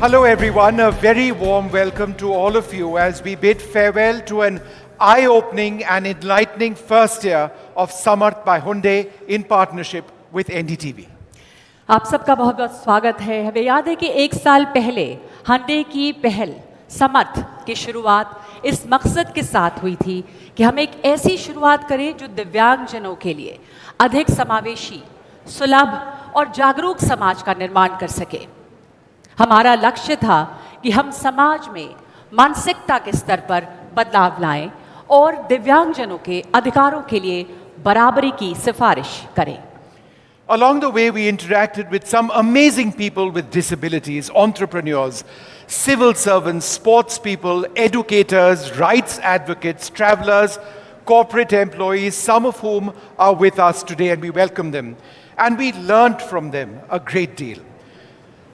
Hello everyone, a very warm welcome to all of you as we bid farewell to an eye-opening and enlightening first year of Samarth by Hyundai in partnership with NDTV. आप सबका बहुत बहुत स्वागत है। हमें याद है कि एक साल पहले Hyundai की पहल समर्थ की शुरुआत इस मकसद के साथ हुई थी कि हम एक ऐसी शुरुआत करें जो दिव्यांगजनों के लिए अधिक समावेशी, सुलभ और जागरूक समाज का निर्माण कर सके। हमारा लक्ष्य था कि हम समाज में मानसिकता के स्तर पर बदलाव लाएं और दिव्यांगजनों के अधिकारों के लिए बराबरी की सिफारिश करें। Along the way, we interacted with some amazing people with disabilities, entrepreneurs, civil servants, sports people, educators, rights advocates, travelers, corporate employees, some of whom are with us today, and we welcome them. And we learned from them a great deal.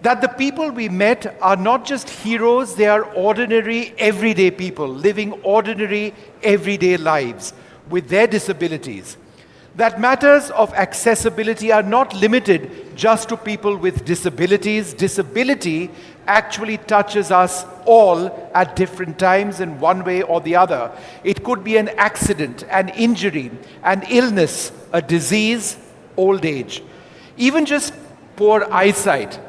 That the people we met are not just heroes, they are ordinary, everyday people living ordinary, everyday lives with their disabilities. That matters of accessibility are not limited just to people with disabilities. Disability actually touches us all at different times in one way or the other. It could be an accident, an injury, an illness, a disease, old age, even just poor eyesight.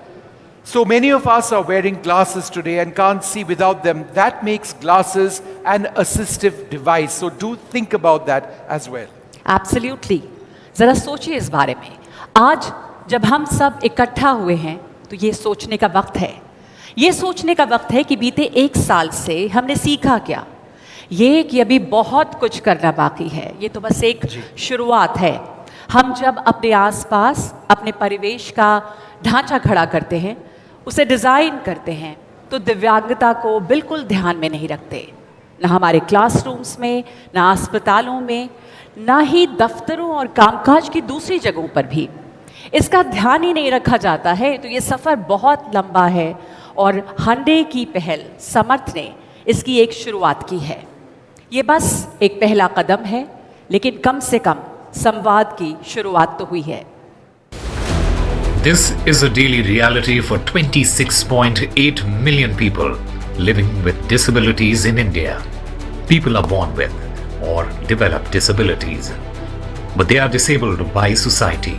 So many of us are wearing glasses today and can't see without them. That makes glasses an assistive device. So do think about that as well. Absolutely. जरा सोचिए इस बारे में। आज जब हम सब इकट्ठा हुए हैं तो ये सोचने का वक्त है। ये सोचने का वक्त है कि बीते एक साल से हमने सीखा क्या। ये कि अभी बहुत कुछ करना बाकी है। ये तो बस एक शुरुआत है। हम जब अपने आसपास अपने परिवेश का ढांचा खड़ा करते हैं, उसे डिज़ाइन करते हैं, तो दिव्यांगता को बिल्कुल ध्यान में नहीं रखते। ना हमारे क्लासरूम्स में, ना अस्पतालों में, ना ही दफ्तरों और कामकाज की दूसरी जगहों पर भी इसका ध्यान ही नहीं रखा जाता है। तो ये सफ़र बहुत लंबा है और Hyundai की पहल समर्थ ने इसकी एक शुरुआत की है। ये बस एक पहला कदम है, लेकिन कम से कम संवाद की शुरुआत तो हुई है। This is a daily reality for 26.8 million people living with disabilities in India. People are born with or develop disabilities, but they are disabled by society,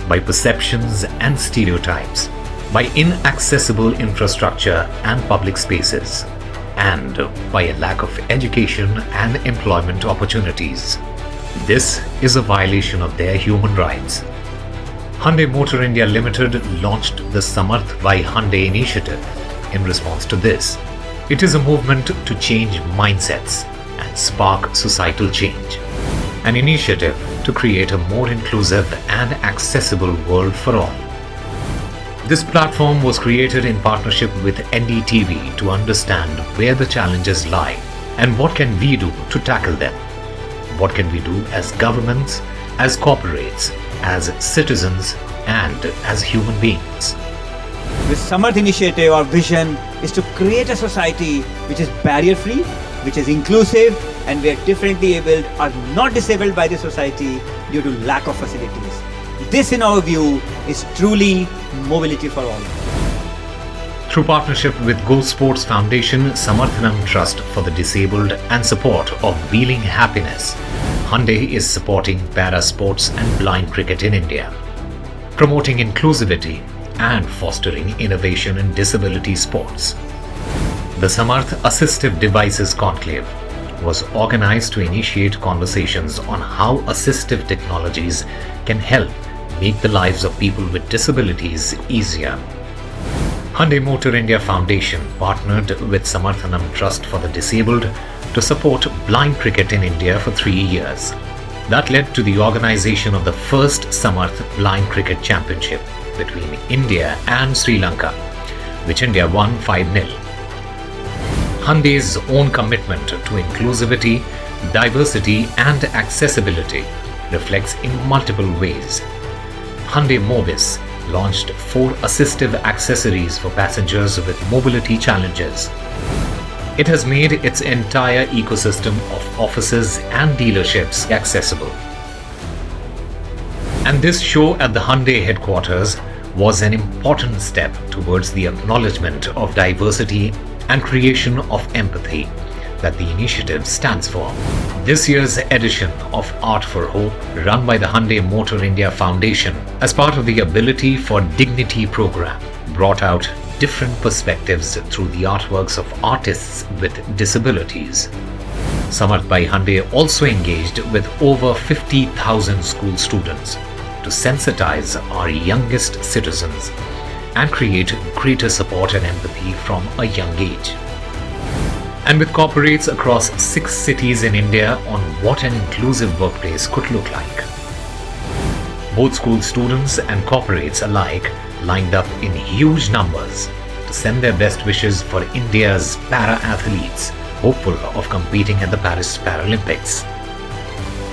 by perceptions and stereotypes, by inaccessible infrastructure and public spaces, and by a lack of education and employment opportunities. This is a violation of their human rights. Hyundai Motor India Limited launched the Samarth by Hyundai initiative in response to this. It is a movement to change mindsets and spark societal change. An initiative to create a more inclusive and accessible world for all. This platform was created in partnership with NDTV to understand where the challenges lie and what can we do to tackle them. What can we do as governments, as corporates, as citizens, and as human beings. With Samarth initiative, our vision is to create a society which is barrier-free, which is inclusive, and where differently abled are not disabled by the society due to lack of facilities. This, in our view, is truly mobility for all. Through partnership with Go Sports Foundation, Samarthanam Trust for the Disabled, and support of Wheeling Happiness, Hyundai is supporting para sports and blind cricket in India, promoting inclusivity and fostering innovation in disability sports. The Samarth Assistive Devices Conclave was organized to initiate conversations on how assistive technologies can help make the lives of people with disabilities easier. Hyundai Motor India Foundation partnered with Samarthanam Trust for the Disabled to support blind cricket in India for 3 years. That led to the organization of the first Samarth Blind Cricket Championship between India and Sri Lanka, which India won 5-0. Hyundai's own commitment to inclusivity, diversity and accessibility reflects in multiple ways. Hyundai Mobis launched 4 assistive accessories for passengers with mobility challenges. It has made its entire ecosystem of offices and dealerships accessible. And this show at the Hyundai headquarters was an important step towards the acknowledgement of diversity and creation of empathy that the initiative stands for. This year's edition of Art for Hope, run by the Hyundai Motor India Foundation as part of the Ability for Dignity program, brought out different perspectives through the artworks of artists with disabilities. Samarth by Hyundai also engaged with over 50,000 school students to sensitize our youngest citizens and create greater support and empathy from a young age. And with corporates across 6 cities in India on what an inclusive workplace could look like. Both school students and corporates alike lined up in huge numbers to send their best wishes for India's para-athletes, hopeful of competing at the Paris Paralympics.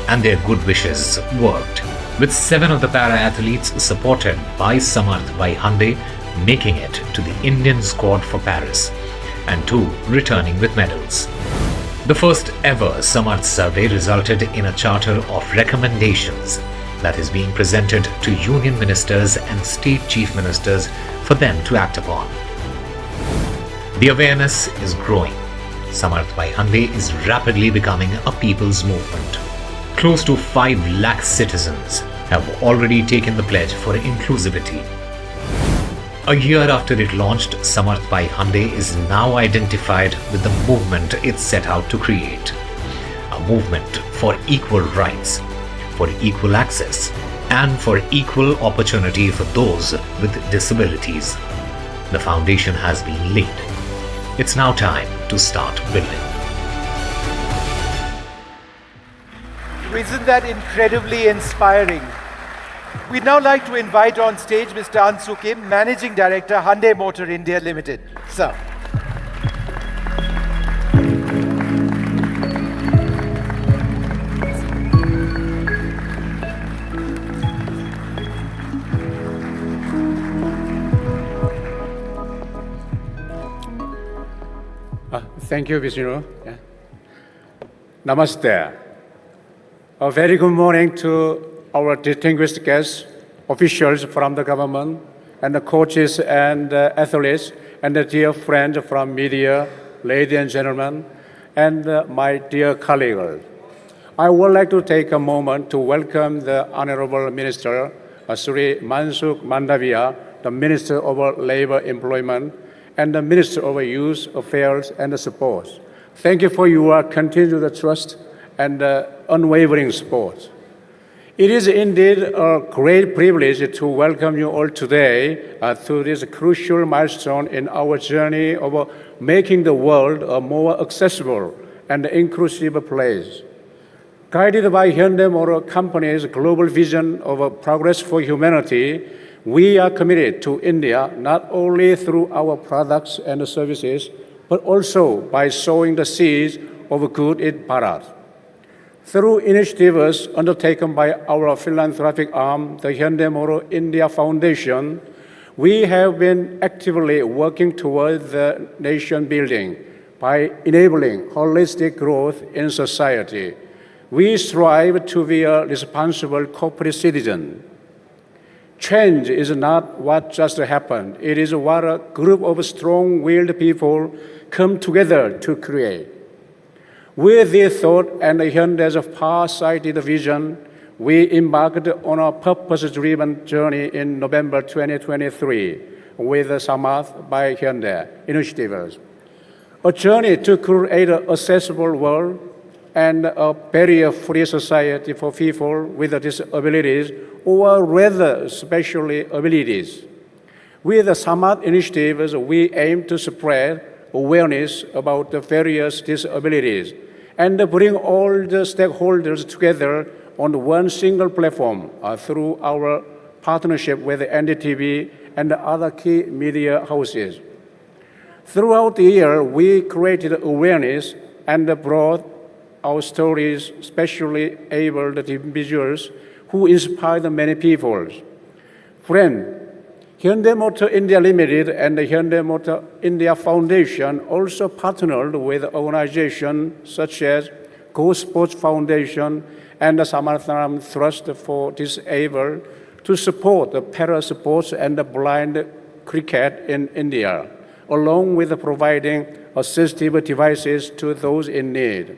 And their good wishes worked, with 7 of the para-athletes supported by Samarth by Hyundai making it to the Indian squad for Paris, and 2 returning with medals. The first ever Samarth survey resulted in a charter of recommendations that is being presented to union ministers and state chief ministers for them to act upon. The awareness is growing. Samarth by Hyundai is rapidly becoming a people's movement. Close to 5 lakh citizens have already taken the pledge for inclusivity. A year after it launched, Samarth by Hyundai is now identified with the movement it set out to create. A movement for equal rights, for equal access, and for equal opportunity for those with disabilities. The foundation has been laid. It's now time to start building. Isn't that incredibly inspiring? We'd now like to invite on stage Mr. Ansu Kim, Managing Director, Hyundai Motor India Limited. Sir. Thank you, Vishnu. Yeah. Namaste. A very good morning to our distinguished guests, officials from the government, and the coaches and athletes, and the dear friends from media, ladies and gentlemen, and my dear colleagues. I would like to take a moment to welcome the Honorable Minister, Sri Mansukh Mandavia, the Minister of Labour Employment, and the Minister of Youth Affairs and Sports. Thank you for your continued trust and unwavering support. It is indeed a great privilege to welcome you all today to this crucial milestone in our journey of making the world a more accessible and inclusive place. Guided by Hyundai Motor Company's global vision of progress for humanity, we are committed to India not only through our products and services, but also by sowing the seeds of good in Bharat. Through initiatives undertaken by our philanthropic arm, the Hyundai Motor India Foundation, we have been actively working towards the nation building by enabling holistic growth in society. We strive to be a responsible corporate citizen. Change is not what just happened. It is what a group of strong-willed people come together to create. With this thought and Hyundai's far-sighted vision, we embarked on a purpose-driven journey in November 2023 with Samarth by Hyundai initiatives. A journey to create an accessible world and a barrier-free society for people with disabilities, or rather special abilities. With the Samarth initiatives, we aim to spread awareness about the various disabilities and bring all the stakeholders together on one single platform through our partnership with NDTV and other key media houses. Throughout the year, we created awareness and brought our stories, especially abled individuals who inspired many people. Friends, Hyundai Motor India Limited and the Hyundai Motor India Foundation also partnered with organizations such as Go Sports Foundation and the Samarth Trust for Disabled to support the para sports and the blind cricket in India, along with providing assistive devices to those in need.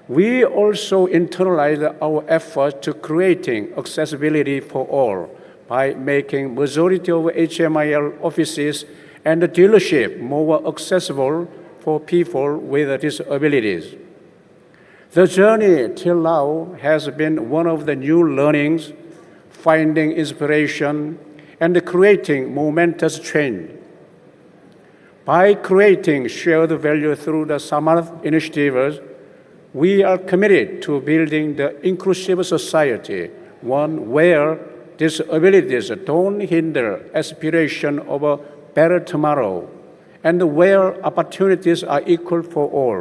We also internalized our efforts to creating accessibility for all by making majority of HMIL offices and the dealership more accessible for people with disabilities. The journey till now has been one of the new learnings, finding inspiration, and creating momentous change. By creating shared value through the Samarth initiatives, we are committed to building the inclusive society, one where disabilities don't hinder aspiration of a better tomorrow, and where opportunities are equal for all.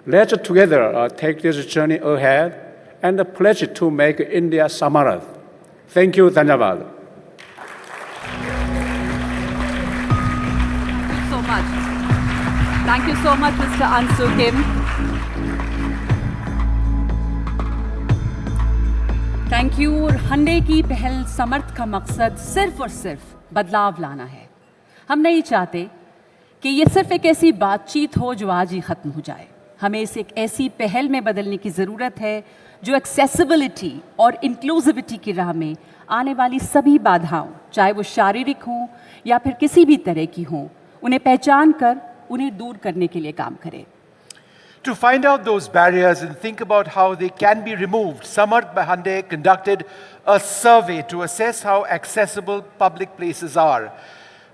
Let's together take this journey ahead and pledge to make India Samarth. Thank you, Dhanyavad. Thank you so much. Thank you so much, Mr. Ansu Kim. Thank you. और हंडे की पहल समर्थ का मकसद सिर्फ और सिर्फ बदलाव लाना है। हम नहीं चाहते कि ये सिर्फ एक ऐसी बातचीत हो जो आज ही ख़त्म हो जाए। हमें इसे एक ऐसी पहल में बदलने की ज़रूरत है जो एक्सेसिबिलिटी और इंक्लूसिविटी की राह में आने वाली सभी बाधाओं, चाहे वो शारीरिक हों या फिर किसी भी तरह की हों, उन्हें पहचान कर उन्हें दूर करने के लिए काम करे। To find out those barriers and think about how they can be removed, Samarth by Hyundai conducted a survey to assess how accessible public places are.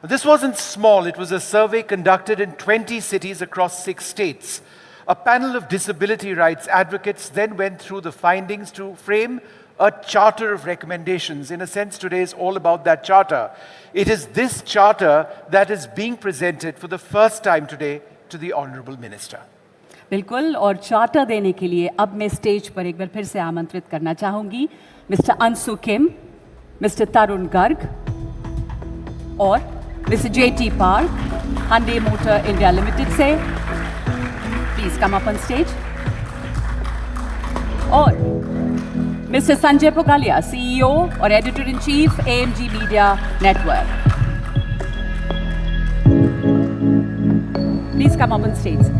This wasn't small. It was a survey conducted in 20 cities across 6 states. A panel of disability rights advocates then went through the findings to frame a charter of recommendations. In a sense, today is all about that charter. It is this charter that is being presented for the first time today to the Honourable Minister. बिल्कुल, और charter देने के लिए अब मैं stage पर एक बार फिर से आमंत्रित करना चाहूँगी mister Anshu Kim, mister Tarun Garg और mister jetty park, Hyundai Motor India Limited से। Please come up on stage. और मिस्टर संजय पुगालिया, CEO और editor in chief, AMG media network. Please come up on stage.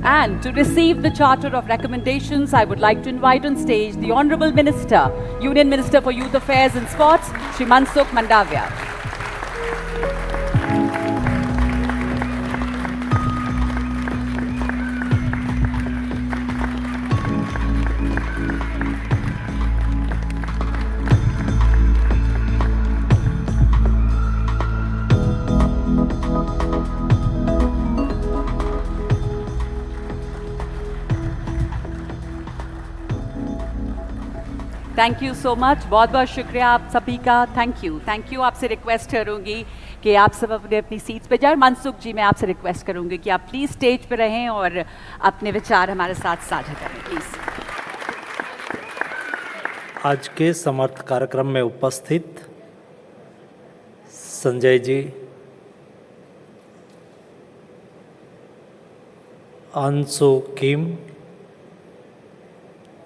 And to receive the Charter of Recommendations, I would like to invite on stage the Honourable Minister, Union Minister for Youth Affairs and Sports, Shri Mansukh Mandavia. Thank you so much. बहुत बहुत शुक्रिया आप सभी का। Thank you. आपसे request करूंगी कि आप सब अपने अपनी सीट्स पे जाएं। मनसुख जी, मैं आपसे रिक्वेस्ट करूंगी कि आप प्लीज़ स्टेज पे रहें और अपने विचार हमारे साथ साझा करें, प्लीज़। आज के समर्थ कार्यक्रम में उपस्थित संजय जी, अंशु किम,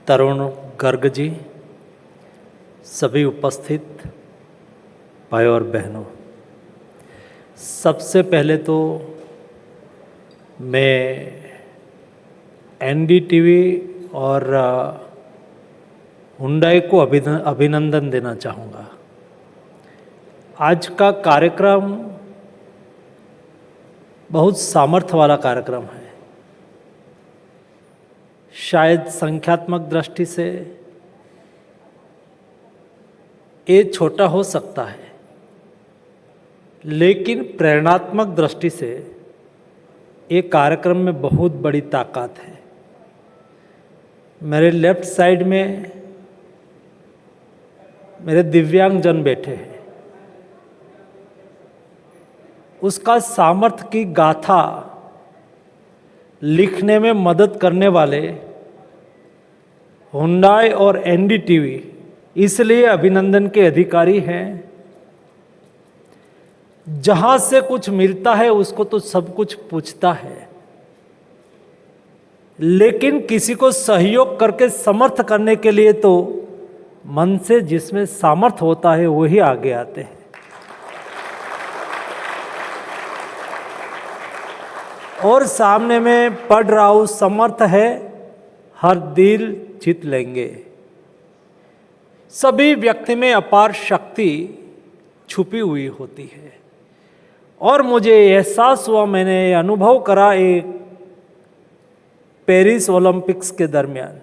तरुण गर्ग जी, सभी उपस्थित भाई और बहनों, सबसे पहले तो मैं एनडीटीवी और हुंडई को अभिनंदन देना चाहूँगा। आज का कार्यक्रम बहुत सामर्थ्य वाला कार्यक्रम है। शायद संख्यात्मक दृष्टि से ये छोटा हो सकता है, लेकिन प्रेरणात्मक दृष्टि से ये कार्यक्रम में बहुत बड़ी ताकत है। मेरे लेफ्ट साइड में मेरे दिव्यांगजन बैठे हैं। उसका सामर्थ्य की गाथा लिखने में मदद करने वाले हुंडई और एनडीटीवी इसलिए अभिनंदन के अधिकारी हैं। जहां से कुछ मिलता है उसको तो सब कुछ पूछता है, लेकिन किसी को सहयोग करके समर्थ करने के लिए तो मन से जिसमें सामर्थ होता है वही आगे आते हैं। और सामने में पढ़ रहा हूँ, समर्थ है हर दिल जीत लेंगे। सभी व्यक्ति में अपार शक्ति छुपी हुई होती है। और मुझे एहसास हुआ, मैंने अनुभव करा एक पेरिस ओलंपिक्स के दरमियान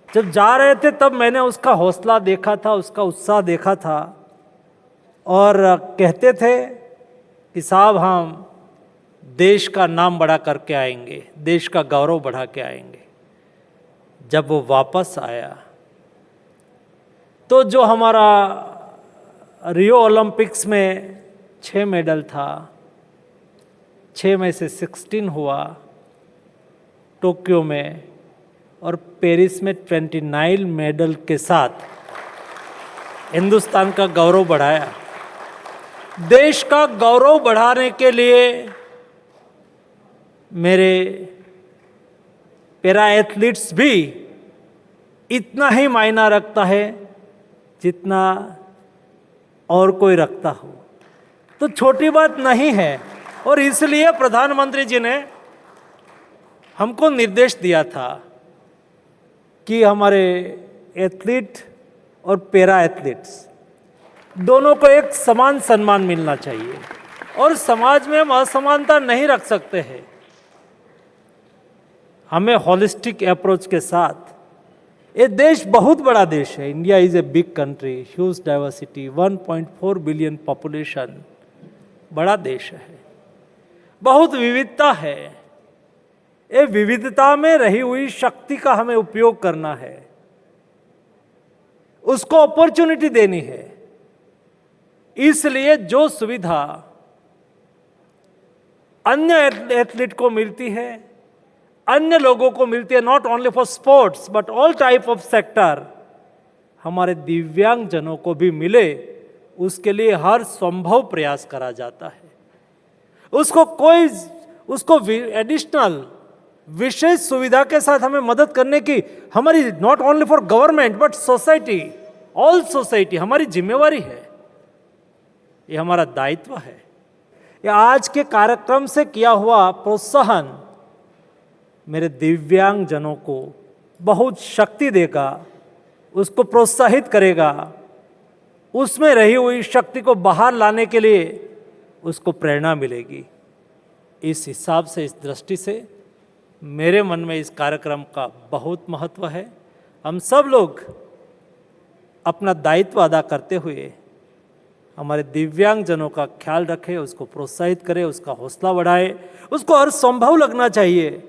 जब जा रहे थे, तब मैंने उसका हौसला देखा था, उसका उत्साह देखा था। और कहते थे कि साहब हम देश का नाम बढ़ा करके आएंगे, देश का गौरव बढ़ा के आएंगे। जब वो वापस आया तो जो हमारा रियो ओलंपिक्स में 6 मेडल था, 6 में से 16 हुआ टोक्यो में, और पेरिस में 29 मेडल के साथ हिंदुस्तान का गौरव बढ़ाया। देश का गौरव बढ़ाने के लिए मेरे पैरा एथलीट्स भी इतना ही मायना रखता है जितना और कोई रखता हो, तो छोटी बात नहीं है। और इसलिए प्रधानमंत्री जी ने हमको निर्देश दिया था कि हमारे एथलीट और पैरा एथलीट्स दोनों को एक समान सम्मान मिलना चाहिए, और समाज में हम असमानता नहीं रख सकते हैं। हमें हॉलिस्टिक अप्रोच के साथ, ये देश बहुत बड़ा देश है, India is a big country, huge diversity, 1.4 billion population, बड़ा देश है, बहुत विविधता है। ये विविधता में रही हुई शक्ति का हमें उपयोग करना है, उसको अपॉर्चुनिटी देनी है। इसलिए जो सुविधा अन्य एथलीट को मिलती है, अन्य लोगों को मिलती है, not only for sports but all type of sector, हमारे दिव्यांग जनों को भी मिले, उसके लिए हर संभव प्रयास करा जाता है। उसको एडिशनल विशेष सुविधा के साथ हमें मदद करने की हमारी not only for government but society, all society, हमारी जिम्मेवारी है, ये हमारा दायित्व है। ये आज के कार्यक्रम से किया हुआ प्रोत्साहन मेरे दिव्यांग जनों को बहुत शक्ति देगा, उसको प्रोत्साहित करेगा, उसमें रही हुई शक्ति को बाहर लाने के लिए उसको प्रेरणा मिलेगी। इस हिसाब से, इस दृष्टि से मेरे मन में इस कार्यक्रम का बहुत महत्व है। हम सब लोग अपना दायित्व अदा करते हुए हमारे दिव्यांग जनों का ख्याल रखें, उसको प्रोत्साहित करें, उसका हौसला बढ़ाए, उसको हर संभव लगना चाहिए।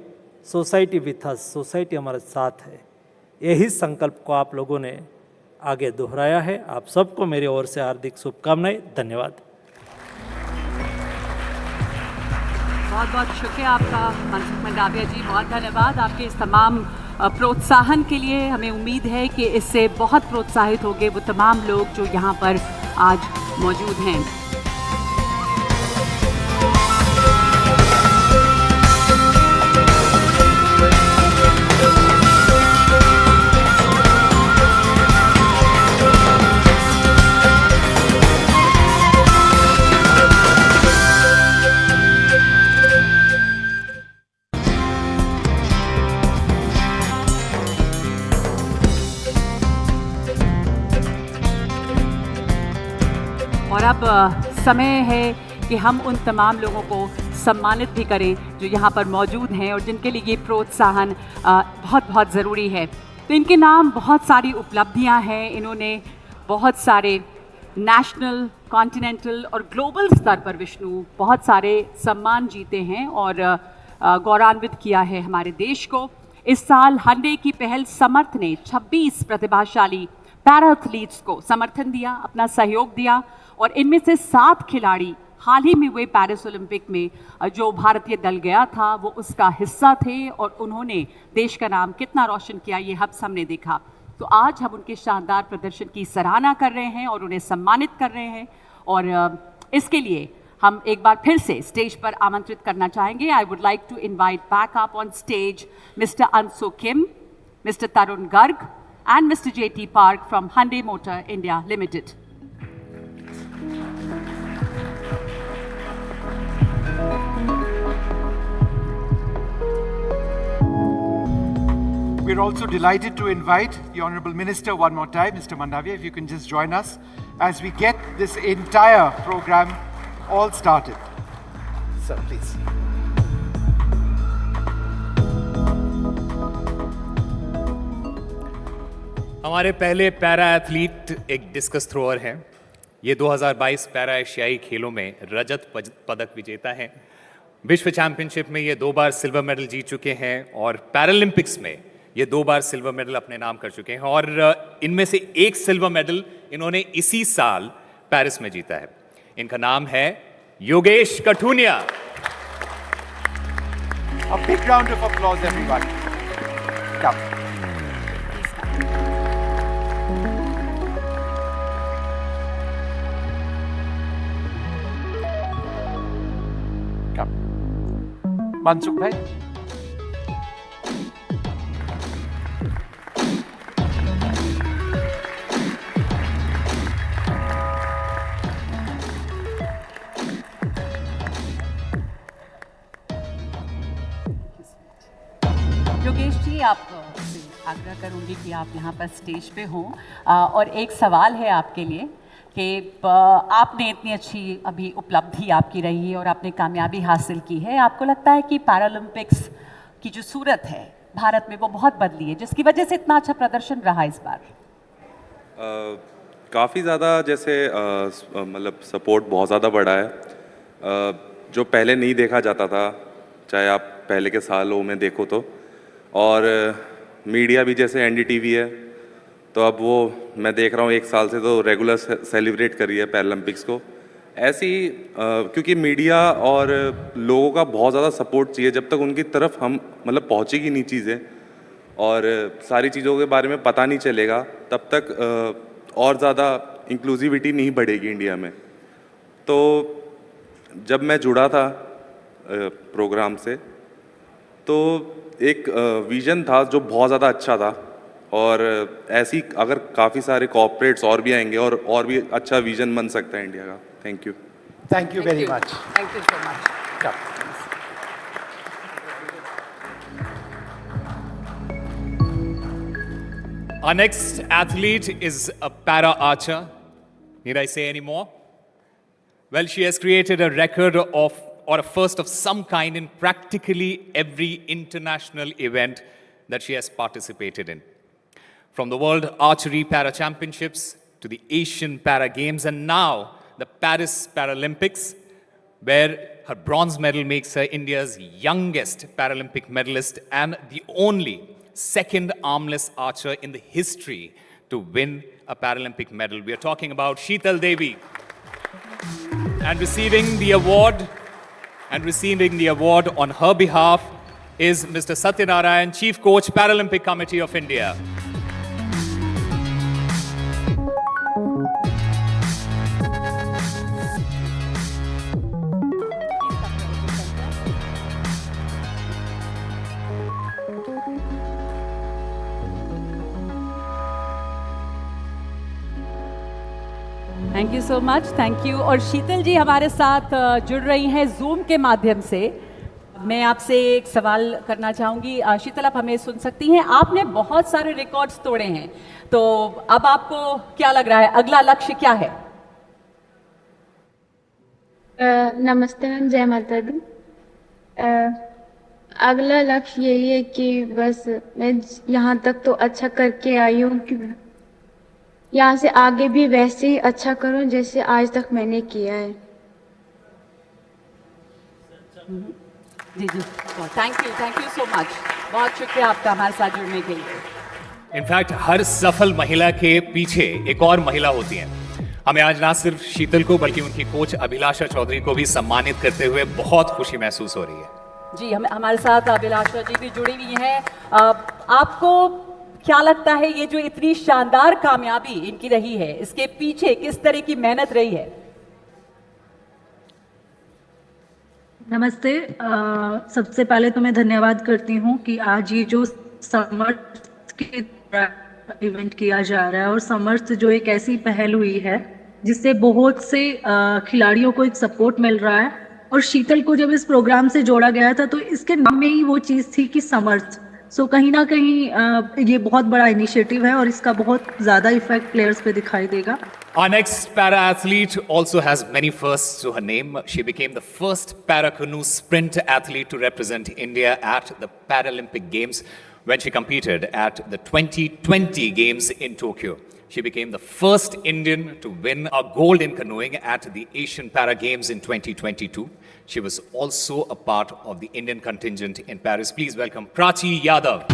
सोसाइटी विथ अस, सोसाइटी हमारे साथ है, यही संकल्प को आप लोगों ने आगे दोहराया है। आप सबको मेरी ओर से हार्दिक शुभकामनाएं। धन्यवाद। बहुत बहुत शुक्रिया आपका मनसुख मंडाविया जी, बहुत धन्यवाद आपके इस तमाम प्रोत्साहन के लिए। हमें उम्मीद है कि इससे बहुत प्रोत्साहित होंगे वो तमाम लोग जो यहाँ पर आज मौजूद हैं। और अब समय है कि हम उन तमाम लोगों को सम्मानित भी करें जो यहाँ पर मौजूद हैं और जिनके लिए ये प्रोत्साहन बहुत बहुत ज़रूरी है। तो इनके नाम बहुत सारी उपलब्धियाँ हैं, इन्होंने बहुत सारे नेशनल, कॉन्टिनेंटल और ग्लोबल स्तर पर विष्णु बहुत सारे सम्मान जीते हैं और गौरवान्वित किया है हमारे देश को। इस साल हंडे की पहल समर्थ ने 26 प्रतिभाशाली पैरा एथलीट्स को समर्थन दिया, अपना सहयोग दिया और इनमें से 7 खिलाड़ी हाल ही में हुए पेरिस ओलंपिक में जो भारतीय दल गया था वो उसका हिस्सा थे और उन्होंने देश का नाम कितना रोशन किया ये हमने देखा। तो आज हम उनके शानदार प्रदर्शन की सराहना कर रहे हैं और उन्हें सम्मानित कर रहे हैं और इसके लिए हम एक बार फिर से स्टेज पर आमंत्रित करना चाहेंगे। I would like to invite back up on stage mister Anshu Kim, mister Tarun Garg, and Mr. J.T. Park from Hyundai Motor India Limited. We're also delighted to invite the Honourable Minister one more time, Mr. Mandavia, if you can just join us as we get this entire program all started. Sir, please. हमारे पहले para athlete एक discuss thrower हैं। ये 2022 para एशियाई खेलों में रजत पदक विजेता हैं। विश्व चैंपियनशिप में ये 2 बार सिल्वर मेडल जीत चुके हैं और पैरालंपिक्स में ये 2 बार सिल्वर मेडल अपने नाम कर चुके हैं और इनमें से एक सिल्वर मेडल इन्होंने इसी साल पेरिस में जीता है। इनका नाम है Yogesh Kathuniya. A big round of applause, everyone. Come. Come. Mansukh bhai. Yogesh ji, आप आग्रह करूंगी कि आप यहाँ पर स्टेज पे हों और एक सवाल है आपके लिए कि आपने इतनी अच्छी अभी उपलब्धि आपकी रही है और आपने कामयाबी हासिल की है। आपको लगता है कि पैरालंपिक्स की जो सूरत है भारत में वो बहुत बदली है, जिसकी वजह से इतना अच्छा प्रदर्शन रहा इस बार? काफ़ी ज़्यादा जैसे मतलब सपोर्ट बहुत ज़्यादा बढ़ा है, जो पहले नहीं देखा जाता था, चाहे आप पहले के सालों में देखो तो। और मीडिया भी जैसे NDTV है, तो अब वो मैं देख रहा हूँ 1 साल से तो रेगुलर सेलिब्रेट कर रही है पैरालंपिक्स को। ऐसी क्योंकि मीडिया और लोगों का बहुत ज़्यादा सपोर्ट चाहिए। जब तक उनकी तरफ हम मतलब पहुँचेगी नहीं चीज़ें और सारी चीज़ों के बारे में पता नहीं चलेगा, तब तक और ज़्यादा इंक्लूसिविटी नहीं बढ़ेगी इंडिया में। तो जब मैं जुड़ा था प्रोग्राम से, तो एक विज़न था जो बहुत ज़्यादा अच्छा था और ऐसी अगर काफ़ी सारे कॉर्पोरेट्स और भी आएंगे और भी अच्छा विज़न बन सकता है इंडिया का। Thank you. Thank you very much. Thank you so much. Come. Our next athlete is a para archer. Need I say any more? Well, she has created a record of, or a first of some kind in practically every international event that she has participated in. From the World Archery Para Championships to the Asian Para Games and now the Paris Paralympics, where her bronze medal makes her India's youngest Paralympic medalist and the only second armless archer in the history to win a Paralympic medal. We are talking about Sheetal Devi. And receiving the award on her behalf is Mr. Satyanarayan, Chief Coach, Paralympic Committee of India. Thank you so much, thank you. और शीतल जी हमारे साथ जुड़ रही हैं zoom के माध्यम से। मैं आपसे एक सवाल करना चाहूँगी। शीतल, आप हमें सुन सकती हैं? आपने बहुत सारे रिकॉर्ड्स तोड़े हैं, तो अब आपको क्या लग रहा है, अगला लक्ष्य क्या है? नमस्ते मैम, जय माता दी। अगला लक्ष्य यही है कि बस मैं यहाँ तक तो अच्छा करके आई हूँ कि यहाँ से आगे भी वैसे ही अच्छा करूँ जैसे आज तक मैंने किया है। जी जी, थैंक यू सो मच। बहुत शुक्रिया आपका हमारे साथ जुड़ने के लिए। इनफैक्ट हर सफल महिला के पीछे एक और महिला होती है। हमें आज ना सिर्फ शीतल को बल्कि उनकी कोच अभिलाषा चौधरी को भी सम्मानित करते हुए बहुत खुशी महसूस हो रही है। जी, हमारे साथ अभिलाषा जी भी जुड़ी हुई हैं। आपको क्या लगता है ये जो इतनी शानदार कामयाबी इनकी रही है, इसके पीछे किस तरह की मेहनत रही है? नमस्ते। सबसे पहले तो मैं धन्यवाद करती हूँ कि आज ये जो समर्थ के इवेंट किया जा रहा है और समर्थ जो एक ऐसी पहल हुई है जिससे बहुत से खिलाड़ियों को एक सपोर्ट मिल रहा है। और शीतल को जब इस प्रोग्राम से जोड़ा गया था तो इसके नाम में ही वो चीज़ थी कि समर्थ। सो कहीं ना कहीं ये बहुत बड़ा इनिशिएटिव है और इसका बहुत ज़्यादा इफेक्ट प्लेयर्स पे दिखाई देगा। Our next para athlete also has many firsts to her name. She became the first para canoe sprint athlete to represent India at the Paralympic Games when she competed at the 2020 Games in Tokyo. She became the first Indian to win a gold in canoeing at the Asian Para Games in 2022. She was also a part of the Indian contingent in Paris. Please welcome Prachi Yadav.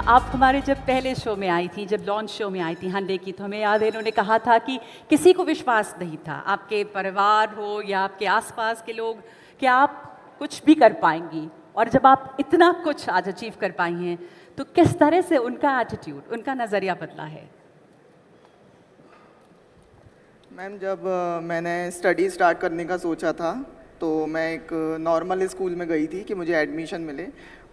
आप हमारे जब पहले show में आई थी, जब launch show में आई थी हंडे की, तो हमें याद है इन्होंने कहा था कि किसी को विश्वास नहीं था, आपके परिवार हो या आपके आसपास के लोग, कि आप कुछ भी कर पाएंगी। और जब आप इतना कुछ आज अचीव कर पाई हैं तो किस तरह से उनका एटीट्यूड, उनका नज़रिया बदला है? मैम, जब मैंने स्टडी स्टार्ट करने का सोचा था तो मैं एक नॉर्मल स्कूल में गई थी कि मुझे एडमिशन मिले,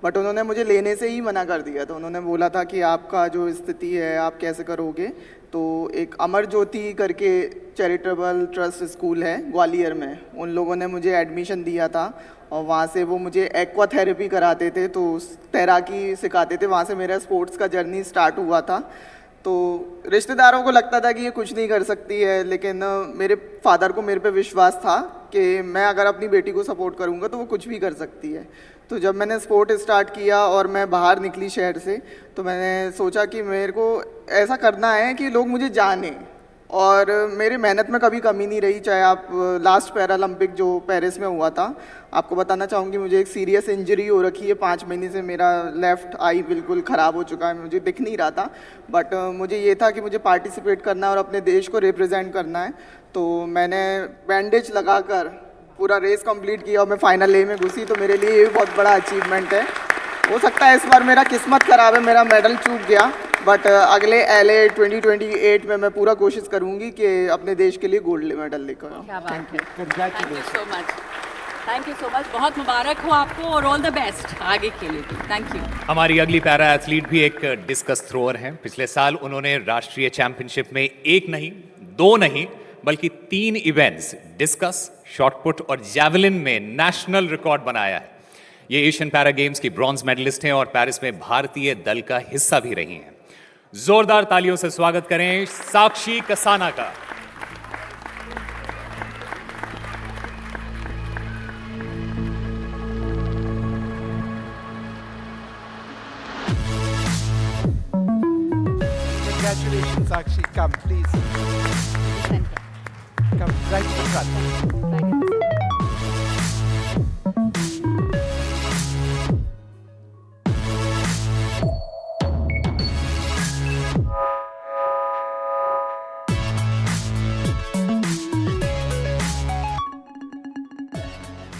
बट उन्होंने मुझे लेने से ही मना कर दिया था। उन्होंने बोला था कि आपका जो स्थिति है आप कैसे करोगे। तो एक अमर ज्योति करके चैरिटेबल ट्रस्ट स्कूल है ग्वालियर में, उन लोगों ने मुझे एडमिशन दिया था और वहाँ से वो मुझे एक्वा थेरेपी कराते थे, तो तैराकी सिखाते थे। वहाँ से मेरा स्पोर्ट्स का जर्नी स्टार्ट हुआ था। तो रिश्तेदारों को लगता था कि ये कुछ नहीं कर सकती है, लेकिन मेरे फादर को मेरे पे विश्वास था कि मैं अगर अपनी बेटी को सपोर्ट करूँगा तो वो कुछ भी कर सकती है। तो जब मैंने स्पोर्ट स्टार्ट किया और मैं बाहर निकली शहर से, तो मैंने सोचा कि मेरे को ऐसा करना है कि लोग मुझे जाने, और मेरी मेहनत में कभी कमी नहीं रही। चाहे आप लास्ट पैरालंपिक जो पेरिस में हुआ था, आपको बताना चाहूँगी मुझे एक सीरियस इंजरी हो रखी है। 5 महीने से मेरा लेफ़्ट आई बिल्कुल ख़राब हो चुका है, मुझे दिख नहीं रहा था, बट मुझे ये था कि मुझे पार्टिसिपेट करना है और अपने देश को रिप्रेजेंट करना है। तो मैंने बैंडेज लगाकर पूरा रेस कंप्लीट किया और मैं फाइनल ए में घुसी, तो मेरे लिए ये भी बहुत बड़ा अचीवमेंट है। हो सकता है इस बार मेरा किस्मत ख़राब है, मेरा मेडल चूक गया, बट अगले LA 2028 में मैं पूरा कोशिश करूंगी कि अपने देश के लिए गोल्ड मेडल लेकर आऊं। क्या बात है, thank you so much, thank you so much, बहुत मुबारक हो आपको और ऑल द बेस्ट आगे के लिए भी। Thank you. हमारी अगली पैरा एथलीट भी एक डिस्कस थ्रोअर हैं। पिछले साल उन्होंने राष्ट्रीय चैंपियनशिप में 1 नहीं 2 नहीं बल्कि 3 इवेंट्स डिस्कस, शॉटपुट और जैवलिन में नेशनल रिकॉर्ड बनाया है। ये एशियन पैरा गेम्स की ब्रॉन्ज मेडलिस्ट हैं और पेरिस में भारतीय दल का हिस्सा भी रही हैं। जोरदार तालियों से स्वागत करें साक्षी कसाना का। Congratulations, Sakshi. Come, please. Come right to the front.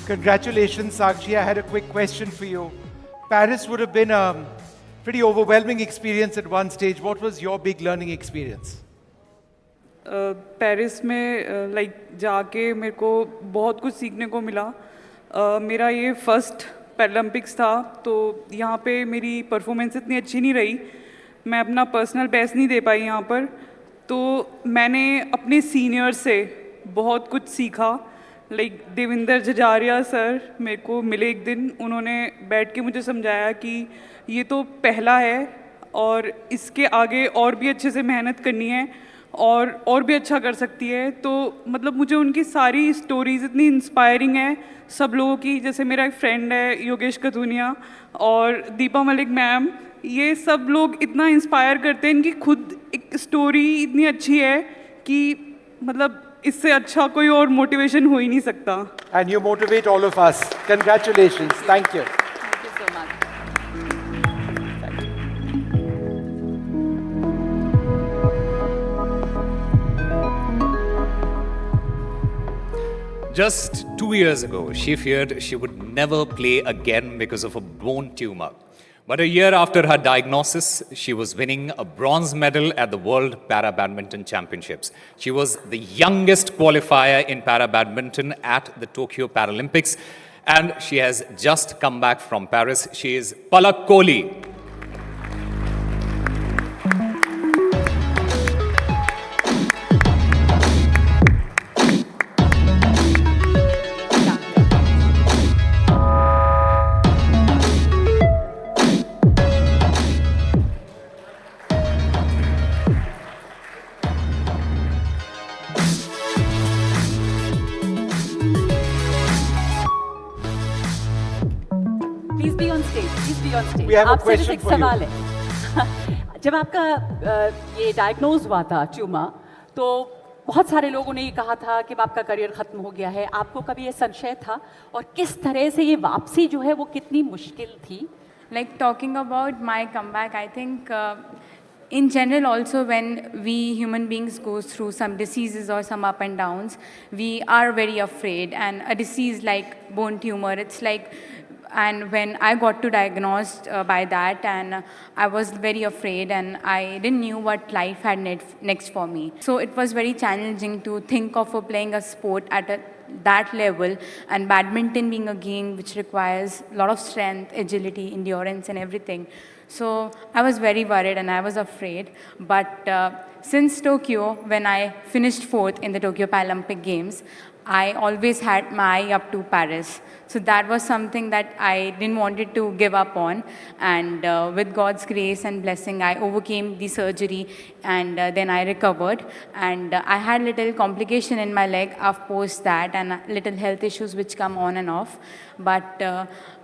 Congratulations, Sakshi. I had a quick question for you. Paris would have been a pretty overwhelming experience at one stage. What was your big learning experience? Paris में जाके मेरे को बहुत कुछ सीखने को मिला। मेरा ये फर्स्ट पैरालंपिक्स था, तो यहाँ पे मेरी परफॉर्मेंस इतनी अच्छी नहीं रही, मैं अपना पर्सनल बेस्ट नहीं दे पाई यहाँ पर। तो मैंने अपने सीनियर से बहुत कुछ सीखा। देवेंद्र जजारिया सर मेरे को मिले एक दिन, उन्होंने बैठ के मुझे समझाया कि ये तो पहला है और इसके आगे और भी अच्छे से मेहनत करनी है और भी अच्छा कर सकती है। तो मतलब मुझे उनकी सारी स्टोरीज इतनी इंस्पायरिंग है सब लोगों की। जैसे मेरा एक फ्रेंड है योगेश कथुनिया और दीपा मलिक मैम, ये सब लोग इतना इंस्पायर करते हैं, इनकी खुद एक स्टोरी इतनी अच्छी है कि मतलब इससे अच्छा कोई और मोटिवेशन हो ही नहीं सकता। And you motivate all of us. Congratulations. Thank you. Thank you so much. Just 2 years ago, she feared she would never play again because of a bone tumor. But a year after her diagnosis, she was winning a bronze medal at the World Para Badminton Championships. She was the youngest qualifier in para badminton at the Tokyo Paralympics, and she has just come back from Paris. She is Palak Kohli. Please be on stage, please be on stage. We have a आपसे बस question एक for you. सवाल है। जब आपका ये diagnose हुआ था ट्यूमर, तो बहुत सारे लोगों ने ये कहा था कि आपका करियर खत्म हो गया है। आपको कभी ये संशय था, और किस तरह से ये वापसी जो है वो कितनी मुश्किल थी? Like talking about my comeback, I think in general also when we human beings go through some diseases or some up and downs, we are very afraid. And a disease like bone tumor, it's like, and when I got to diagnosed by that, and I was very afraid, and I didn't knew what life had next for me. So it was very challenging to think of playing a sport at that level, and badminton being a game which requires a lot of strength, agility, endurance and everything. So I was very worried and I was afraid. But since Tokyo, when I finished 4th in the Tokyo Paralympic Games, I always had my eye up to Paris. So that was something that I didn't want to give up on. And with God's grace and blessing, I overcame the surgery, and then I recovered. And I had little complication in my leg post that, and little health issues which come on and off. But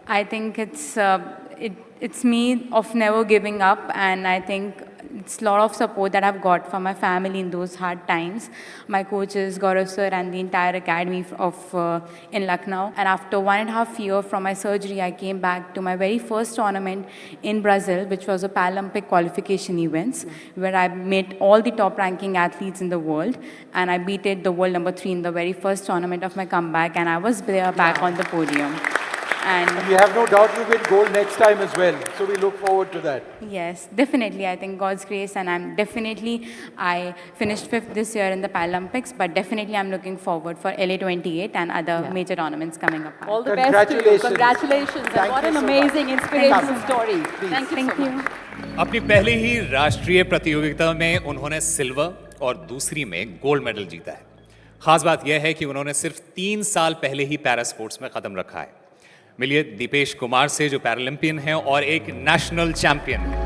I think it's me of never giving up, and I think it's a lot of support that I've got from my family in those hard times. My coaches, Gaurav sir, and the entire academy in Lucknow. And after 1.5 years from my surgery, I came back to my very first tournament in Brazil, which was a Paralympic qualification events, where I met all the top ranking athletes in the world, and I beat the world number 3 in the very first tournament of my comeback, and I was there back on the podium. And We have no doubt you win gold next time as well. So we look forward to that. yes, definitely. I think God's grace, and I finished 5th this year in the Paralympics, but definitely I'm looking forward for LA 28 and other major tournaments coming up. All the best to you. Congratulations. Congratulations. And Thank what you an so amazing, much. inspirational Come. story. Please. Thank you Thank so you. much. अपनी पहली ही राष्ट्रीय प्रतियोगिता में उन्होंने silver और दूसरी में gold medal जीता है। खास बात यह है कि उन्होंने सिर्फ 3 साल पहले ही पैरा स्पोर्ट्स में कदम रखा है। मिलिए दीपेश कुमार से, जो पैरालंपियन हैं और एक नेशनल चैंपियन है।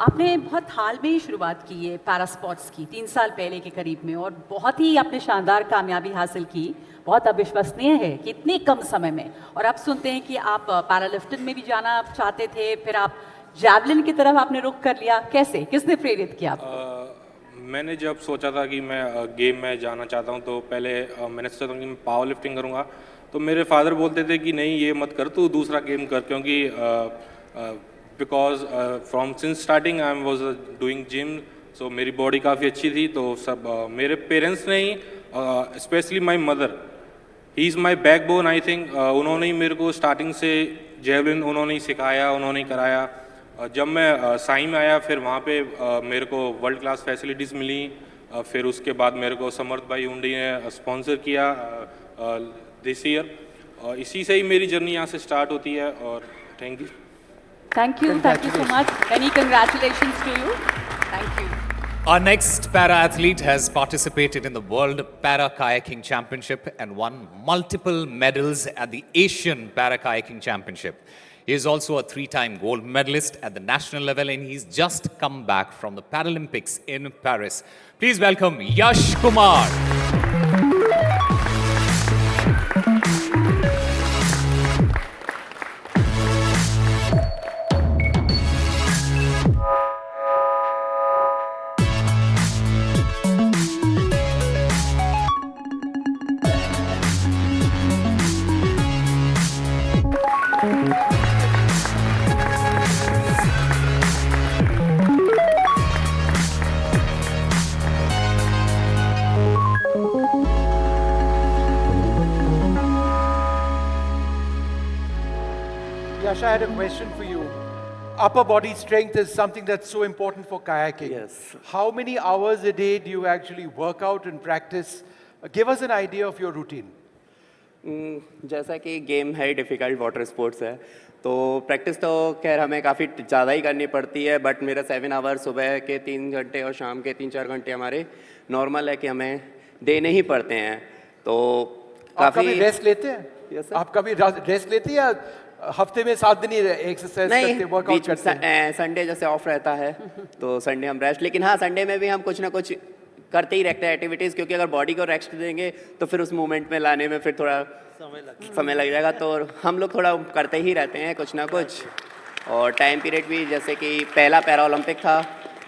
आपने बहुत हाल में ही शुरुआत की है पैरा स्पोर्ट्स की, 3 साल पहले के करीब में, और बहुत ही आपने शानदार कामयाबी हासिल की। बहुत अविश्वसनीय है कि इतने कम समय में, और अब सुनते हैं कि आप पैरालिफ्टिंग में भी जाना चाहते थे, फिर आप जैवलिन की तरफ आपने रुख कर लिया। कैसे, किसने प्रेरित किया आपको? मैंने जब सोचा था कि मैं गेम में जाना चाहता हूं, तो पहले मैंने सोचा था कि मैं पावर लिफ्टिंग करूंगा। तो मेरे फादर बोलते थे कि नहीं, ये मत कर, तू दूसरा गेम कर, क्योंकि because from since starting I was doing gym, so मेरी बॉडी काफ़ी अच्छी थी। तो सब मेरे पेरेंट्स ने ही, specially my mother, he is my backbone I think, उन्होंने ही मेरे को स्टार्टिंग से जेवलिन उन्होंने ही सिखाया, उन्होंने ही कराया। जब मैं साई में आया, फिर वहाँ पे मेरे को वर्ल्ड क्लास फैसिलिटीज़ मिली। फिर उसके बाद मेरे को समर्थ भाई हुंडई ने स्पॉन्सर किया दिस ईयर। इसी से ही मेरी जर्नी यहाँ से स्टार्ट होती है। और thank you. Thank you so much. Many congratulations to you. Thank you. Our next para athlete has participated in the World Para Kayaking Championship and won multiple medals at the Asian Para Kayaking Championship. He is also a 3-time gold medalist at the national level, and he's just come back from the Paralympics in Paris. Please welcome Yash Kumar. Yash, I had a question for you. Upper body strength is something that's so important for kayaking. Yes. How many hours a day do you actually work out and practice? Give us an idea of your routine. जैसा कि game है difficult water sports है तो practice तो खैर हमें काफ़ी ज़्यादा ही करनी पड़ती है बट मेरा 7 आवर सुबह के 3 घंटे और शाम के 3-4 घंटे हमारे नॉर्मल है कि हमें देने ही पड़ते हैं तो आप कभी काफ़ी रेस्ट लेते हैं? Yes, sir. आप कभी रेस्ट लेते हैं या हफ्ते में 7 दिन ही एक्सरसाइज करते हैं, वर्कआउट करते हैं? संडे जैसे ऑफ रहता है तो संडे हम रेस्ट लेकिन हाँ संडे में भी हम कुछ ना कुछ करते ही रहते हैं एक्टिविटीज़ क्योंकि अगर बॉडी को रेस्ट देंगे तो फिर उस मूवमेंट में लाने में फिर थोड़ा समय लग जाएगा तो हम लोग थोड़ा करते ही रहते हैं कुछ ना कुछ और टाइम पीरियड भी जैसे कि पहला पैरा ओलंपिक था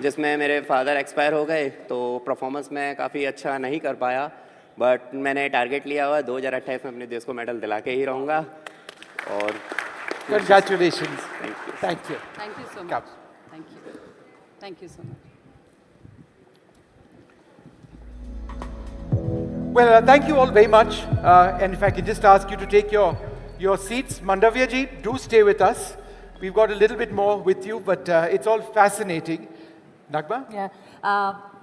जिसमें मेरे फादर एक्सपायर हो गए तो परफॉर्मेंस में काफ़ी अच्छा नहीं कर पाया बट मैंने टारगेट लिया हुआ 2028 में अपने देश को मेडल दिला के ही रहूँगा और Congratulations. Thank you. Thank you so much. Thank you. Thank you so much. Well, thank you all very much. And if I can just ask you to take your seats. Mandavya ji, do stay with us. We've got a little bit more with you, but it's all fascinating. Nagma? Yeah.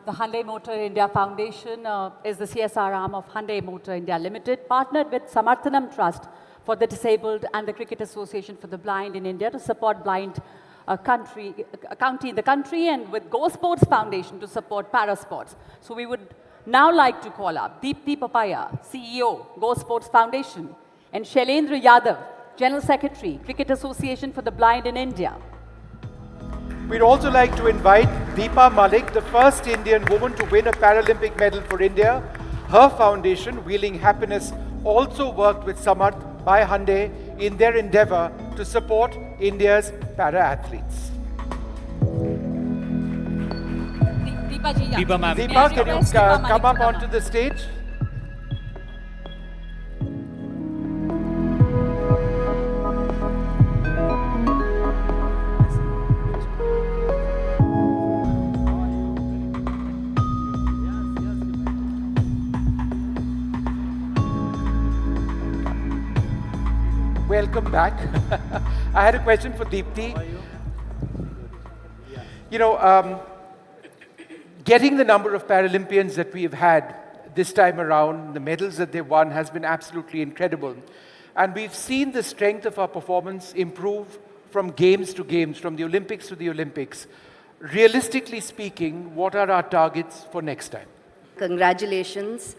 The Hyundai Motor India Foundation is the CSR arm of Hyundai Motor India Limited, partnered with Samarthanam Trust for the Disabled and the Cricket Association for the Blind in India to support blind county in the country and with Go Sports Foundation to support para sports. So we would now like to call up Deepti Papaya, CEO, Go Sports Foundation, and Shailendra Yadav, General Secretary, Cricket Association for the Blind in India. We'd also like to invite Deepa Malik, the first Indian woman to win a Paralympic medal for India. Her foundation, Wheeling Happiness, also worked with Samarth by Hyundai in their endeavor to support India's para-athletes. Deepa ji, yeah. Deepa ma'am. Deepa, can you come up onto the stage? Welcome back. I had a question for Deepti. You know, getting the number of Paralympians that we have had this time around, the medals that they won has been absolutely incredible. And we've seen the strength of our performance improve from games to games, from the Olympics to the Olympics. Realistically speaking, what are our targets for next time? Congratulations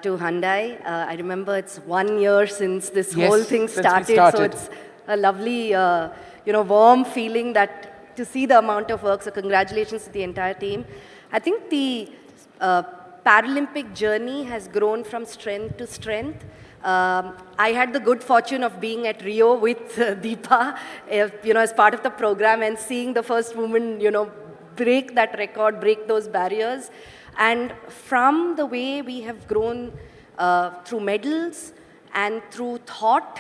to Hyundai. I remember it's 1 year since this Yes, whole thing since we started, so started. it's a lovely, warm feeling that to see the amount of work. So congratulations to the entire team. I think the Paralympic journey has grown from strength to strength. I had the good fortune of being at Rio with Deepa, as part of the program and seeing the first woman, break that record, break those barriers. And from the way we have grown through medals and through thought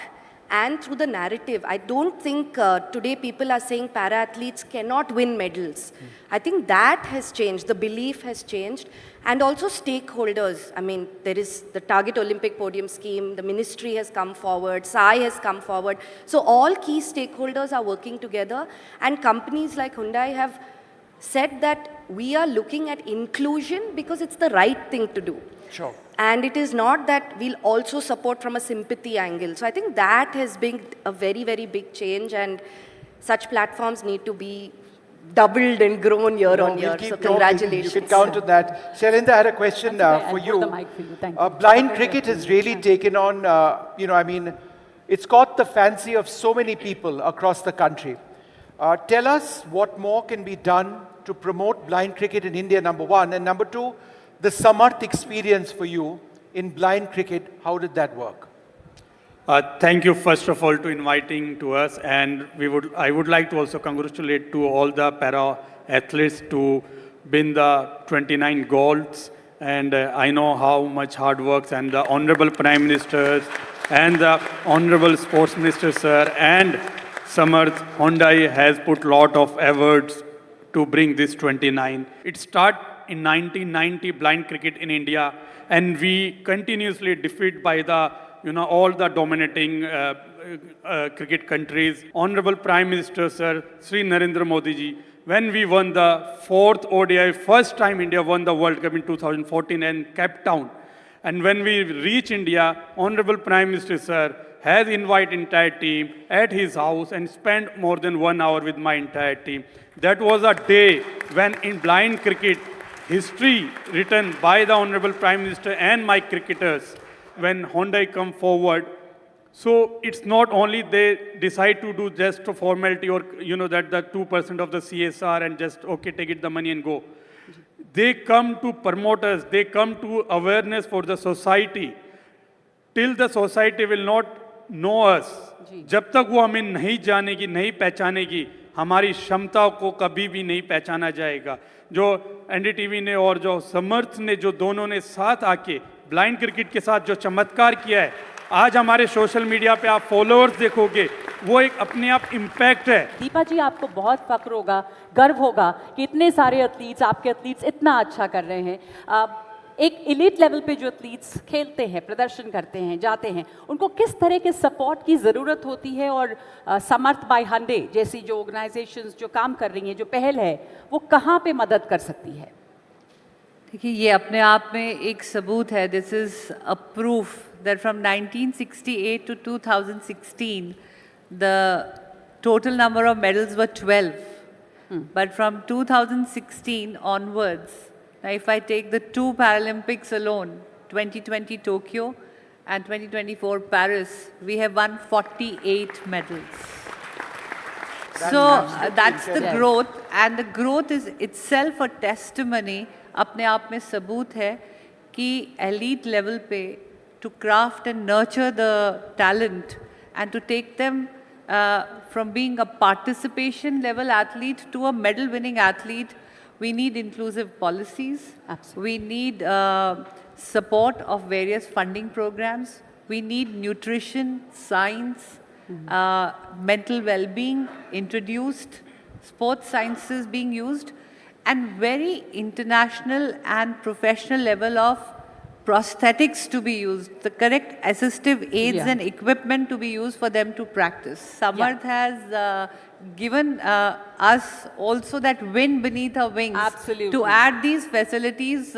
and through the narrative, I don't think today people are saying para-athletes cannot win medals. I think that has changed, the belief has changed, and also stakeholders. I mean, there is the Target Olympic Podium Scheme, the ministry has come forward, SAI has come forward. So all key stakeholders are working together, and companies like Hyundai have said that we are looking at inclusion because it's the right thing to do. Sure. And it is not that we'll also support from a sympathy angle. So I think that has been a very, very big change, and such platforms need to be doubled and grown year on We'll year. keep So talking. congratulations. You can count on that. Shailendra, I had a question for you. The mic for you. Thank you. Blind cricket has really taken on, it's caught the fancy of so many people across the country. Tell us what more can be done to promote blind cricket in India, number one. And number two, the Samarth experience for you in blind cricket, how did that work? Thank you, first of all, to inviting to us. And I would like to also congratulate to all the para athletes to win the 29 golds And I know how much hard work and the Honorable Prime Ministers and the Honorable Sports Minister, sir, and Samarth, Hyundai has put lot of efforts to bring this 29. It started in 1990, blind cricket in India, and we continuously defeated by the, all the dominating cricket countries. Honorable Prime Minister, sir, Sri Narendra Modi ji, when we won the 4th ODI, first time India won the World Cup in 2014 in Cape Town. And when we reach India, Honorable Prime Minister, sir, has invited entire team at his house and spent more than 1 hour with my entire team. That was a day when in blind cricket, history written by the Honorable Prime Minister and my cricketers, when Hyundai come forward. So it's not only they decide to do just a formality or, that the 2% of the CSR and just, okay, take it the money and go. They come to promote us, they come to awareness for the society. Till the society will not know us, जब तक वो हमें नहीं जानेगी, नहीं पहचानेगी, हमारी क्षमता को कभी भी नहीं पहचाना जाएगा. जो एनडीटीवी ने और जो समर्थ ने, जो दोनों ने साथ आके ब्लाइंड क्रिकेट के साथ जो चमत्कार किया है, आज हमारे सोशल मीडिया पे आप फॉलोअर्स देखोगे, वो एक अपने आप इम्पैक्ट है. दीपा जी, आपको बहुत फक्र होगा, गर्व होगा कि इतने सारे एथलीट्स, आपके एथलीट्स इतना अच्छा कर रहे हैं. एक एलीट लेवल पे जो एथलीट्स खेलते हैं, प्रदर्शन करते हैं, जाते हैं, उनको किस तरह के सपोर्ट की ज़रूरत होती है, और समर्थ बाय हांडे जैसी जो ऑर्गेनाइजेशंस जो काम कर रही हैं, जो पहल है, वो कहाँ पे मदद कर सकती है? देखिए, ये अपने आप में एक सबूत है. This is a proof that from 1968 to 2016, the total number of medals were 12. But from 2016 onwards, now if I take the 2 Paralympics alone, 2020 Tokyo and 2024 Paris, we have won 48 medals. That's the growth, and the growth is itself a testimony, अपने आप में सबूत है कि elite level पे to craft and nurture the talent and to take them from being a participation level athlete to a medal winning athlete, we need inclusive policies. Absolutely. We need support of various funding programs. We need nutrition, science, mental well-being introduced, sports sciences being used, and very international and professional level of prosthetics to be used, the correct assistive aids and equipment to be used for them to practice. Samarth has given us also that wind beneath our wings. Absolutely. To add these facilities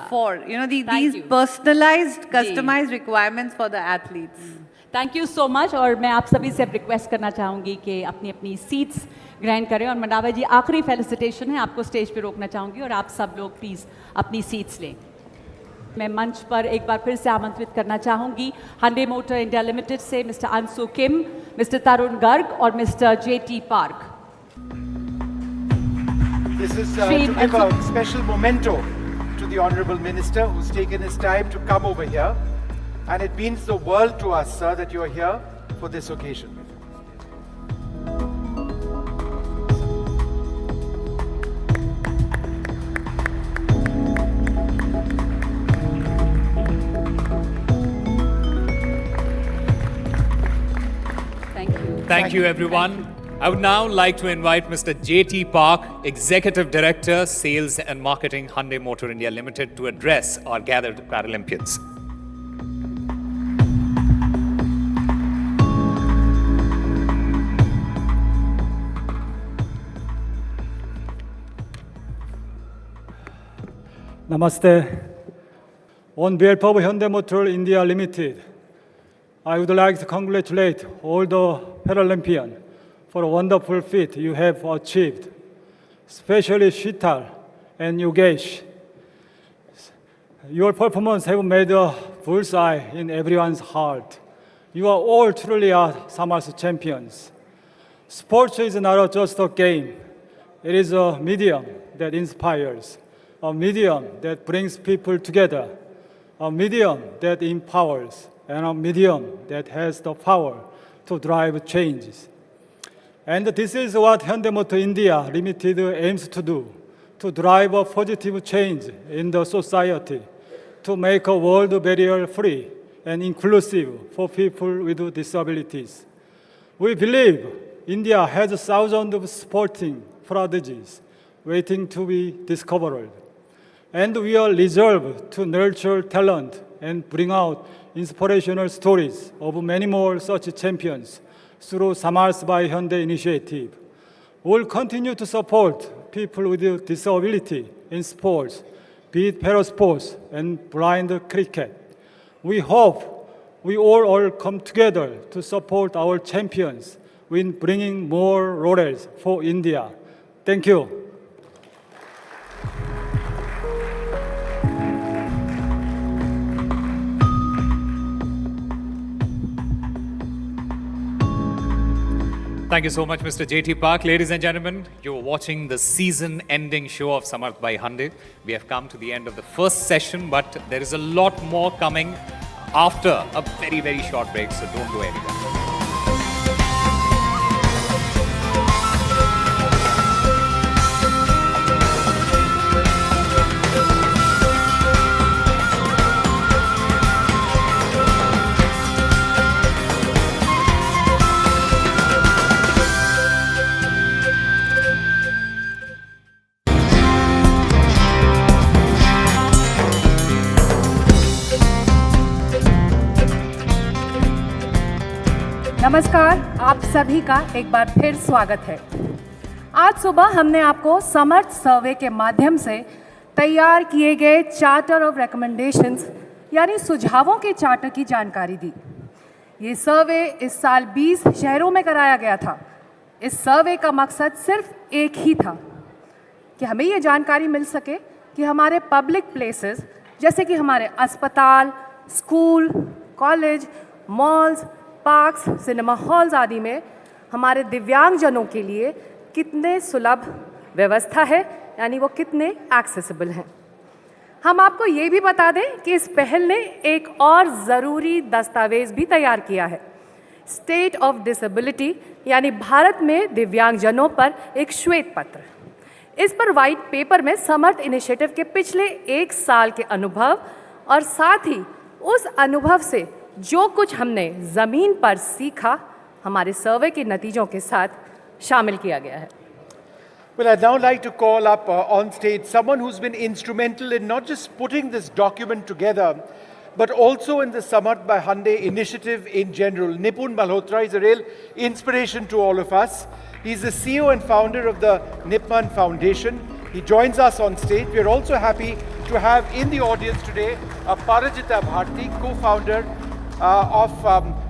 for, these personalized, customized requirements for the athletes. Thank you so much. और मैं आप सभी से request करना चाहूँगी कि अपनी अपनी सीट्स ग्रहण करें. और मंडावा जी, आखिरी फेलिसिटेशन है, आपको स्टेज पे रोकना चाहूँगी और आप सब लोग प्लीज़ अपनी सीट्स लें. मैं मंच पर एक बार फिर से आमंत्रित करना चाहूँगी हांडे मोटर इंडिया लिमिटेड से mister Anshu Kim, mister Tarun Garg और mister jetty park. This is to give a special memento to the Honorable Minister who's taken his time to come over here. And it means the world to us, sir, that you are here for this occasion. Thank you, everyone. I would now like to invite Mr. J.T. Park, Executive Director, Sales and Marketing, Hyundai Motor India Limited, to address our gathered Paralympians. Namaste. On behalf of Hyundai Motor India Limited, I would like to congratulate all the Paralympians for a wonderful feat you have achieved, especially Shital and Yogesh. Your performance have made a bullseye in everyone's heart. You are all truly Samarth champions. Sports is not just a game. It is a medium that inspires, a medium that brings people together, a medium that empowers, and a medium that has the power to drive changes. And this is what Hyundai Motor India Limited aims to do, to drive a positive change in the society, to make a world barrier-free and inclusive for people with disabilities. We believe India has thousands of sporting prodigies waiting to be discovered, and we are resolved to nurture talent and bring out inspirational stories of many more such champions through Samarth by Hyundai initiative. We'll continue to support people with disability in sports, be it parasports and blind cricket. We hope we all come together to support our champions in bringing more laurels for India. Thank you. Thank you so much, Mr. J.T. Park. Ladies and gentlemen, you're watching the season-ending show of Samarth by Hyundai. We have come to the end of the first session, but there is a lot more coming after a very, very short break, so don't go anywhere. नमस्कार, आप सभी का एक बार फिर स्वागत है। आज सुबह हमने आपको समर्थ सर्वे के माध्यम से तैयार किए गए चार्टर ऑफ रिकमेंडेशंस यानी सुझावों के चार्टर की जानकारी दी। ये सर्वे इस साल 20 शहरों में कराया गया था। इस सर्वे का मकसद सिर्फ एक ही था कि हमें ये जानकारी मिल सके कि हमारे पब्लिक प्लेसेस जैसे कि हमारे अस्पताल, school, college, malls, parks, cinema halls आदि में हमारे दिव्यांगजनों के लिए कितने सुलभ व्यवस्था है, यानी वो कितने एक्सेसिबल हैं। हम आपको ये भी बता दें कि इस पहल ने एक और ज़रूरी दस्तावेज़ भी तैयार किया है, स्टेट ऑफ डिसेबिलिटी यानी भारत में दिव्यांगजनों पर एक श्वेत पत्र। इस पर वाइट पेपर में समर्थ इनिशिएटिव के पिछले 1 साल के अनुभव और साथ ही उस अनुभव से जो कुछ हमने ज़मीन पर सीखा हमारे सर्वे के नतीजों के साथ शामिल किया गया है। Well, I'd now like to call up on stage someone who's been instrumental in not just putting this document together, but also in the Samarth by Hyundai initiative in general. Nipun Malhotra is a real inspiration to all of us. He's the CEO and founder of the Nipman Foundation. He joins us on stage. We are also happy to have in the audience today Parajita Bharti, co-founder of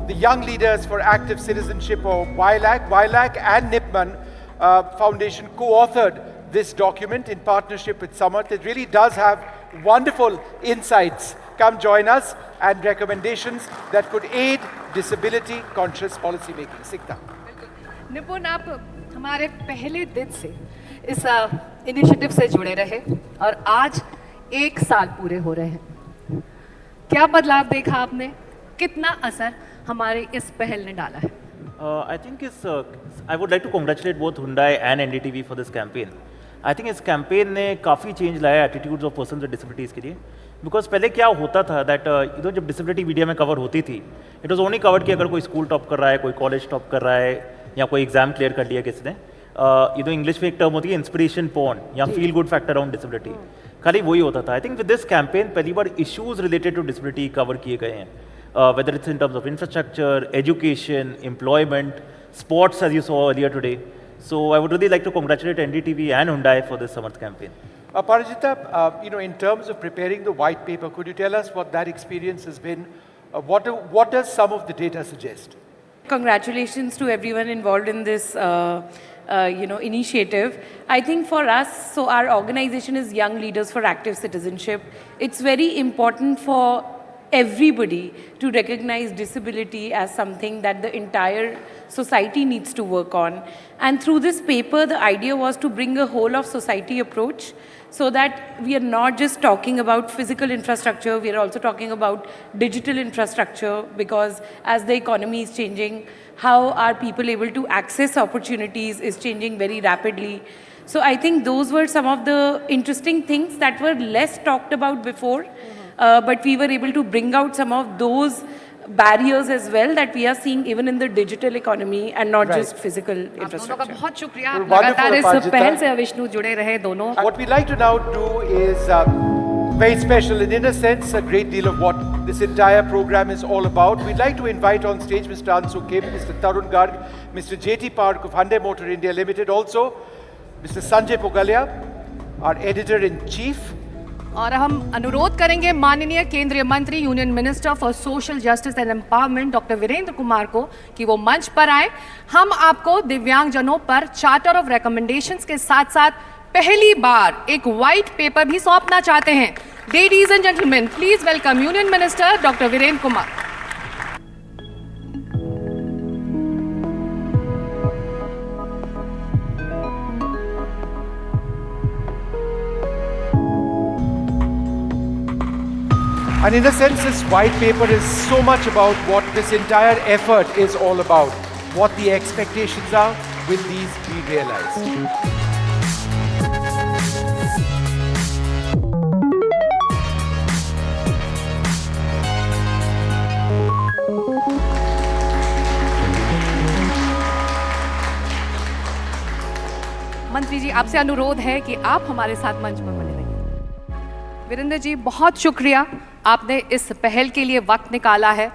the Young Leaders for Active Citizenship, or YLAC. YLAC and Nipman Foundation co-authored this document in partnership with Samarth. It really does have wonderful insights. Come join us and recommendations that could aid disability-conscious policy making. Sikta. निपुण, आप हमारे पहले दिन से इस initiative से जुड़े रहे और आज 1 साल पूरे हो रहे हैं। क्या बदलाव देखा आपने? कितना असर हमारे इस पहल ने डाला है? I think I would like to congratulate both Hyundai and NDTV for this campaign. I think इस campaign ने काफ़ी change लाया attitudes of persons with disabilities के लिए, because पहले क्या होता था that जब disability मीडिया में cover होती थी, it was only covered कि अगर कोई school top कर रहा है, कोई college top कर रहा है या कोई exam clear कर लिया किसी ने, इंग्लिश में एक टर्म होती है inspiration porn या feel good factor around disability, खाली वही होता था। I think with this campaign पहली बार issues related to disability cover किए गए हैं, whether it's in terms of infrastructure, education, employment, sports, as you saw earlier today. So I would really like to congratulate NDTV and Hyundai for this Samarth campaign. Parajita, in terms of preparing the white paper, could you tell us what that experience has been? What does some of the data suggest? Congratulations to everyone involved in this initiative. I think for us, so our organization is Young Leaders for Active Citizenship. It's very important for everybody to recognize disability as something that the entire society needs to work on. And through this paper, the idea was to bring a whole of society approach so that we are not just talking about physical infrastructure, we are also talking about digital infrastructure, because as the economy is changing, how are people able to access opportunities is changing very rapidly. So I think those were some of the interesting things that were less talked about before, but we were able to bring out some of those barriers as well that we are seeing even in the digital economy and not just physical आप दोनों का infrastructure. बहुत शुक्रिया आप Wonderful, लगातार इस Aparajita. पहल से विष्णु जुड़े रहे दोनों What we'd like to now do is very special, and in a sense, a great deal of what this entire program is all about. We'd like to invite on stage Mr. Ansu Kim, Mr. Tarun Garg, Mr. J.T. Park of Hyundai Motor India Limited, also Mr. Sanjay Pogalia, our editor-in-chief. और हम अनुरोध करेंगे माननीय केंद्रीय मंत्री union minister for social justice and empowerment doctor Virendra Kumar को कि वो मंच पर आए। हम आपको दिव्यांगजनों पर चार्टर ऑफ रिकमेंडेशंस के साथ साथ पहली बार एक व्हाइट पेपर भी सौंपना चाहते हैं। Ladies and gentleman, please welcome union minister doctor Virendra Kumar. And in a sense, this white paper is so much about what this entire effort is all about. What the expectations are, will these be realized? मंत्री जी, आपसे अनुरोध है कि आप हमारे साथ मंच पर बने रहिए। वीरेंद्र जी, बहुत शुक्रिया, आपने इस पहल के लिए वक्त निकाला है।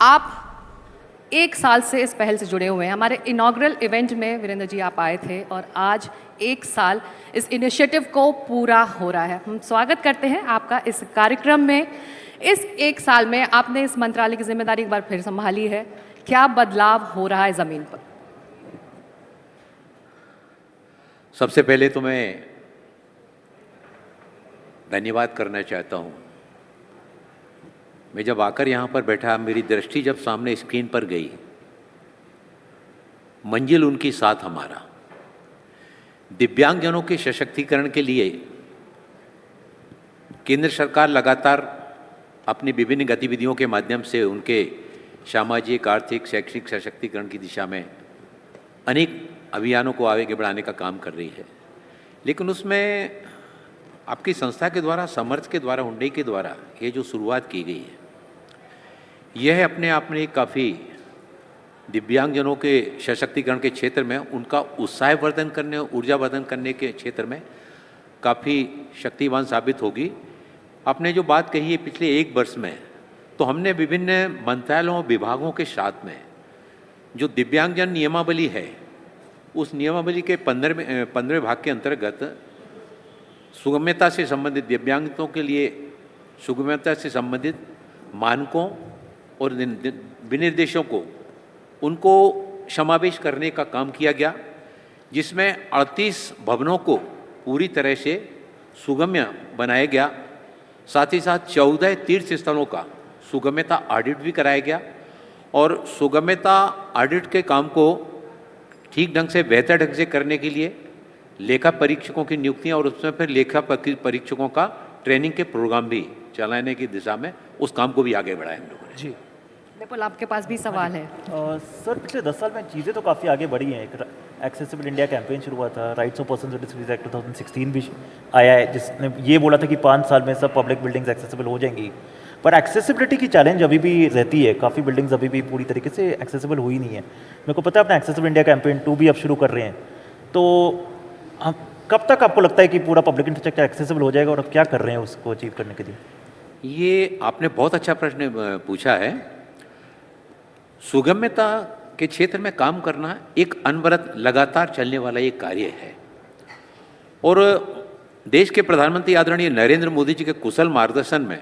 आप 1 साल से इस पहल से जुड़े हुए हैं। हमारे इनॉग्रल इवेंट में वीरेंद्र जी आप आए थे और आज 1 साल इस इनिशिएटिव को पूरा हो रहा है। हम स्वागत करते हैं आपका इस कार्यक्रम में। इस 1 साल में आपने इस मंत्रालय की जिम्मेदारी एक बार फिर संभाली है। क्या बदलाव हो रहा है ज़मीन पर? सबसे पहले तो मैं धन्यवाद करना चाहता हूँ। मैं जब आकर यहाँ पर बैठा, मेरी दृष्टि जब सामने स्क्रीन पर गई, मंजिल उनकी साथ हमारा, दिव्यांगजनों के सशक्तिकरण के लिए केंद्र सरकार लगातार अपनी विभिन्न गतिविधियों के माध्यम से उनके सामाजिक, आर्थिक, शैक्षिक सशक्तिकरण की दिशा में अनेक अभियानों को आगे बढ़ाने का काम कर रही है। लेकिन उसमें आपकी संस्था के द्वारा, समर्थ के द्वारा, हुंडई के द्वारा ये जो शुरुआत की गई है, यह अपने आप में काफ़ी दिव्यांगजनों के सशक्तिकरण के क्षेत्र में उनका उत्साहवर्धन करने, ऊर्जावर्धन करने के क्षेत्र में काफ़ी शक्तिवान साबित होगी। आपने जो बात कही है पिछले 1 वर्ष में, तो हमने विभिन्न मंत्रालयों, विभागों के साथ में जो दिव्यांगजन नियमावली है, उस नियमावली के 15वें भाग के अंतर्गत सुगम्यता से संबंधित, दिव्यांगों के लिए सुगम्यता से संबंधित मानकों और विनिर्देशों को उनको समावेश करने का काम किया गया, जिसमें 38 भवनों को पूरी तरह से सुगम्य बनाया गया। साथ ही साथ 14 तीर्थ स्थलों का सुगम्यता ऑडिट भी कराया गया और सुगम्यता ऑडिट के काम को ठीक ढंग से, बेहतर ढंग से करने के लिए लेखा परीक्षकों की नियुक्तियां और उसमें फिर लेखा परीक्षकों का ट्रेनिंग के प्रोग्राम भी चलाने की दिशा में उस काम को भी आगे बढ़ाया हम लोगों ने। जी, विपुल, आपके पास भी सवाल है। सर, पिछले 10 साल में चीज़ें तो काफ़ी आगे बढ़ी हैं। एक एक्सेसिबल इंडिया कैंपेन शुरू हुआ था, rights of person with disabilities act 2016 भी आया है, जिसने ये बोला था कि 5 साल में सब पब्लिक बिल्डिंग्स एक्सेसिबल हो जाएंगी। पर एक्सेसिबिलिटी की चैलेंज अभी भी रहती है, काफ़ी बिल्डिंग्स अभी भी पूरी तरीके से एक्सेसिबल हुई नहीं है। मेरे को पता है अपना एक्सेसिबल इंडिया कैंपेन 2 भी अब शुरू कर रहे हैं, तो कब तक आपको लगता है कि पूरा पब्लिक इंफ्रास्ट्रक्चर एक्सेसिबल हो जाएगा और अब क्या कर रहे हैं उसको अचीव करने के लिए? ये आपने बहुत अच्छा प्रश्न पूछा है। सुगम्यता के क्षेत्र में काम करना एक अनवरत, लगातार चलने वाला एक कार्य है और देश के प्रधानमंत्री आदरणीय नरेंद्र मोदी जी के कुशल मार्गदर्शन में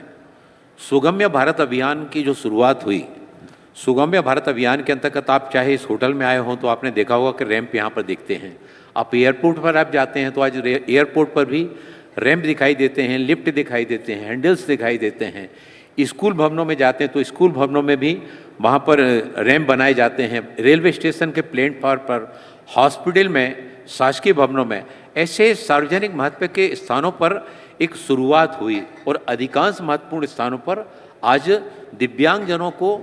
सुगम्य भारत अभियान की जो शुरुआत हुई, सुगम्य भारत अभियान के अंतर्गत आप चाहे इस होटल में आए हों तो आपने देखा होगा कि रैंप यहाँ पर दिखते हैं। आप एयरपोर्ट पर आप जाते हैं तो आज एयरपोर्ट पर भी रैंप दिखाई देते हैं, लिफ्ट दिखाई देते हैं, हैंडल्स दिखाई देते हैं। स्कूल भवनों में जाते हैं तो स्कूल भवनों में भी वहाँ पर रैंप बनाए जाते हैं। रेलवे स्टेशन के प्लेटफॉर्म पर, हॉस्पिटल में, शासकीय भवनों में, ऐसे सार्वजनिक महत्व के स्थानों पर एक शुरुआत हुई और अधिकांश महत्वपूर्ण स्थानों पर आज दिव्यांगजनों को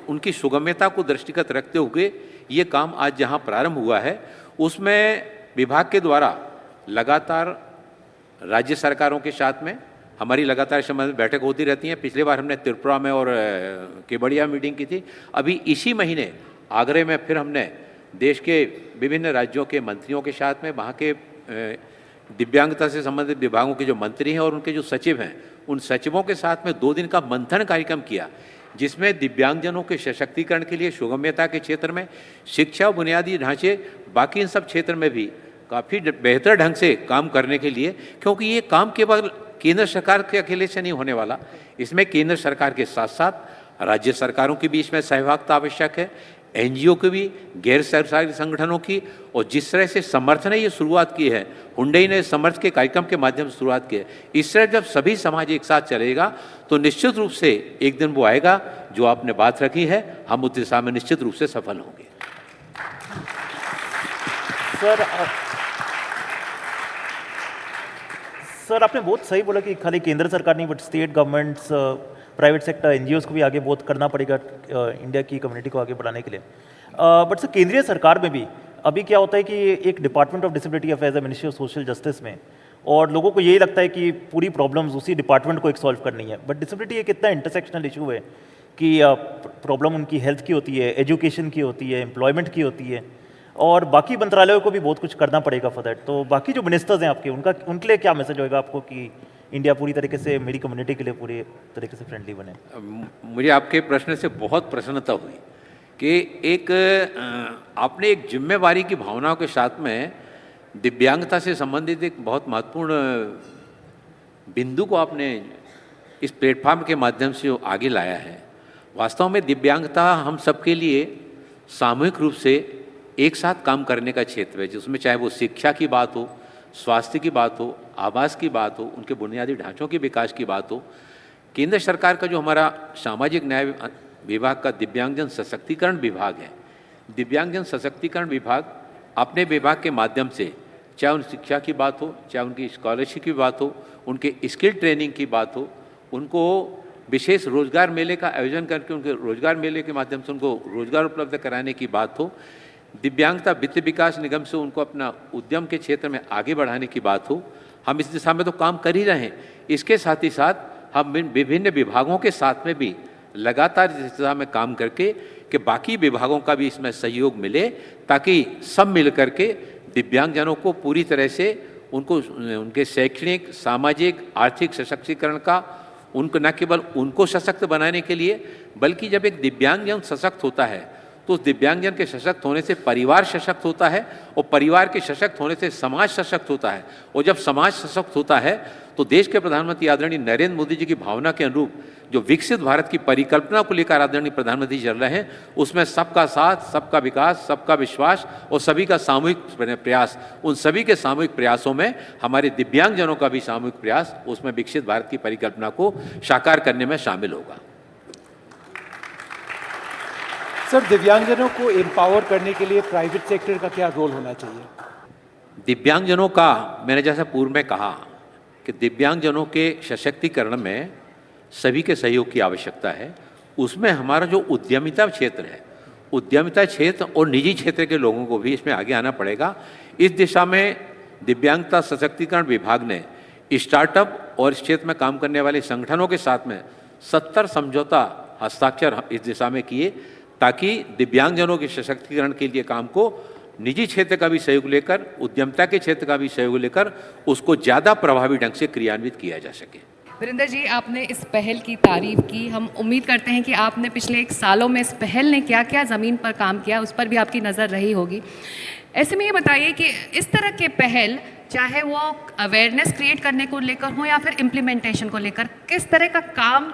उनकी सुगम्यता को दृष्टिगत रखते हुए ये काम आज जहाँ प्रारंभ हुआ है, उसमें विभाग के द्वारा लगातार राज्य सरकारों के साथ में हमारी लगातार इस संबंध में बैठक होती रहती हैं। पिछली बार हमने त्रिपुरा में और केवड़िया मीटिंग की थी। अभी इसी महीने आगरे में फिर हमने देश के विभिन्न राज्यों के मंत्रियों के साथ में, वहाँ के दिव्यांगता से संबंधित विभागों के जो मंत्री हैं और उनके जो सचिव हैं, उन सचिवों के साथ में 2 दिन का मंथन कार्यक्रम किया, जिसमें दिव्यांगजनों के सशक्तिकरण के लिए सुगम्यता के क्षेत्र में, शिक्षा, बुनियादी ढांचे, बाकी इन सब क्षेत्र में भी काफ़ी बेहतर ढंग से काम करने के लिए, क्योंकि ये काम केवल केंद्र सरकार के अकेले से नहीं होने वाला, इसमें केंद्र सरकार के साथ साथ राज्य सरकारों के बीच में सहभागिता आवश्यक है, एनजीओ की भी, गैर सरकारी संगठनों की, और जिस तरह से समर्थ ने ये शुरुआत की है, हुंडई ने समर्थ के कार्यक्रम के माध्यम से शुरुआत की है, इस तरह जब सभी समाज एक साथ चलेगा तो निश्चित रूप से एक दिन वो आएगा जो आपने बात रखी है, हम उस दिशा में निश्चित रूप से सफल होंगे। सर आपने बहुत सही बोला कि खाली केंद्र सरकार नहीं, but state governments, private sector, NGOs को भी आगे बहुत करना पड़ेगा इंडिया की कम्युनिटी को आगे बढ़ाने के लिए। बट सर केंद्रीय सरकार में भी अभी क्या होता है कि एक डिपार्टमेंट ऑफ डिसेबिलिटी अफेयर्स है मिनिस्ट्री ऑफ सोशल जस्टिस में, और लोगों को यही लगता है कि पूरी प्रॉब्लम्स उसी डिपार्टमेंट को एक सॉल्व करनी है। बट डिसेबिलिटी एक इतना इंटरसेक्शनल इशू है कि प्रॉब्लम उनकी हेल्थ की होती है, एजुकेशन की होती है, एम्प्लॉयमेंट की होती है, और बाकी मंत्रालयों को भी बहुत कुछ करना पड़ेगा फॉर दैट। तो बाकी जो मिनिस्टर्स हैं आपके, उनके लिए क्या मैसेज होगा आपको कि इंडिया पूरी तरीके से मेरी कम्युनिटी के लिए पूरी तरीके से फ्रेंडली बने? मुझे आपके प्रश्न से बहुत प्रसन्नता हुई कि आपने एक जिम्मेवारी की भावनाओं के साथ में दिव्यांगता से संबंधित एक बहुत महत्वपूर्ण बिंदु को आपने इस प्लेटफॉर्म के माध्यम से आगे लाया है। वास्तव में दिव्यांगता हम सबके लिए सामूहिक रूप से एक साथ काम करने का क्षेत्र है, जिसमें चाहे वो शिक्षा की बात हो, स्वास्थ्य की बात हो, आवास की बात हो, उनके बुनियादी ढांचों के विकास की बात हो। केंद्र सरकार का जो हमारा सामाजिक न्याय विभाग का दिव्यांगजन सशक्तिकरण विभाग है, दिव्यांगजन सशक्तिकरण विभाग अपने विभाग के माध्यम से, चाहे उन शिक्षा की बात हो, चाहे उनकी स्कॉलरशिप की बात हो, उनके स्किल ट्रेनिंग की बात हो, उनको विशेष रोजगार मेले का आयोजन करके उनके रोजगार मेले के माध्यम से उनको रोजगार उपलब्ध कराने की बात हो, दिव्यांगता वित्त विकास निगम से उनको अपना उद्यम के क्षेत्र में आगे बढ़ाने की बात हो, हम इस दिशा में तो काम कर ही रहे हैं। इसके साथ ही साथ हम विभिन्न विभागों के साथ में भी लगातार इस दिशा में काम करके कि बाकी विभागों का भी इसमें सहयोग मिले, ताकि सब मिल करके दिव्यांगजनों को पूरी तरह से उनको उनके शैक्षणिक, सामाजिक, आर्थिक सशक्तिकरण का, उनको न केवल उनको सशक्त बनाने के लिए, बल्कि जब एक दिव्यांगजन सशक्त होता है तो उस दिव्यांगजन के सशक्त होने से परिवार सशक्त होता है, और परिवार के सशक्त होने से समाज सशक्त होता है, और जब समाज सशक्त होता है तो देश के प्रधानमंत्री आदरणीय नरेंद्र मोदी जी की भावना के अनुरूप जो विकसित भारत की परिकल्पना को लेकर आदरणीय प्रधानमंत्री चल रहे हैं, उसमें सबका साथ, सबका विकास, सबका विश्वास और सभी का सामूहिक प्रयास, उन सभी के सामूहिक प्रयासों में हमारे दिव्यांगजनों का भी सामूहिक प्रयास उसमें विकसित भारत की परिकल्पना को साकार करने में शामिल होगा। सर, दिव्यांगजनों को एम्पावर करने के लिए प्राइवेट सेक्टर का क्या रोल होना चाहिए? दिव्यांगजनों का, मैंने जैसा पूर्व में कहा कि दिव्यांगजनों के सशक्तिकरण में सभी के सहयोग की आवश्यकता है। उसमें हमारा जो उद्यमिता क्षेत्र है, उद्यमिता क्षेत्र और निजी क्षेत्र के लोगों को भी इसमें आगे आना पड़ेगा। इस दिशा में दिव्यांगता सशक्तिकरण विभाग ने स्टार्टअप और इस क्षेत्र में काम करने वाले संगठनों के साथ में 70 समझौता हस्ताक्षर इस दिशा में किए, ताकि दिव्यांगजनों के सशक्तिकरण के लिए काम को निजी क्षेत्र का भी सहयोग लेकर, उद्यमिता के क्षेत्र का भी सहयोग लेकर उसको ज़्यादा प्रभावी ढंग से क्रियान्वित किया जा सके। वीरेंद्र जी, आपने इस पहल की तारीफ की। हम उम्मीद करते हैं कि आपने पिछले 1 सालों में इस पहल ने क्या क्या ज़मीन पर काम किया, उस पर भी आपकी नज़र रही होगी। ऐसे में ये बताइए कि इस तरह के पहल, चाहे वो अवेयरनेस क्रिएट करने को लेकर हो या फिर इम्प्लीमेंटेशन को लेकर, किस तरह का काम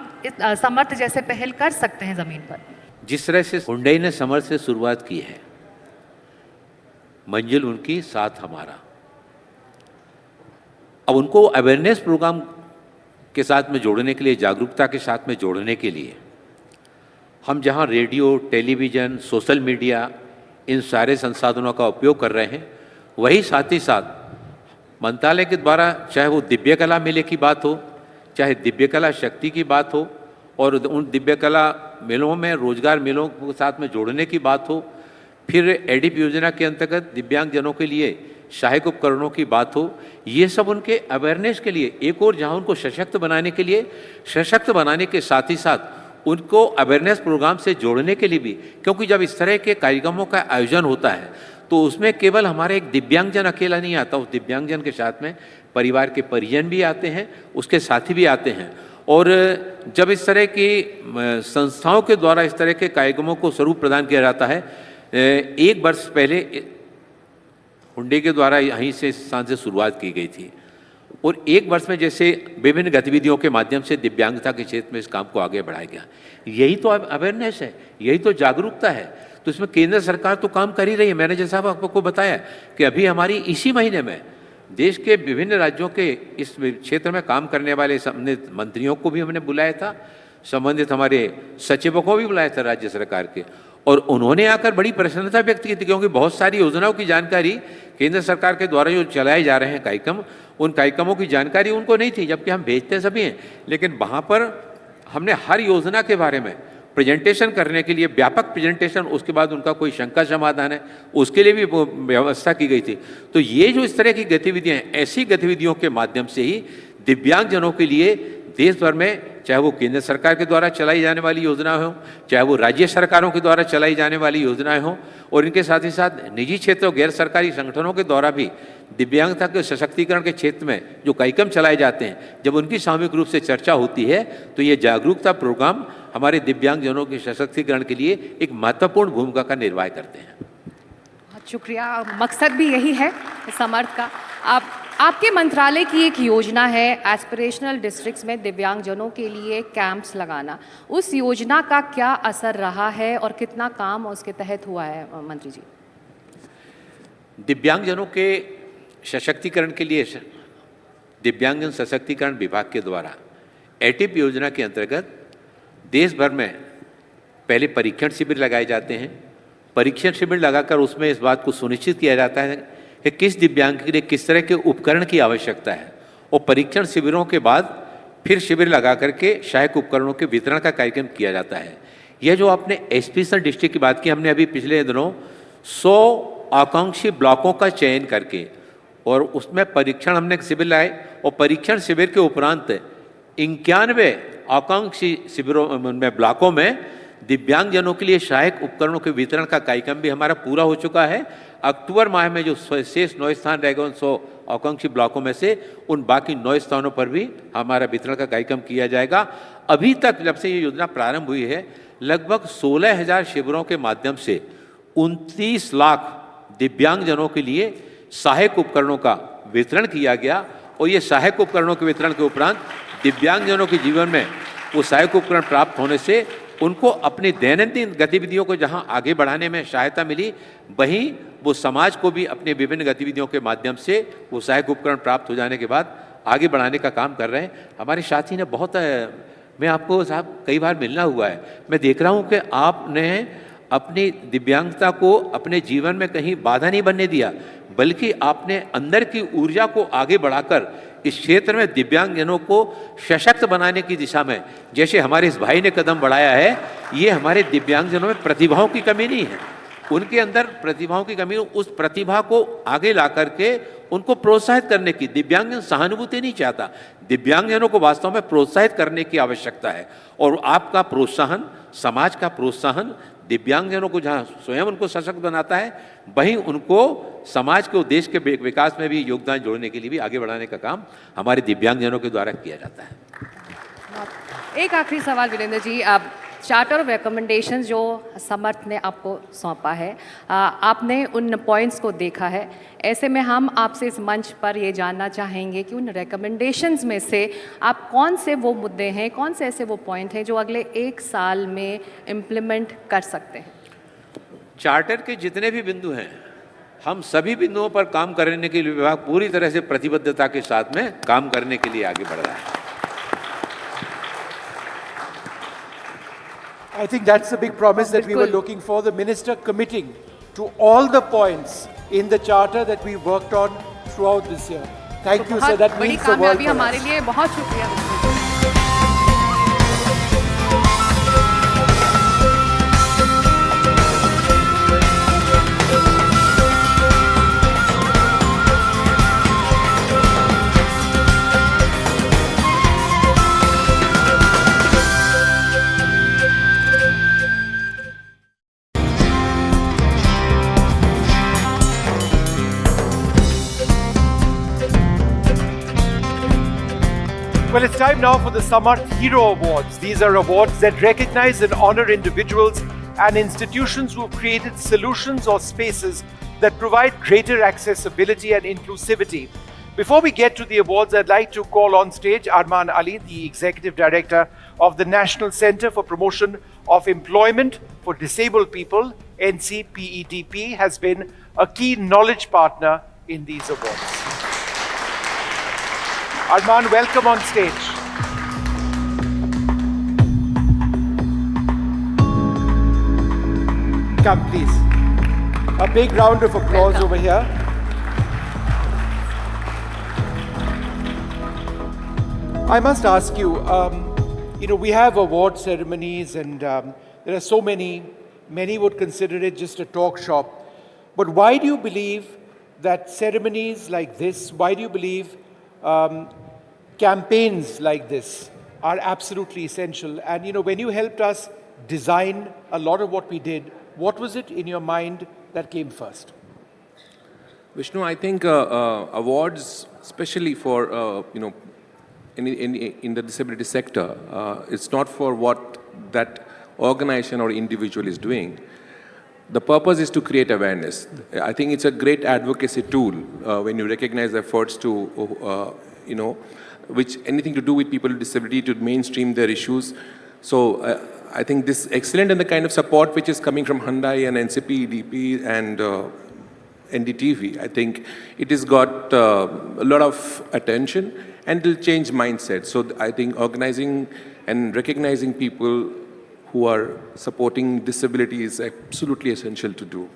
समर्थ जैसे पहल कर सकते हैं ज़मीन पर? जिस तरह से हुंडई ने समर्थ से शुरुआत की है, मंजिल उनकी, साथ हमारा, अब उनको अवेयरनेस प्रोग्राम के साथ में जोड़ने के लिए, जागरूकता के साथ में जोड़ने के लिए हम जहां रेडियो, टेलीविज़न, सोशल मीडिया, इन सारे संसाधनों का उपयोग कर रहे हैं, वही साथ ही साथ मंत्रालय के द्वारा, चाहे वो दिव्य कला मेले की बात हो, चाहे दिव्य कला शक्ति की बात हो, और उन दिव्य कला मेलों में रोजगार मेलों के साथ में जोड़ने की बात हो, फिर एडिप योजना के अंतर्गत दिव्यांगजनों के लिए सहायक उपकरणों की बात हो, ये सब उनके अवेयरनेस के लिए, एक और जहाँ उनको सशक्त बनाने के लिए, सशक्त बनाने के साथ ही साथ उनको अवेयरनेस प्रोग्राम से जोड़ने के लिए भी, क्योंकि जब इस तरह के कार्यक्रमों का आयोजन होता है तो उसमें केवल हमारे एक दिव्यांगजन अकेला नहीं आता, उस दिव्यांगजन के साथ में परिवार के परिजन भी आते हैं, उसके साथी भी आते हैं। और जब इस तरह की संस्थाओं के द्वारा इस तरह के कार्यक्रमों को स्वरूप प्रदान किया जाता है, एक वर्ष पहले हुंडई के द्वारा यहीं से स्थान से शुरुआत की गई थी और एक वर्ष में जैसे विभिन्न गतिविधियों के माध्यम से दिव्यांगता के क्षेत्र में इस काम को आगे बढ़ाया गया। यही तो अवेयरनेस है, यही तो जागरूकता है। तो इसमें केंद्र सरकार तो काम कर ही रही है। मैंने जैसा आपको बताया कि अभी हमारी इसी महीने में देश के विभिन्न राज्यों के इस क्षेत्र में काम करने वाले संबंधित मंत्रियों को भी हमने बुलाया था, संबंधित हमारे सचिवों को भी बुलाया था राज्य सरकार के, और उन्होंने आकर बड़ी प्रसन्नता व्यक्त की थी, क्योंकि बहुत सारी योजनाओं की जानकारी केंद्र सरकार के द्वारा जो चलाए जा रहे हैं कार्यक्रम, उन कार्यक्रमों की जानकारी उनको नहीं थी, जबकि हम भेजते सभी हैं। लेकिन वहाँ पर हमने हर योजना के बारे में प्रेजेंटेशन करने के लिए व्यापक प्रेजेंटेशन, उसके बाद उनका कोई शंका समाधान है उसके लिए भी व्यवस्था की गई थी। तो ये जो इस तरह की गतिविधियाँ हैं, ऐसी गतिविधियों के माध्यम से ही दिव्यांगजनों के लिए देश भर में, चाहे वो केंद्र सरकार के द्वारा चलाई जाने वाली योजनाएं हों, चाहे वो राज्य सरकारों के द्वारा चलाई जाने वाली योजनाएं हों, और इनके साथ ही साथ निजी क्षेत्र और गैर सरकारी संगठनों के द्वारा भी दिव्यांगता के सशक्तिकरण के क्षेत्र में जो कार्यक्रम चलाए जाते हैं, जब उनकी सामूहिक रूप से चर्चा होती है तो ये जागरूकता प्रोग्राम हमारे दिव्यांगजनों के सशक्तिकरण के लिए एक महत्वपूर्ण भूमिका का निर्वाह करते हैं। बहुत शुक्रिया। मकसद भी यही है समर्थ का। आपके मंत्रालय की एक योजना है एस्पिरेशनल डिस्ट्रिक्ट्स में दिव्यांगजनों के लिए कैंप्स लगाना। उस योजना का क्या असर रहा है और कितना काम उसके तहत हुआ है मंत्री जी? दिव्यांगजनों के सशक्तिकरण के लिए दिव्यांगजन सशक्तिकरण विभाग के द्वारा एटिप योजना के अंतर्गत देश भर में पहले परीक्षण शिविर लगाए जाते हैं। परीक्षण शिविर लगाकर उसमें इस बात को सुनिश्चित किया जाता है कि किस दिव्यांग के लिए किस तरह के उपकरण की आवश्यकता है, और परीक्षण शिविरों के बाद फिर शिविर लगा करके सहायक उपकरणों के वितरण का कार्यक्रम किया जाता है। यह जो आपने एस्पिरेशनल डिस्ट्रिक्ट की बात की, हमने अभी पिछले दिनों 100 आकांक्षी ब्लॉकों का चयन करके और उसमें परीक्षण हमने शिविर लाए, और परीक्षण शिविर के उपरांत 91 आकांक्षी शिविरों में ब्लॉकों में दिव्यांगजनों के लिए सहायक उपकरणों के वितरण का कार्यक्रम भी हमारा पूरा हो चुका है। अक्टूबर माह में जो शेष 9 स्थान रह गए उन 100 आकांक्षी ब्लॉकों में से उन बाकी 9 स्थानों पर भी हमारा वितरण का कार्यक्रम किया जाएगा। अभी तक जब से ये योजना प्रारंभ हुई है, लगभग 16,000 शिविरों के माध्यम से 29 लाख दिव्यांगजनों के लिए सहायक उपकरणों का वितरण किया गया, और ये सहायक उपकरणों के वितरण के उपरांत दिव्यांगजनों के जीवन में वो सहायक उपकरण प्राप्त होने से उनको अपनी दैनंदिन गतिविधियों को जहां आगे बढ़ाने में सहायता मिली, वहीं वो समाज को भी अपने विभिन्न गतिविधियों के माध्यम से वो सहायक उपकरण प्राप्त हो जाने के बाद आगे बढ़ाने का काम कर रहे हैं। हमारे साथी ने बहुत, मैं आपको साहब कई बार मिलना हुआ है, मैं देख रहा हूँ कि आपने अपनी दिव्यांगता को अपने जीवन में कहीं बाधा नहीं बनने दिया, बल्कि आपने अंदर की ऊर्जा को आगे बढ़ाकर इस क्षेत्र में दिव्यांगजनों को सशक्त बनाने की दिशा में, जैसे हमारे इस भाई ने कदम बढ़ाया है, ये हमारे दिव्यांगजनों में प्रतिभाओं की कमी नहीं है, उनके अंदर प्रतिभाओं की कमी, उस प्रतिभा को आगे ला करके उनको प्रोत्साहित करने की, दिव्यांगजन सहानुभूति नहीं चाहता, दिव्यांगजनों को वास्तव में प्रोत्साहित करने की आवश्यकता है। और आपका प्रोत्साहन, समाज का प्रोत्साहन दिव्यांगजनों को जहाँ स्वयं उनको सशक्त बनाता है, वहीं उनको समाज को, देश के विकास में भी योगदान जोड़ने के लिए भी आगे बढ़ाने का काम हमारे दिव्यांगजनों के द्वारा किया जाता है। एक आखिरी सवाल वीरेंद्र जी, आप चार्टर ऑफ रिकमेंडेशंस जो समर्थ ने आपको सौंपा है, आपने उन पॉइंट्स को देखा है, ऐसे में हम आपसे इस मंच पर ये जानना चाहेंगे कि उन रिकमेंडेशंस में से आप कौन से वो मुद्दे हैं, कौन से ऐसे वो पॉइंट हैं जो अगले 1 साल में इम्प्लीमेंट कर सकते हैं? चार्टर के जितने भी बिंदु हैं, हम सभी बिंदुओं पर काम करने के लिए विभाग पूरी तरह से प्रतिबद्धता के साथ में काम करने के लिए आगे बढ़ रहा है। I think that's the big promise that we were looking for, the minister committing to all the points in the charter that we worked on throughout this year. Thank you, sir. That means the world for us. हमारे लिए बहुत शुक्रिया। Well, it's time now for the Samarth Hero Awards. These are awards that recognize and honor individuals and institutions who have created solutions or spaces that provide greater accessibility and inclusivity. Before we get to the awards, I'd like to call on stage Arman Ali, the Executive Director of the National Centre for Promotion of Employment for Disabled People, NCPEDP, has been a key knowledge partner in these awards. Arman, welcome on stage. Come, please. A big round of applause over here. I must ask you, we have award ceremonies and there are so many would consider it just a talk shop. But why do you believe that ceremonies like this, why do you believe campaigns like this are absolutely essential? And when you helped us design a lot of what we did, what was it in your mind that came first? Vishnu, I think awards, especially for in the disability sector, it's not for what that organization or individual is doing. The purpose is to create awareness. I think it's a great advocacy tool when you recognize efforts to, which anything to do with people with disability to mainstream their issues. So I think this is excellent, and the kind of support which is coming from Hyundai and NCPEDP and NDTV, I think it has got a lot of attention and will change mindset. So I think organizing and recognizing people who are supporting disability is absolutely essential to do.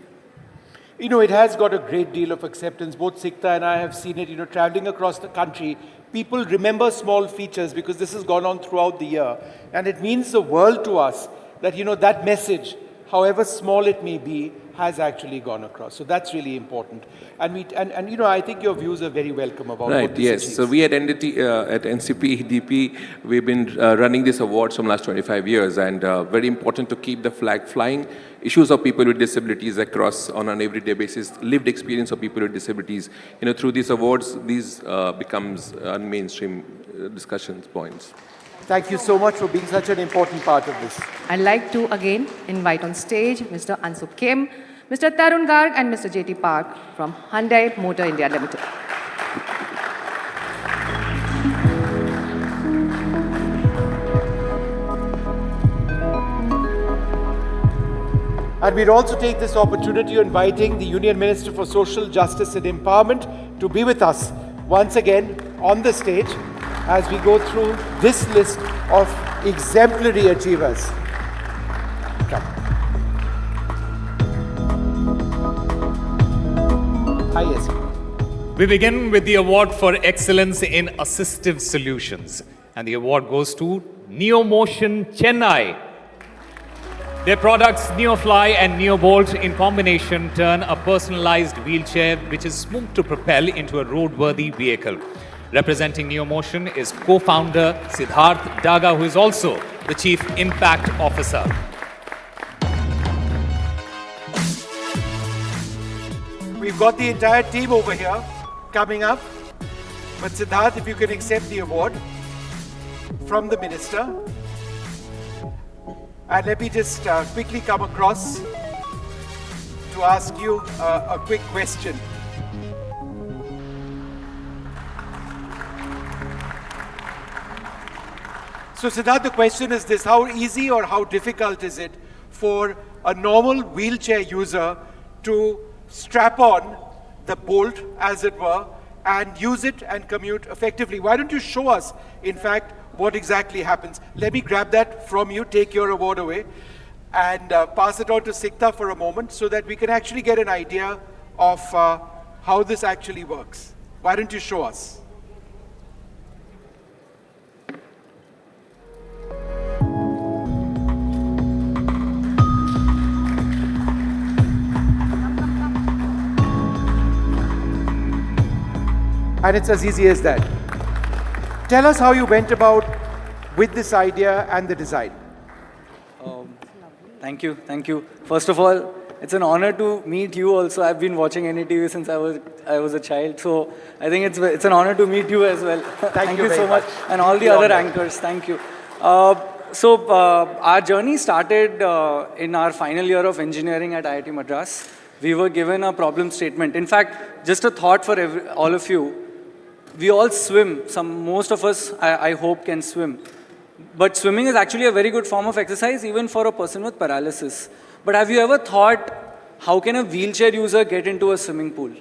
It has got a great deal of acceptance. Both Sikta and I have seen it, traveling across the country. People remember small features because this has gone on throughout the year. And it means the world to us that, that message, however small it may be, has actually gone across. So that's really important. And I think your views are very welcome about what this yes. achieves. So we at NCPEDP, we've been running these awards from last 25 years, and very important to keep the flag flying. Issues of people with disabilities across on an everyday basis, lived experience of people with disabilities. Through these awards, these becomes mainstream discussions points. Thank you so much for being such an important part of this. I'd like to again invite on stage Mr. Ansup Kim, Mr. Tarun Garg and Mr. J.T. Park from Hyundai Motor India Limited. And we'd also take this opportunity of inviting the Union Minister for Social Justice and Empowerment to be with us once again on the stage as we go through this list of exemplary achievers. Come. Hi, yes. We begin with the award for excellence in assistive solutions, and the award goes to NeoMotion Chennai. Their products NeoFly and NeoBolt in combination turn a personalized wheelchair which is smooth to propel into a roadworthy vehicle. Representing NeoMotion is co-founder Siddharth Daga, who is also the Chief Impact Officer. We've got the entire team over here coming up. But Siddharth, if you can accept the award from the Minister. And let me just quickly come across to ask you a quick question. So Siddharth, the question is this: how easy or how difficult is it for a normal wheelchair user to strap on the bolt, as it were, and use it and commute effectively? Why don't you show us, in fact, what exactly happens? Let me grab that from you, take your award away, and pass it on to Sikta for a moment so that we can actually get an idea of how this actually works. Why don't you show us? And it's as easy as that. Tell us how you went about with this idea and the design. Thank you. First of all, It's an honor to meet you also. I've been watching NDTV since I was a child, so I think it's an honor to meet you as well. Thank you so much, and all the other anchors. Thank you. Our journey started in our final year of engineering at IIT Madras. We were given a problem statement. In fact, just a thought for all of you. We all swim. Most of us, I hope, can swim. But swimming is actually a very good form of exercise, even for a person with paralysis. But have you ever thought, how can a wheelchair user get into a swimming pool?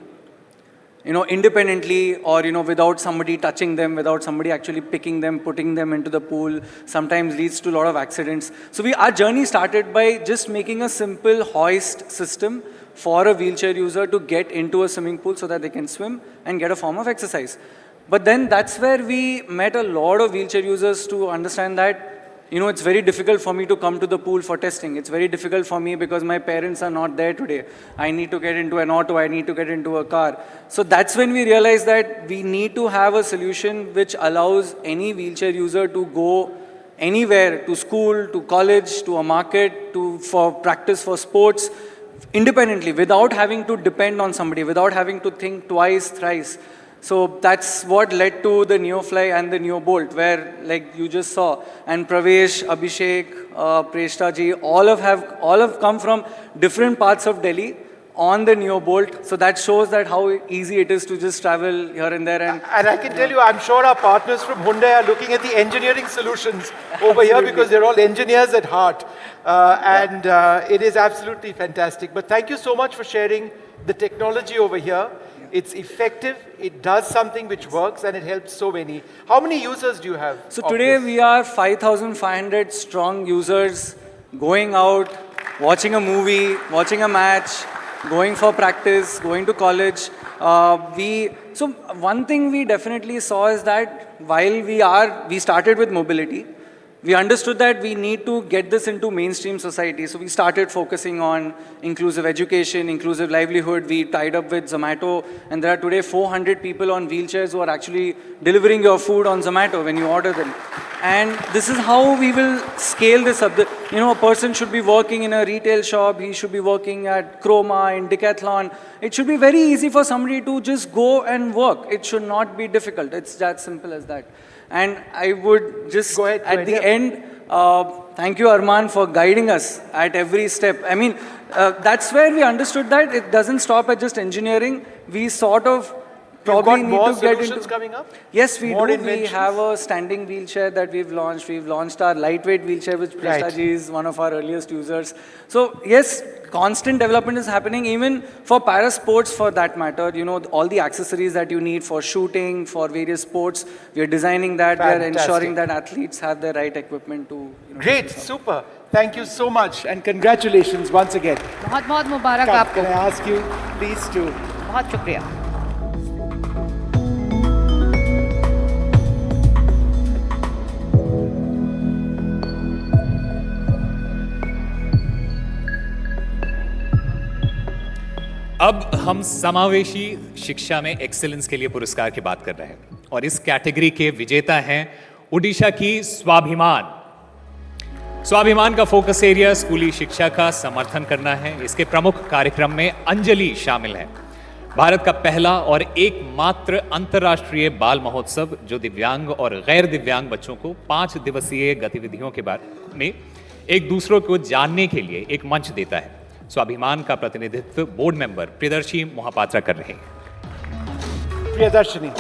Independently, or, without somebody touching them, without somebody actually picking them, putting them into the pool, sometimes leads to a lot of accidents. So our journey started by just making a simple hoist system for a wheelchair user to get into a swimming pool so that they can swim and get a form of exercise. But then that's where we met a lot of wheelchair users to understand that, it's very difficult for me to come to the pool for testing. It's very difficult for me because my parents are not there today. I need to get into an auto, I need to get into a car. So that's when we realized that we need to have a solution which allows any wheelchair user to go anywhere, to school, to college, to a market, for practice, for sports, independently, without having to depend on somebody, without having to think twice, thrice. So that's what led to the NeoFly and the NeoBolt, where, like you just saw, and Pravesh, Abhishek, Preshta ji, all have come from different parts of Delhi on the NeoBolt. So that shows that how easy it is to just travel here and there. And I can tell you, I'm sure our partners from Hyundai are looking at the engineering solutions over here because they're all engineers at heart. And it is absolutely fantastic. But thank you so much for sharing the technology over here. It's effective, it does something which works, and it helps so many. How many users do you have? So today we are 5,500 strong users going out, watching a movie, watching a match, going for practice, going to college. So one thing we definitely saw is that while we started with mobility, we understood that we need to get this into mainstream society. So we started focusing on inclusive education, inclusive livelihood. We tied up with Zomato, and there are today 400 people on wheelchairs who are actually delivering your food on Zomato when you order them. And this is how we will scale this up. A person should be working in a retail shop, he should be working at Chroma, in Decathlon. It should be very easy for somebody to just go and work. It should not be difficult. It's that simple as that. And I would just, at the end, thank you, Arman, for guiding us at every step. I mean, that's where we understood that it doesn't stop at just engineering. We sort of probably need to get into... coming up? Yes, we do. Inventions? We have a standing wheelchair that we've launched. We've launched our lightweight wheelchair, which Prashtaji is one of our earliest users. So yes, constant development is happening, even for para sports for that matter. All the accessories that you need for shooting, for various sports, we are designing that. We are ensuring that athletes have the right equipment to... Great, super. Thank you so much, and congratulations once again. बहुत-बहुत मुबारक आपको. Can I ask you, please, to... बहुत शुक्रिया. अब हम समावेशी शिक्षा में excellence के लिए पुरस्कार की बात कर रहे हैं और इस कैटेगरी के विजेता हैं उड़ीसा की स्वाभिमान। स्वाभिमान का फोकस एरिया स्कूली शिक्षा का समर्थन करना है। इसके प्रमुख कार्यक्रम में अंजलि शामिल है। भारत का पहला और एकमात्र अंतर्राष्ट्रीय बाल महोत्सव जो दिव्यांग और गैर दिव्यांग बच्चों को 5 दिवसीय गतिविधियों के बारे में एक दूसरों को जानने के लिए एक मंच देता है। स्वाभिमान का प्रतिनिधित्व बोर्ड मेंबर प्रियदर्शी मोहापात्रा कर रहे हैं। प्रियदर्शिनी।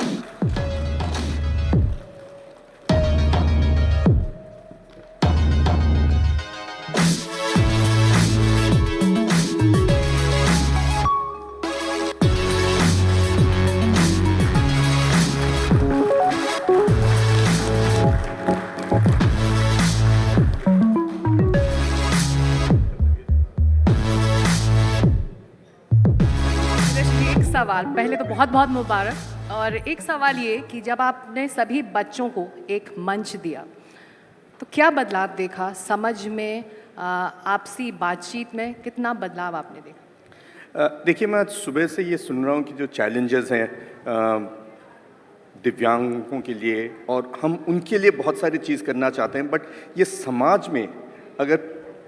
सवाल पहले तो बहुत बहुत मुबारक और एक सवाल ये कि जब आपने सभी बच्चों को एक मंच दिया तो क्या बदलाव देखा समझ में आपसी बातचीत में कितना बदलाव आपने देखा? देखिए मैं सुबह से ये सुन रहा हूँ कि जो चैलेंजेस हैं दिव्यांगों के लिए और हम उनके लिए बहुत सारी चीज़ करना चाहते हैं बट ये समाज में अगर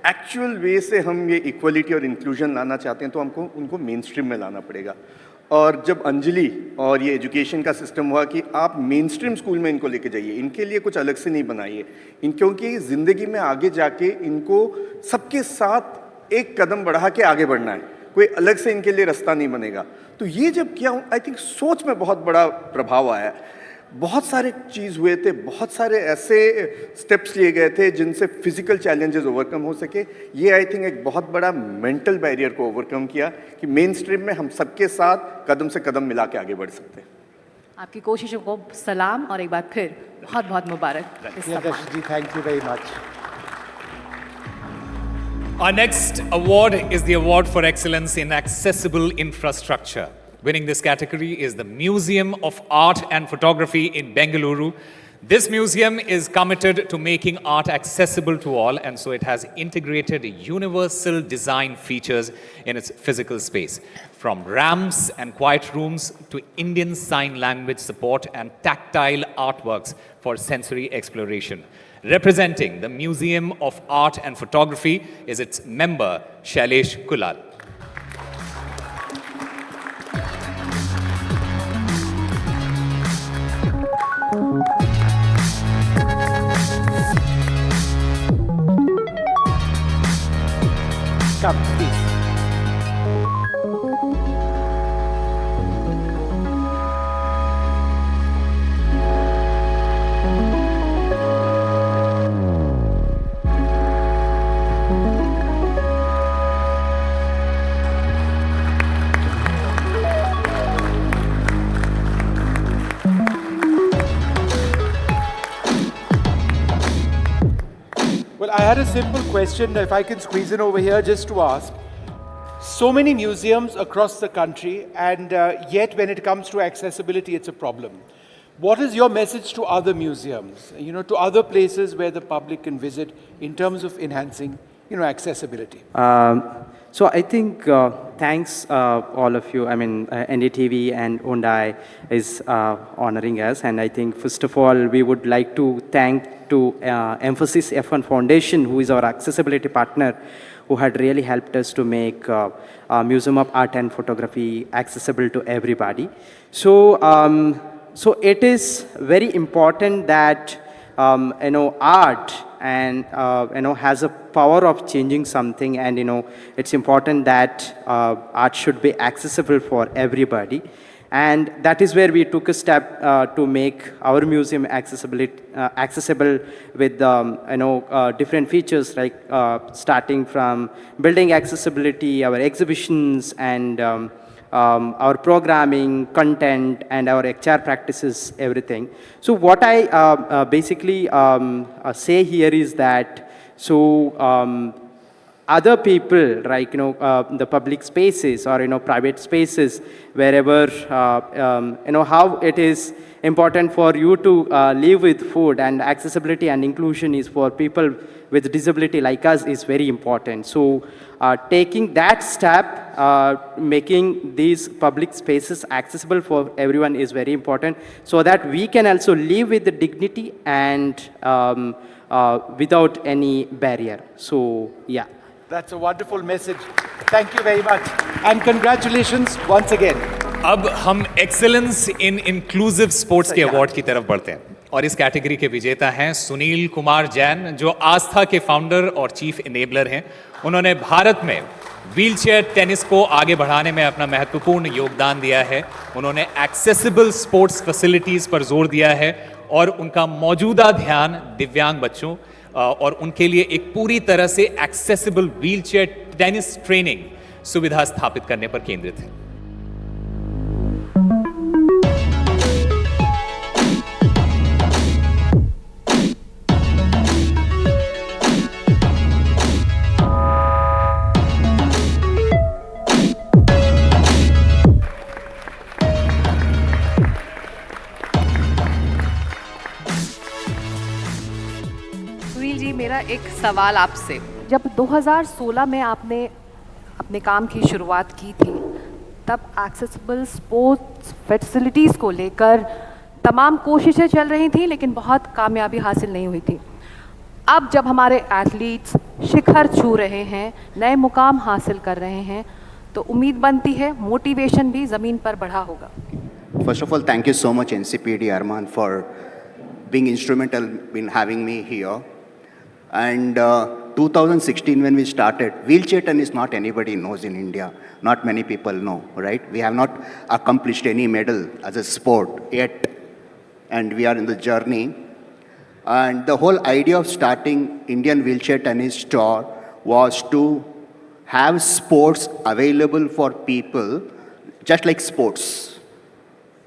एक्चुअल वे से हम ये इक्वलिटी और इंक्लूजन लाना चाहते हैं तो हमको उनको मेन स्ट्रीम में लाना पड़ेगा। और जब अंजलि और ये एजुकेशन का सिस्टम हुआ कि आप मेन स्ट्रीम स्कूल में इनको लेके जाइए, इनके लिए कुछ अलग से नहीं बनाइए, क्योंकि ज़िंदगी में आगे जाके इनको सबके साथ एक कदम बढ़ा के आगे बढ़ना है, कोई अलग से इनके लिए रास्ता नहीं बनेगा। तो ये जब किया, आई थिंक सोच में बहुत बड़ा प्रभाव आया। बहुत सारे चीज़ हुए थे, बहुत सारे ऐसे स्टेप्स लिए गए थे जिनसे फिजिकल चैलेंजेस ओवरकम हो सके। ये आई थिंक एक बहुत बड़ा मेंटल बैरियर को ओवरकम किया कि मेन स्ट्रीम में हम सबके साथ कदम से कदम मिला के आगे बढ़ सकते हैं। आपकी कोशिशों को सलाम और एक बार फिर बहुत बहुत मुबारक। Thank you very much. Our next award is the Award for Excellence in Accessible Infrastructure. Winning this category is the Museum of Art and Photography in Bengaluru. This museum is committed to making art accessible to all, and so it has integrated universal design features in its physical space. From ramps and quiet rooms to Indian Sign Language support and tactile artworks for sensory exploration. Representing the Museum of Art and Photography is its member, Shailesh Kulal. Come, please. Well, I had a simple question, if I can squeeze in over here just to ask. So many museums across the country, and yet when it comes to accessibility, it's a problem. What is your message to other museums, to other places where the public can visit in terms of enhancing, accessibility? So I think thanks all of you. I mean, NDTV and Hyundai is honoring us, and I think first of all we would like to thank to Emphasis F1 Foundation, who is our accessibility partner, who had really helped us to make Museum of Art and Photography accessible to everybody. So, so it is very important that art and has a power of changing something, and it's important that art should be accessible for everybody. And that is where we took a step to make our museum accessible with different features, like starting from building accessibility, our exhibitions, and our programming, content, and our HR practices, everything. So what I basically say here is that, other people, like the public spaces or private spaces, wherever how it is important for you to live with food, and accessibility and inclusion is for people with disability like us is very important. So taking that step, making these public spaces accessible for everyone is very important, so that we can also live with the dignity and without any barrier. So yeah. That's a wonderful message. Thank you very much. And congratulations once again. अब हम excellence इन inclusive sports के award की तरफ बढ़ते हैं, और इस category के विजेता हैं सुनील कुमार जैन, जो आस्था के फाउंडर और चीफ इनेबलर हैं। उन्होंने भारत में व्हीलचेयर टेनिस को आगे बढ़ाने में अपना महत्वपूर्ण योगदान दिया है। उन्होंने एक्सेसिबल स्पोर्ट्स फैसिलिटीज़ पर जोर दिया है, और उनका मौजूदा ध्यान दिव्यांग बच्चों और उनके लिए एक पूरी तरह से एक्सेसिबल व्हीलचेयर टेनिस ट्रेनिंग सुविधा स्थापित करने पर केंद्रित है। मेरा एक सवाल आपसे, जब 2016 में आपने अपने काम की शुरुआत की थी, तब एक्सेसिबल स्पोर्ट्स फैसिलिटीज़ को लेकर तमाम कोशिशें चल रही थी, लेकिन बहुत कामयाबी हासिल नहीं हुई थी। अब जब हमारे एथलीट्स शिखर शिखर छू रहे हैं, नए मुकाम हासिल कर रहे हैं, तो उम्मीद बनती है मोटिवेशन भी ज़मीन पर बढ़ा होगा। First of all, thank you so much NCPD Arman for being instrumental in having me here. And 2016 when we started, wheelchair tennis not anybody knows in India. Not many people know, right? We have not accomplished any medal as a sport yet. And we are in the journey. And the whole idea of starting Indian Wheelchair Tennis Tour was to have sports available for people, just like sports,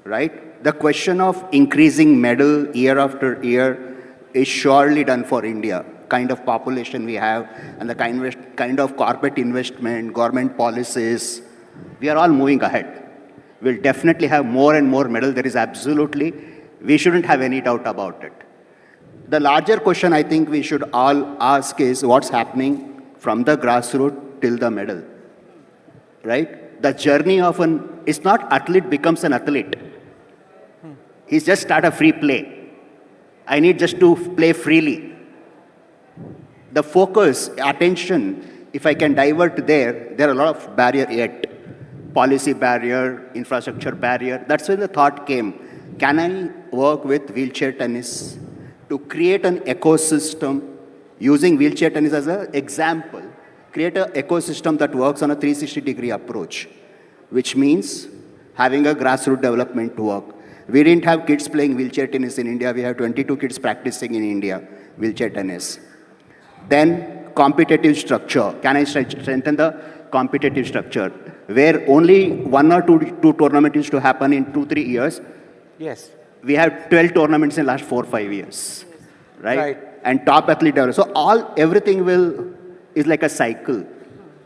right? The question of increasing medal year after year is surely done for India. Kind of population we have and the kind of corporate investment, government policies, we are all moving ahead. We'll definitely have more and more medal. There is absolutely, we shouldn't have any doubt about it. The larger question I think we should all ask is what's happening from the grassroots till the medal, right? The journey of it's not athlete becomes an athlete. He's just start a free play. I need just to play freely. The focus, attention, if I can divert there are a lot of barrier yet. Policy barrier, infrastructure barrier. That's when the thought came, can I work with wheelchair tennis to create an ecosystem using wheelchair tennis as an example, create an ecosystem that works on a 360-degree approach, which means having a grassroots development work. We didn't have kids playing wheelchair tennis in India. We have 22 kids practicing in India, wheelchair tennis. Then competitive structure. Can I strengthen the competitive structure? Where only 1 or 2 tournaments used to happen in 2-3 years. Yes. We have 12 tournaments in the last 4-5 years, right? And top athlete development. So everything is like a cycle.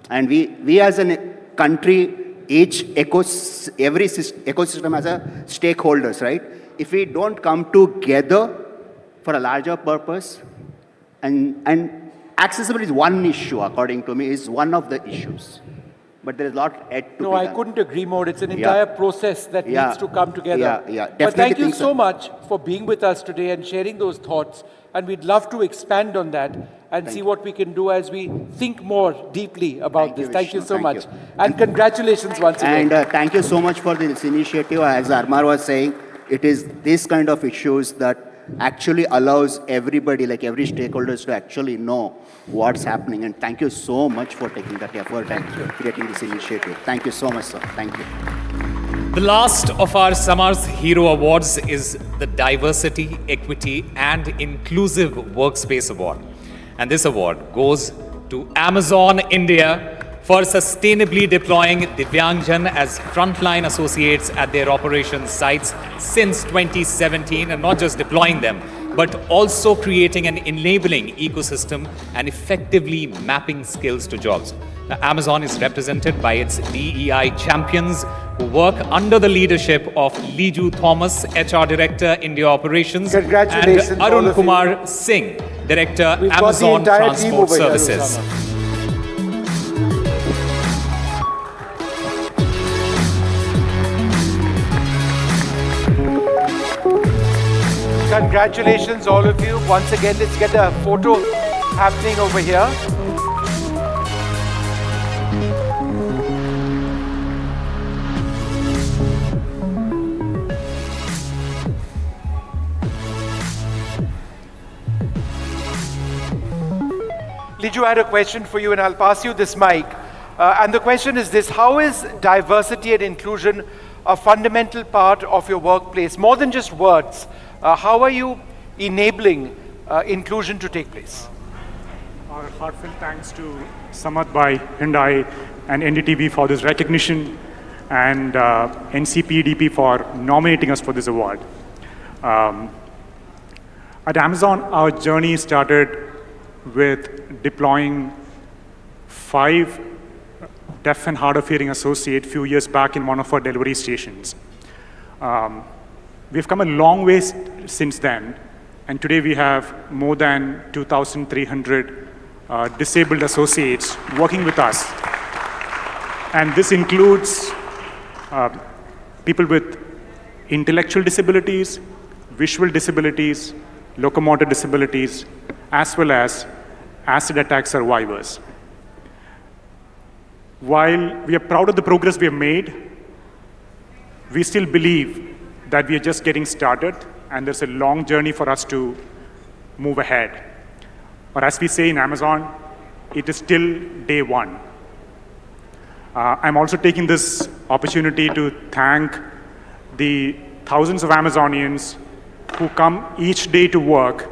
And we as a country, every ecosystem has a stakeholders, right? If we don't come together for a larger purpose, and accessibility is one issue, according to me, is one of the issues. But there is a lot yet to be done. I couldn't agree more. It's an entire process that needs to come together. Yeah, but thank you so much for being with us today and sharing those thoughts. And we'd love to expand on that and see what we can do as we think more deeply about this. Thank you so much. And congratulations once again. And thank you so much for this initiative. As Armar was saying, it is this kind of issues that actually allows everybody, like every stakeholders, to actually know what's happening. And thank you so much for taking that effort and creating this initiative. Thank you so much, sir. Thank you. The last of our Samarth Hero Awards is the Diversity, Equity and Inclusive Workspace Award. And this award goes to Amazon India for sustainably deploying Divyangjan as frontline associates at their operations sites since 2017, and not just deploying them, but also creating an enabling ecosystem and effectively mapping skills to jobs. Now, Amazon is represented by its DEI champions who work under the leadership of Liju Thomas, HR Director, India Operations, and Arun Kumar Singh, Director, Amazon Transport Services. Congratulations, all of you. Once again, let's get a photo happening over here. Liju, I had a question for you, and I'll pass you this mic. And the question is this: how is diversity and inclusion a fundamental part of your workplace? More than just words, how are you enabling inclusion to take place? Our heartfelt thanks to Samarth by Hyundai and NDTV for this recognition, and NCPDP for nominating us for this award. At Amazon, our journey started with deploying 5 deaf and hard of hearing associates a few years back in one of our delivery stations. We've come a long way since then, and today we have more than 2,300 disabled associates working with us. And this includes people with intellectual disabilities, visual disabilities, locomotor disabilities, as well as acid attack survivors. While we are proud of the progress we have made, we still believe that we are just getting started and there's a long journey for us to move ahead. Or as we say in Amazon, it is still day one. I'm also taking this opportunity to thank the thousands of Amazonians who come each day to work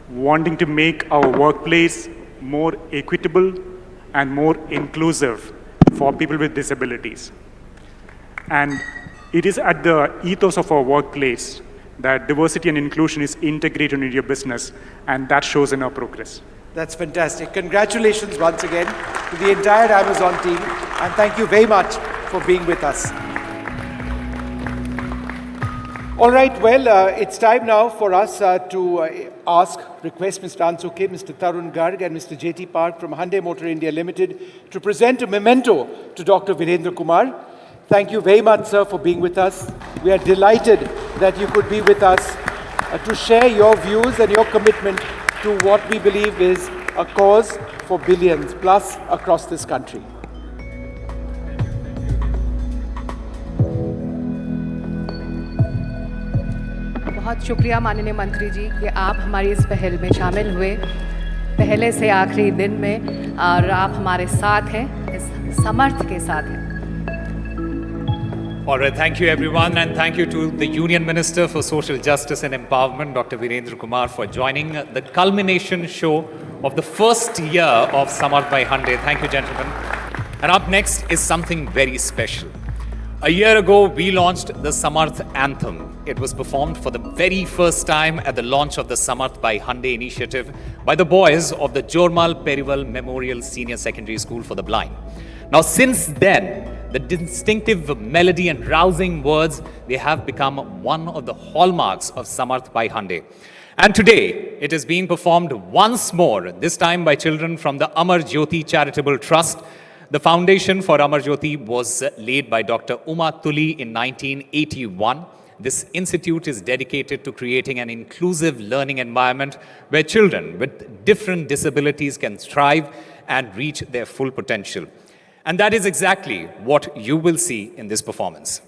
wanting to make our workplace more equitable and more inclusive for people with disabilities. And it is at the ethos of our workplace that diversity and inclusion is integrated into your business, and that shows in our progress. That's fantastic. Congratulations once again to the entire Amazon team, and thank you very much for being with us. All right, well, it's time now for us to request Mr. Ansuke, Mr. Tarun Garg and Mr. J.T. Park from Hyundai Motor India Limited to present a memento to Dr. Virendra Kumar. Thank you very much, sir, for being with us. We are delighted that you could be with us to share your views and your commitment to what we believe is a cause for billions plus across this country. बहुत शुक्रिया माननीय मंत्री जी कि आप हमारी इस पहल में शामिल हुए पहले से आखिरी दिन में और आप हमारे साथ हैं इस समर्थ के साथ हैं. All right, thank you everyone, and thank you to the Union Minister for Social Justice and Empowerment, Dr. Virendra Kumar, for joining the culmination show of the first year of Samarth by Hyundai. Thank you, gentlemen. And up next is something very special. A year ago, we launched the Samarth Anthem. It was performed for the very first time at the launch of the Samarth by Hyundai initiative by the boys of the Jormal Perival Memorial Senior Secondary School for the Blind. Now, since then, the distinctive melody and rousing words, they have become one of the hallmarks of Samarth by Hyundai. And today, it is being performed once more, this time by children from the Amar Jyoti Charitable Trust. The foundation for Amar Jyoti was laid by Dr. Uma Tuli in 1981. This institute is dedicated to creating an inclusive learning environment where children with different disabilities can thrive and reach their full potential. And that is exactly what you will see in this performance.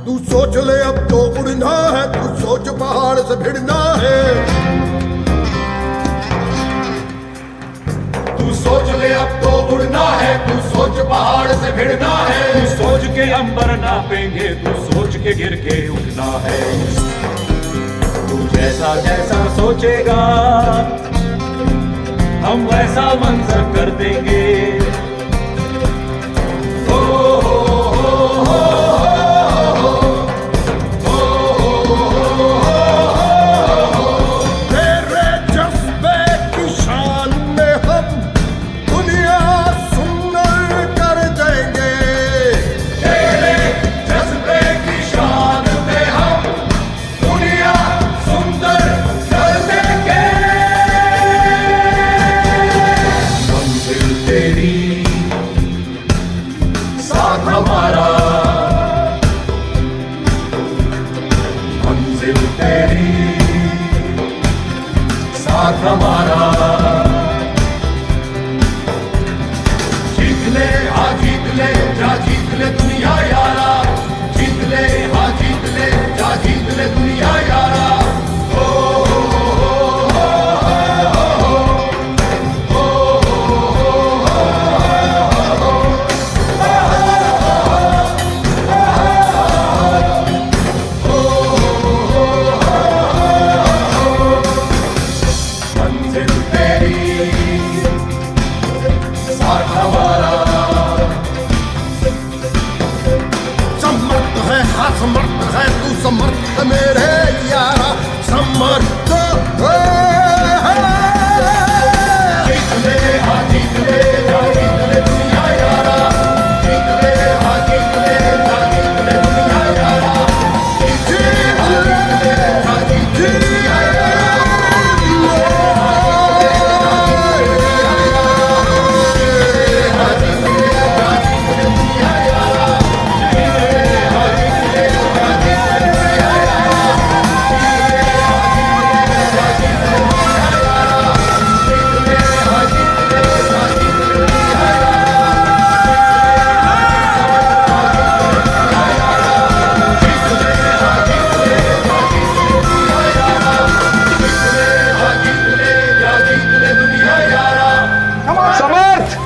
तू सोच ले अब तो उड़ना है, तू सोच पहाड़ से भिड़ना है। तू सोच ले अब तो उड़ना है, तू सोच पहाड़ से भिड़ना है। तू सोच के अंबर नापेंगे, तू सोच के गिर के उठना है। तू जैसा जैसा सोचेगा हम वैसा मंजर कर देंगे। हो हो हो हो हमारा जीत ले हाँ जीत ले जा जीत ले दुनिया यारा जीत ले हाँ जीत ले जा जीत ले दुनिया यारा मंजिल है तू समर्थ मेरे यारा समर्थ जीत ले हाँ जीत ले जा जीत ले दुनिया यारा जीत ले हाँ जीत ले जा जीत ले दुनिया यारा जीत ले हाँ जीत ले समर्थ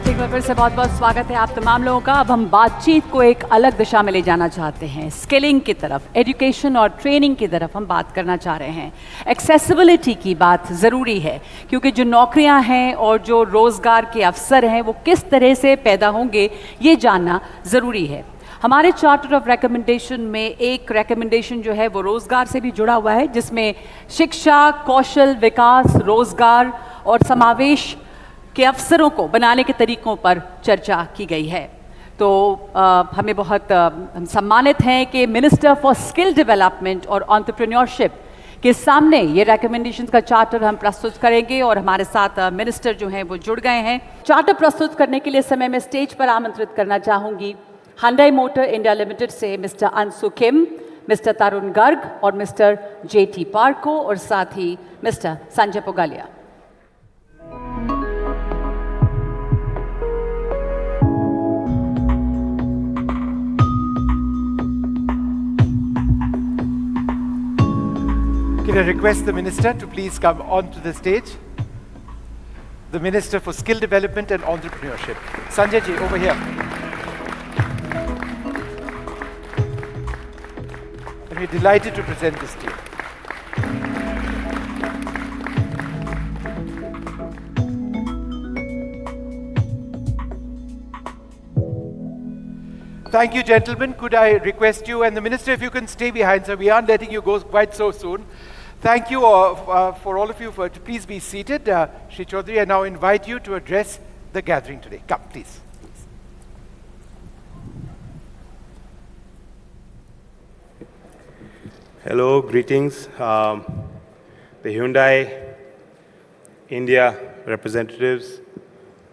एक बार फिर से बहुत बहुत स्वागत है आप तमाम लोगों का। अब हम बातचीत को एक अलग दिशा में ले जाना चाहते हैं, स्किलिंग की तरफ, एजुकेशन और ट्रेनिंग की तरफ हम बात करना चाह रहे हैं। एक्सेसिबिलिटी की बात ज़रूरी है क्योंकि जो नौकरियां हैं और जो रोज़गार के अवसर हैं वो किस तरह से पैदा होंगे ये जानना ज़रूरी है। हमारे चार्टर ऑफ रिकमेंडेशन में एक रिकमेंडेशन जो है वो रोज़गार से भी जुड़ा हुआ है, जिसमें शिक्षा, कौशल विकास, रोज़गार और समावेश के अवसरों को बनाने के तरीकों पर चर्चा की गई है। तो हमें बहुत हम सम्मानित हैं कि मिनिस्टर फॉर स्किल डेवलपमेंट और एंटरप्रेन्योरशिप के सामने ये रिकमेंडेशंस का चार्टर हम प्रस्तुत करेंगे और हमारे साथ मिनिस्टर जो हैं वो जुड़ गए हैं। चार्टर प्रस्तुत करने के लिए समय में स्टेज पर आमंत्रित करना चाहूँगी Hyundai मोटर इंडिया लिमिटेड से mister Anshu Kim, mister Tarun Garg और मिस्टर JT पार्को और साथ ही mister Sanjay Pugalia. Can I request the Minister to please come onto the stage? The Minister for Skill Development and Entrepreneurship. Sanjay ji, over here. And we're delighted to present this to you. Thank you, gentlemen. Could I request you and the Minister, if you can stay behind, sir. We aren't letting you go quite so soon. Thank you for all of you to please be seated. Shri Chaudhary, I now invite you to address the gathering today. Come, please. Hello, greetings. The Hyundai India representatives,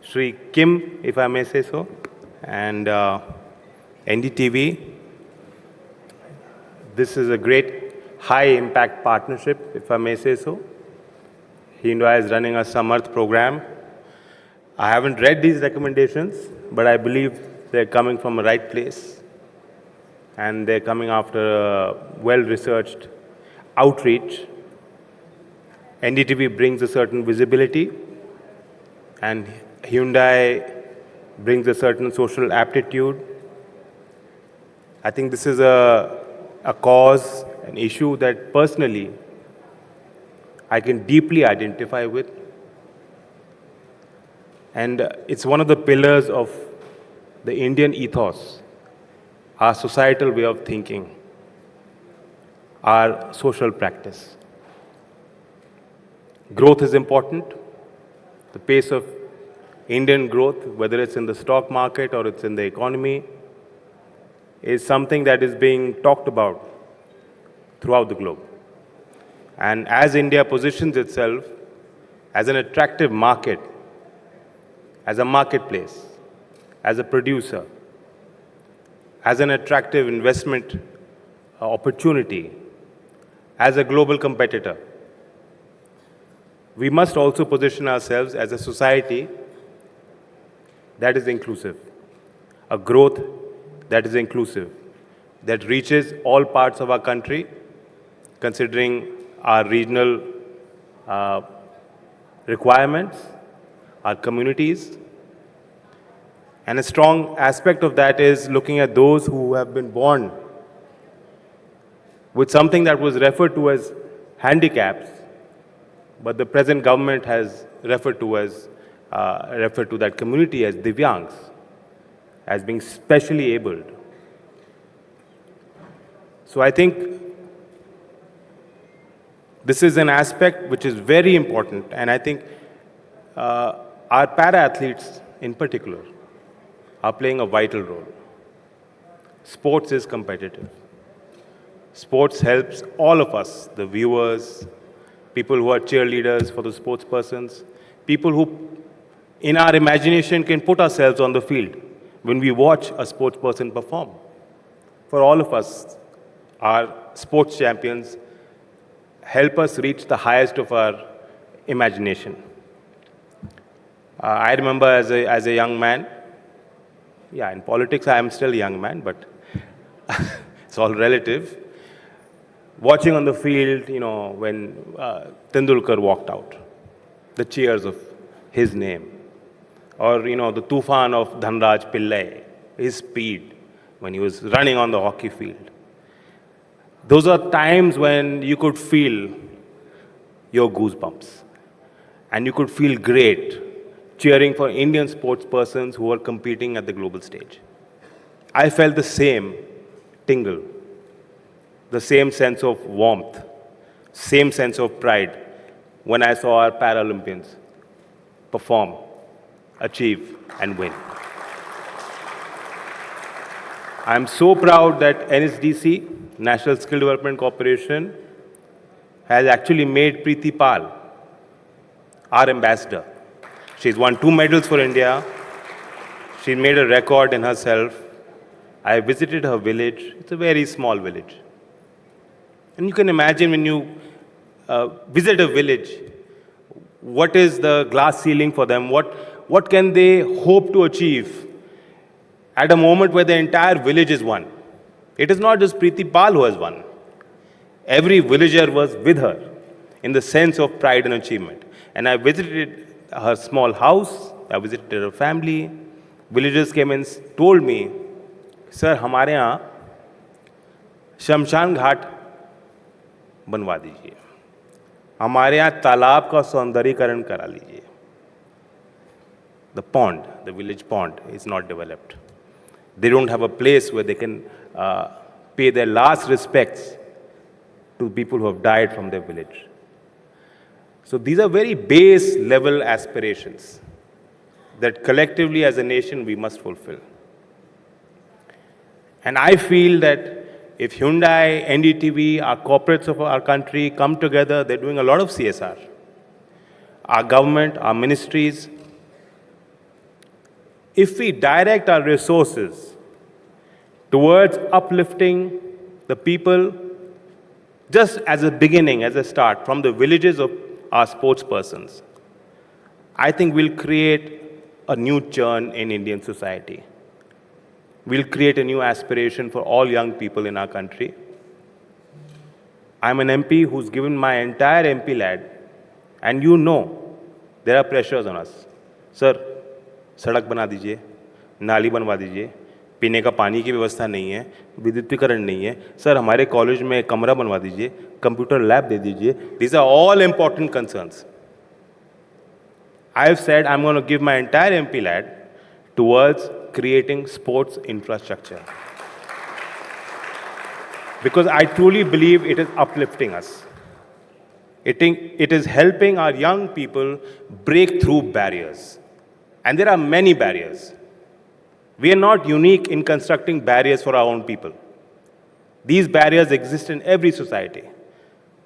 Shri Kim, if I may say so, and NDTV. This is a great high-impact partnership, if I may say so. Hyundai is running a Samarth program. I haven't read these recommendations, but I believe they're coming from the right place. And they're coming after a well-researched outreach. NDTV brings a certain visibility, and Hyundai brings a certain social aptitude. I think this is a cause, an issue that personally I can deeply identify with. And it's one of the pillars of the Indian ethos, our societal way of thinking, our social practice. Growth is important. The pace of Indian growth, whether it's in the stock market or it's in the economy, is something that is being talked about throughout the globe. And as India positions itself as an attractive market, as a marketplace, as a producer, as an attractive investment opportunity, as a global competitor, we must also position ourselves as a society that is inclusive, a growth that is inclusive, that reaches all parts of our country, considering our regional requirements, our communities. And a strong aspect of that is looking at those who have been born with something that was referred to as handicaps, but the present government has referred to that community as Divyangs, as being specially abled. So I think this is an aspect which is very important, and I think our para-athletes in particular are playing a vital role. Sports is competitive. Sports helps all of us, the viewers, people who are cheerleaders for the sports persons, people who in our imagination can put ourselves on the field when we watch a sports person perform. For all of us, our sports champions help us reach the highest of our imagination. I remember as a young man, yeah, in politics I am still a young man, but it's all relative. Watching on the field, when Tendulkar walked out, the cheers of his name, or the Tufan of Dhanraj Pillai, his speed when he was running on the hockey field. Those are times when you could feel your goosebumps, and you could feel great cheering for Indian sports persons who are competing at the global stage. I felt the same tingle, the same sense of warmth, same sense of pride when I saw our Paralympians perform, achieve, and win. I'm so proud that NSDC, National Skill Development Corporation, has actually made Preeti Pal our ambassador. She's won 2 medals for India. She made a record in herself. I visited her village. It's a very small village. And you can imagine when you visit a village, what is the glass ceiling for them? What can they hope to achieve at a moment where the entire village is won? It is not just Preeti Pal who has won. Every villager was with her in the sense of pride and achievement. And I visited her small house, I visited her family. Villagers came and told me, sir, हमारे यहाँ शमशान घाट बनवा दीजिए, हमारे यहाँ तालाब का सौंदर्यीकरण करा लीजिए. The pond, the village pond, is not developed. They don't have a place where they can pay their last respects to people who have died from their village. So these are very base level aspirations that collectively as a nation we must fulfill. And I feel that if Hyundai, NDTV, our corporates of our country come together, they're doing a lot of CSR. Our government, our ministries, if we direct our resources towards uplifting the people, just as a beginning, as a start, from the villages of our sports persons, I think we'll create a new churn in Indian society. We'll create a new aspiration for all young people in our country. I'm an MP who's given my entire MP lad, and there are pressures on us. Sir, सड़क बना दीजिए, नाली बनवा दीजिए, पीने का पानी की व्यवस्था नहीं है, विद्युतीकरण नहीं है, सर हमारे कॉलेज में कमरा बनवा दीजिए, कंप्यूटर लैब दे दीजिए. These are all important concerns. I've said I'm going to give my entire MP lad towards creating sports infrastructure. Because I truly believe it is uplifting us. It is helping our young people break through barriers. And there are many barriers. We are not unique in constructing barriers for our own people. These barriers exist in every society,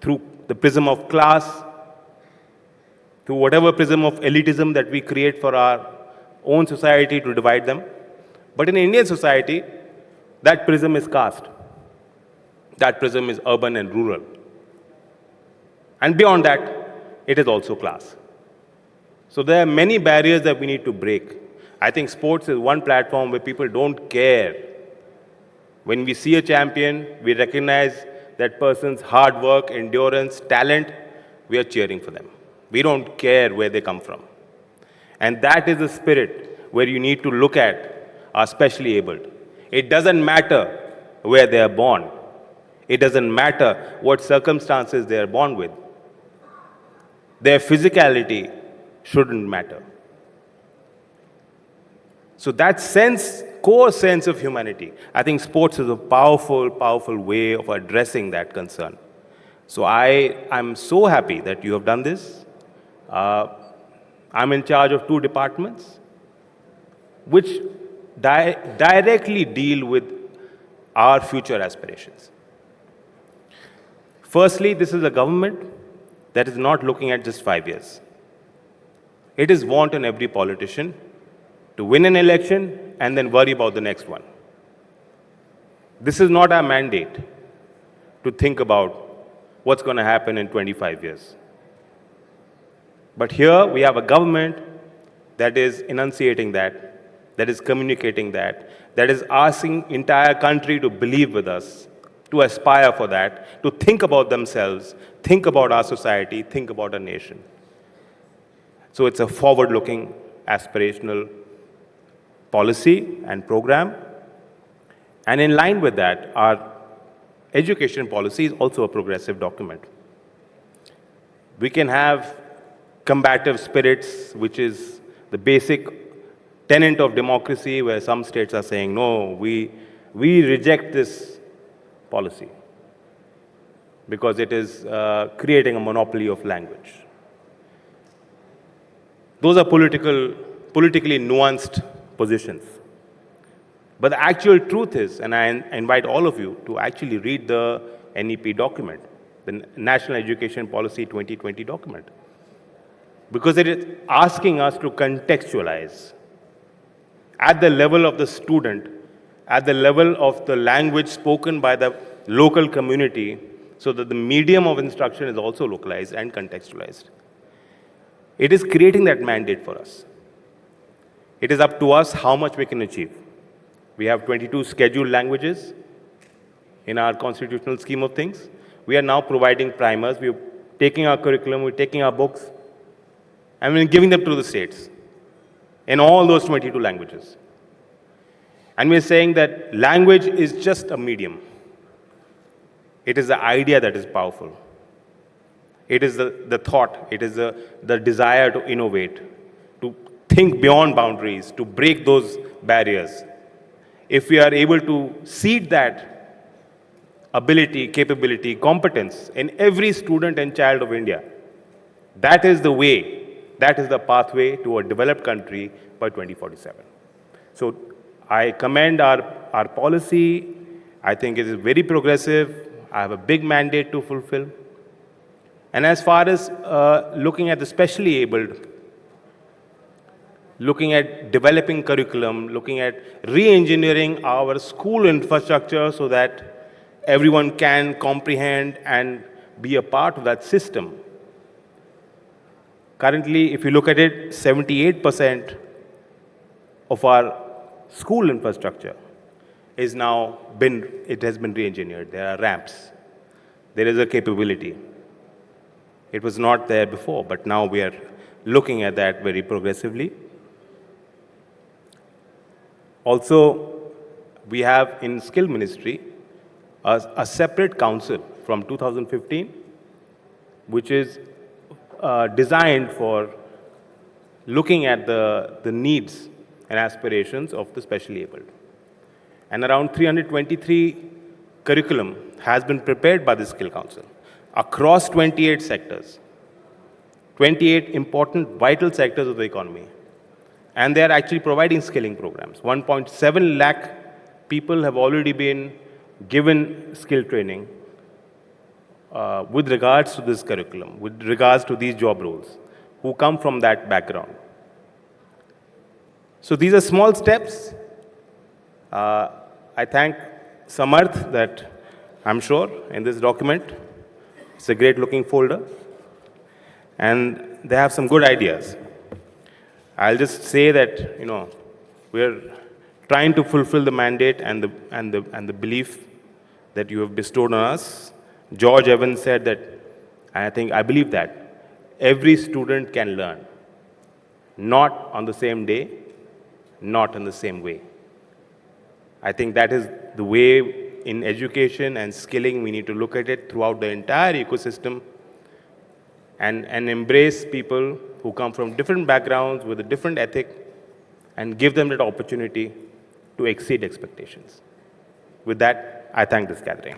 through the prism of class, through whatever prism of elitism that we create for our own society to divide them. But in Indian society, that prism is caste. That prism is urban and rural. And beyond that, it is also class. So there are many barriers that we need to break. I think sports is one platform where people don't care When we see a champion, we recognize that person's hard work, endurance, talent, we are cheering for them. We don't care where they come from. And that is the spirit where you need to look at our specially abled. It doesn't matter where they are born. It doesn't matter what circumstances they are born with. Their physicality shouldn't matter. So that sense, core sense of humanity, I think sports is a powerful, powerful way of addressing that concern. So I'm so happy that you have done this. I'm in charge of 2 departments which directly deal with our future aspirations. Firstly, this is a government that is not looking at just 5 years. It is want in every politician to win an election and then worry about the next one. This is not our mandate to think about what's going to happen in 25 years. But here we have a government that is enunciating that is communicating that is asking entire country to believe with us, to aspire for that, to think about themselves, think about our society, think about our nation. So it's a forward-looking, aspirational policy and program. And in line with that, our education policy is also a progressive document. We can have combative spirits, which is the basic tenet of democracy, where some states are saying, no, we reject this policy because it is creating a monopoly of language. Those are politically nuanced positions. But the actual truth is, and I invite all of you to actually read the NEP document, the National Education Policy 2020 document, because it is asking us to contextualize at the level of the student, at the level of the language spoken by the local community, so that the medium of instruction is also localized and contextualized. It is creating that mandate for us. It is up to us how much we can achieve. We have 22 scheduled languages in our constitutional scheme of things. We are now providing primers. We're taking our curriculum, we're taking our books, and we're giving them to the states in all those 22 languages. And we're saying that language is just a medium. It is the idea that is powerful. It is the thought, it is the desire to innovate, to think beyond boundaries, to break those barriers. If we are able to seed that ability, capability, competence in every student and child of India, that is the way, that is the pathway to a developed country by 2047. So I commend our policy. I think it is very progressive. I have a big mandate to fulfill. And as far as looking at the specially abled, looking at developing curriculum, looking at re-engineering our school infrastructure so that everyone can comprehend and be a part of that system. Currently, if you look at it, 78% of our school infrastructure is now it has been re-engineered. There are ramps. There is a capability. It was not there before, but now we are looking at that very progressively. Also, we have in Skill Ministry a separate council from 2015, which is designed for looking at the needs and aspirations of the specially abled. And around 323 curriculum has been prepared by the Skill Council across 28 sectors, 28 important vital sectors of the economy. And they are actually providing skilling programs. 1.7 lakh people have already been given skill training with regards to this curriculum, with regards to these job roles, who come from that background. So these are small steps. I thank Samarth that I'm sure in this document, it's a great looking folder, and they have some good ideas. I'll just say that, we're trying to fulfill the mandate and the belief that you have bestowed on us. George Evans said that, and I believe that every student can learn, not on the same day, not in the same way. I think that is the way in education and skilling we need to look at it throughout the entire ecosystem and embrace people who come from different backgrounds with a different ethic and give them that opportunity to exceed expectations. With that, I thank this gathering.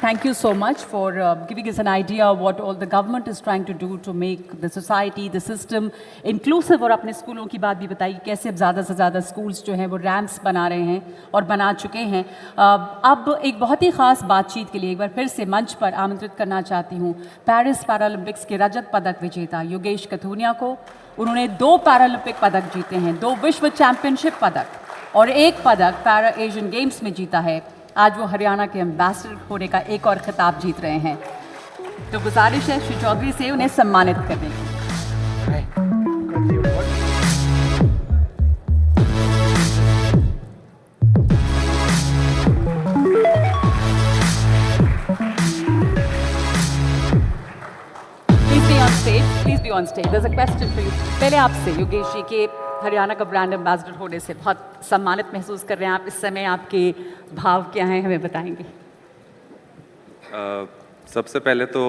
Thank you so much for giving us an idea of what all the government is trying to do to make the society, the system inclusive. और अपने स्कूलों की बात भी बताई कैसे ज़्यादा से ज़्यादा स्कूल्स जो हैं वो रैम्प्स बना रहे हैं और बना चुके हैं. अब एक बहुत ही ख़ास बातचीत के लिए एक बार फिर से मंच पर आमंत्रित करना चाहती हूँ पैरिस पैरालंपिक्स के रजत पदक विजेता योगेश कथुनिया को. उन्होंने 2 पैरालंपिक पदक जीते हैं, 2 विश्व चैंपियनशिप पदक और 1 पदक पैरा एशियन गेम्स में जीता है. आज वो हरियाणा के एम्बेसडर होने का एक और खिताब जीत रहे हैं. तो गुजारिश है श्री चौधरी से उन्हें सम्मानित करने की. Please be on stage. There's a question for you. पहले आपसे योगेश जी के हरियाणा का ब्रांड एम्बेसडर होने से बहुत सम्मानित महसूस कर रहे हैं आप. इस समय आपके भाव क्या हैं हमें बताएंगे? सबसे पहले तो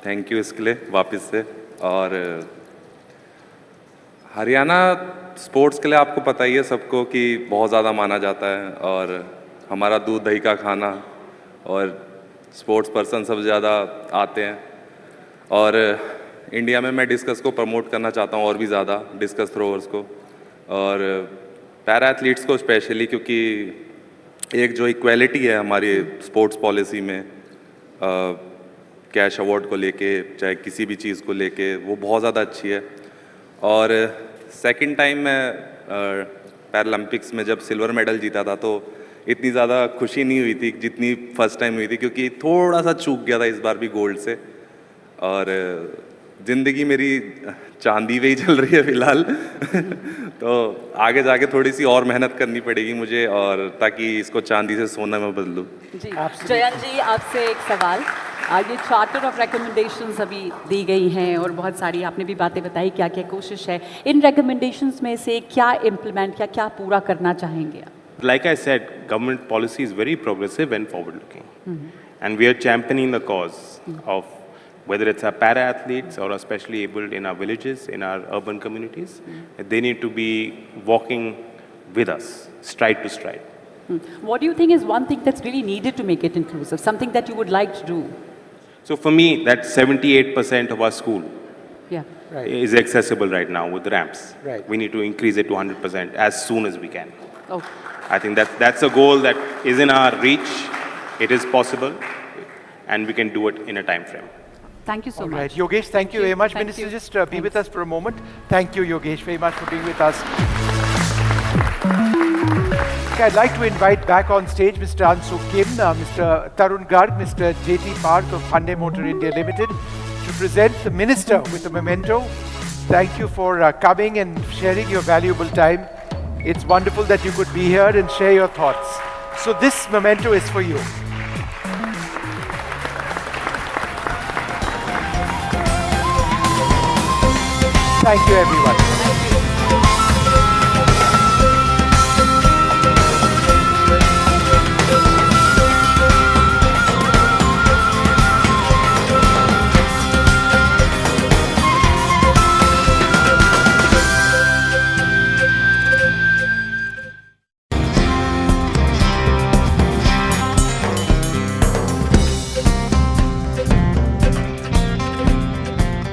थैंक यू इसके लिए वापस से. और हरियाणा स्पोर्ट्स के लिए आपको पता ही है सबको कि बहुत ज़्यादा माना जाता है और हमारा दूध दही का खाना और स्पोर्ट्स पर्सन सब ज़्यादा आते हैं. और इंडिया में मैं डिस्कस को प्रमोट करना चाहता हूँ और भी ज़्यादा डिस्कस थ्रोअर्स को और पैरा एथलीट्स को स्पेशली, क्योंकि एक जो इक्वालिटी है हमारी स्पोर्ट्स पॉलिसी में कैश अवार्ड को लेके चाहे किसी भी चीज़ को लेके वो बहुत ज़्यादा अच्छी है. और सेकंड टाइम मैं पैरालंपिक्स में जब सिल्वर मेडल जीता था तो इतनी ज़्यादा खुशी नहीं हुई थी जितनी फर्स्ट टाइम हुई थी, क्योंकि थोड़ा सा चूक गया था इस बार भी गोल्ड से. और ज़िंदगी मेरी चांदी पे ही चल रही है फ़िलहाल तो आगे जाके थोड़ी सी और मेहनत करनी पड़ेगी मुझे और ताकि इसको चांदी से सोना में बदलूं. जी जयंत जी, आपसे एक सवाल. ये चार्टर ऑफ रिकमेंडेशंस अभी दी गई हैं और बहुत सारी आपने भी बातें बताई क्या क्या कोशिश है. इन रिकमेंडेशंस में से क्या इम्प्लीमेंट क्या पूरा करना चाहेंगे आप? Like I said, government policy is very progressive and forward-looking. And we are championing the cause of whether it's our para-athletes or especially abled in our villages, in our urban communities. They need to be walking with us, stride to stride. What do you think is one thing that's really needed to make it inclusive, something that you would like to do? So for me, that's 78% of our school is accessible right now with ramps. Right. We need to increase it to 100% as soon as we can. Okay. I think that's a goal that is in our reach. It is possible, and we can do it in a time frame. Thank you so All much. right, Yogesh, thank you very much. Thank Minister, you. just be with us for a moment. Thank you, Yogesh, very much for being with us. Okay, I'd like to invite back on stage Mr. Ansu Kim, Mr. Tarun Garg, Mr. J.T. Park of Hyundai Motor India Limited to present the Minister with a memento. Thank you for coming and sharing your valuable time. It's wonderful that you could be here and share your thoughts. So this memento is for you. Thank you, everyone.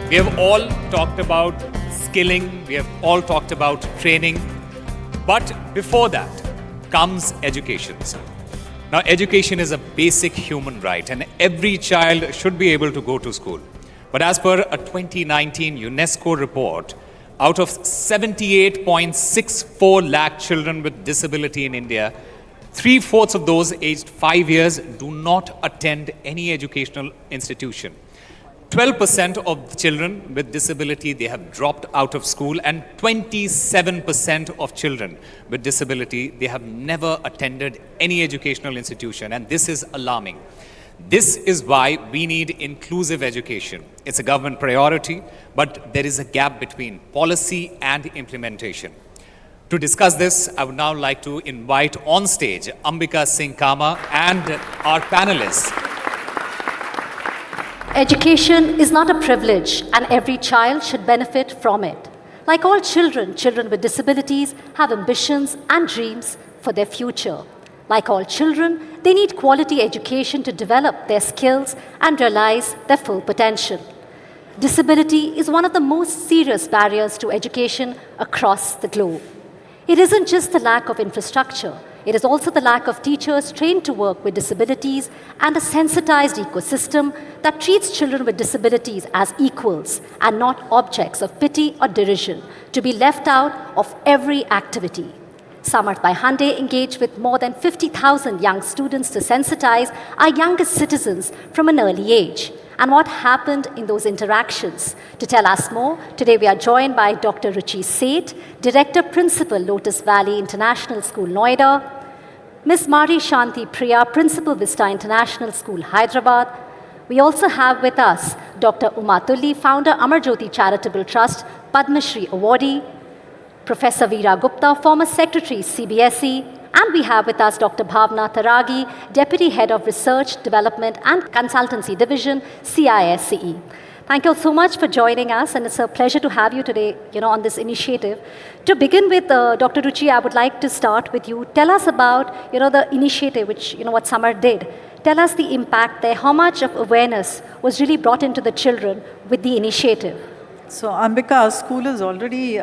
We have all talked about skilling, we have all talked about training, but before that comes education. Now, education is a basic human right and every child should be able to go to school. But as per a 2019 UNESCO report, out of 78.64 lakh children with disability in India, 3/4 of those aged 5 years do not attend any educational institution. 12% of children with disability, they have dropped out of school, and 27% of children with disability, they have never attended any educational institution, and this is alarming. This is why we need inclusive education. It's a government priority, but there is a gap between policy and implementation. To discuss this, I would now like to invite on stage Ambika Singh Kama and our panelists. Education is not a privilege, and every child should benefit from it. Like all children, children with disabilities have ambitions and dreams for their future. Like all children, they need quality education to develop their skills and realize their full potential. Disability is one of the most serious barriers to education across the globe. It isn't just the lack of infrastructure. It is also the lack of teachers trained to work with disabilities and a sensitized ecosystem that treats children with disabilities as equals and not objects of pity or derision to be left out of every activity. Samarth by Hyundai engaged with more than 50,000 young students to sensitize our youngest citizens from an early age. And what happened in those interactions? To tell us more, today we are joined by Dr. Ruchi Seth, Director Principal, Lotus Valley International School, Noida, Ms. Mari Shanti Priya, Principal, Vista International School, Hyderabad. We also have with us Dr. Uma Tulli, Founder, Amarjyoti Charitable Trust, Padma Shri Awardee, Professor Veera Gupta, former Secretary, CBSE, and we have with us Dr. Bhavna Taragi, Deputy Head of Research, Development and Consultancy Division, CISCE. Thank you all so much for joining us, and it's a pleasure to have you today, on this initiative. To begin with, Dr. Ruchi, I would like to start with you. Tell us about, the initiative, which, what Samarth did. Tell us the impact there, how much of awareness was really brought into the children with the initiative. So, Ambika, our school is already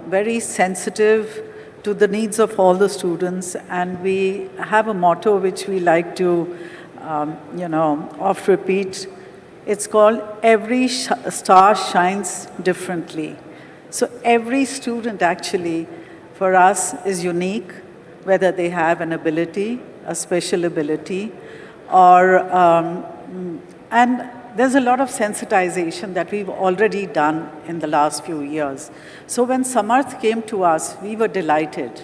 very sensitive to the needs of all the students, and we have a motto which we like to, oft repeat. It's called every star shines differently. So every student actually for us is unique, whether they have an ability, a special ability, or, and there's a lot of sensitization that we've already done in the last few years. So when Samarth came to us, we were delighted.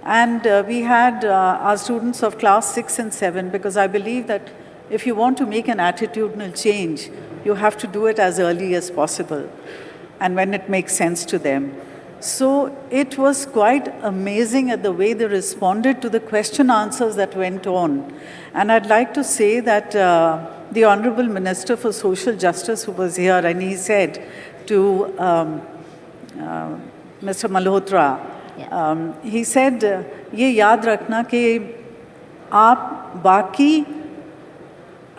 And we had our students of class 6 and 7, because I believe that if you want to make an attitudinal change, you have to do it as early as possible and when it makes sense to them. So it was quite amazing at the way they responded to the question answers that went on. And I'd like to say that the Honorable Minister for Social Justice who was here, and he said to Mr. Malhotra, he said, ये याद रखना कि आप बाकी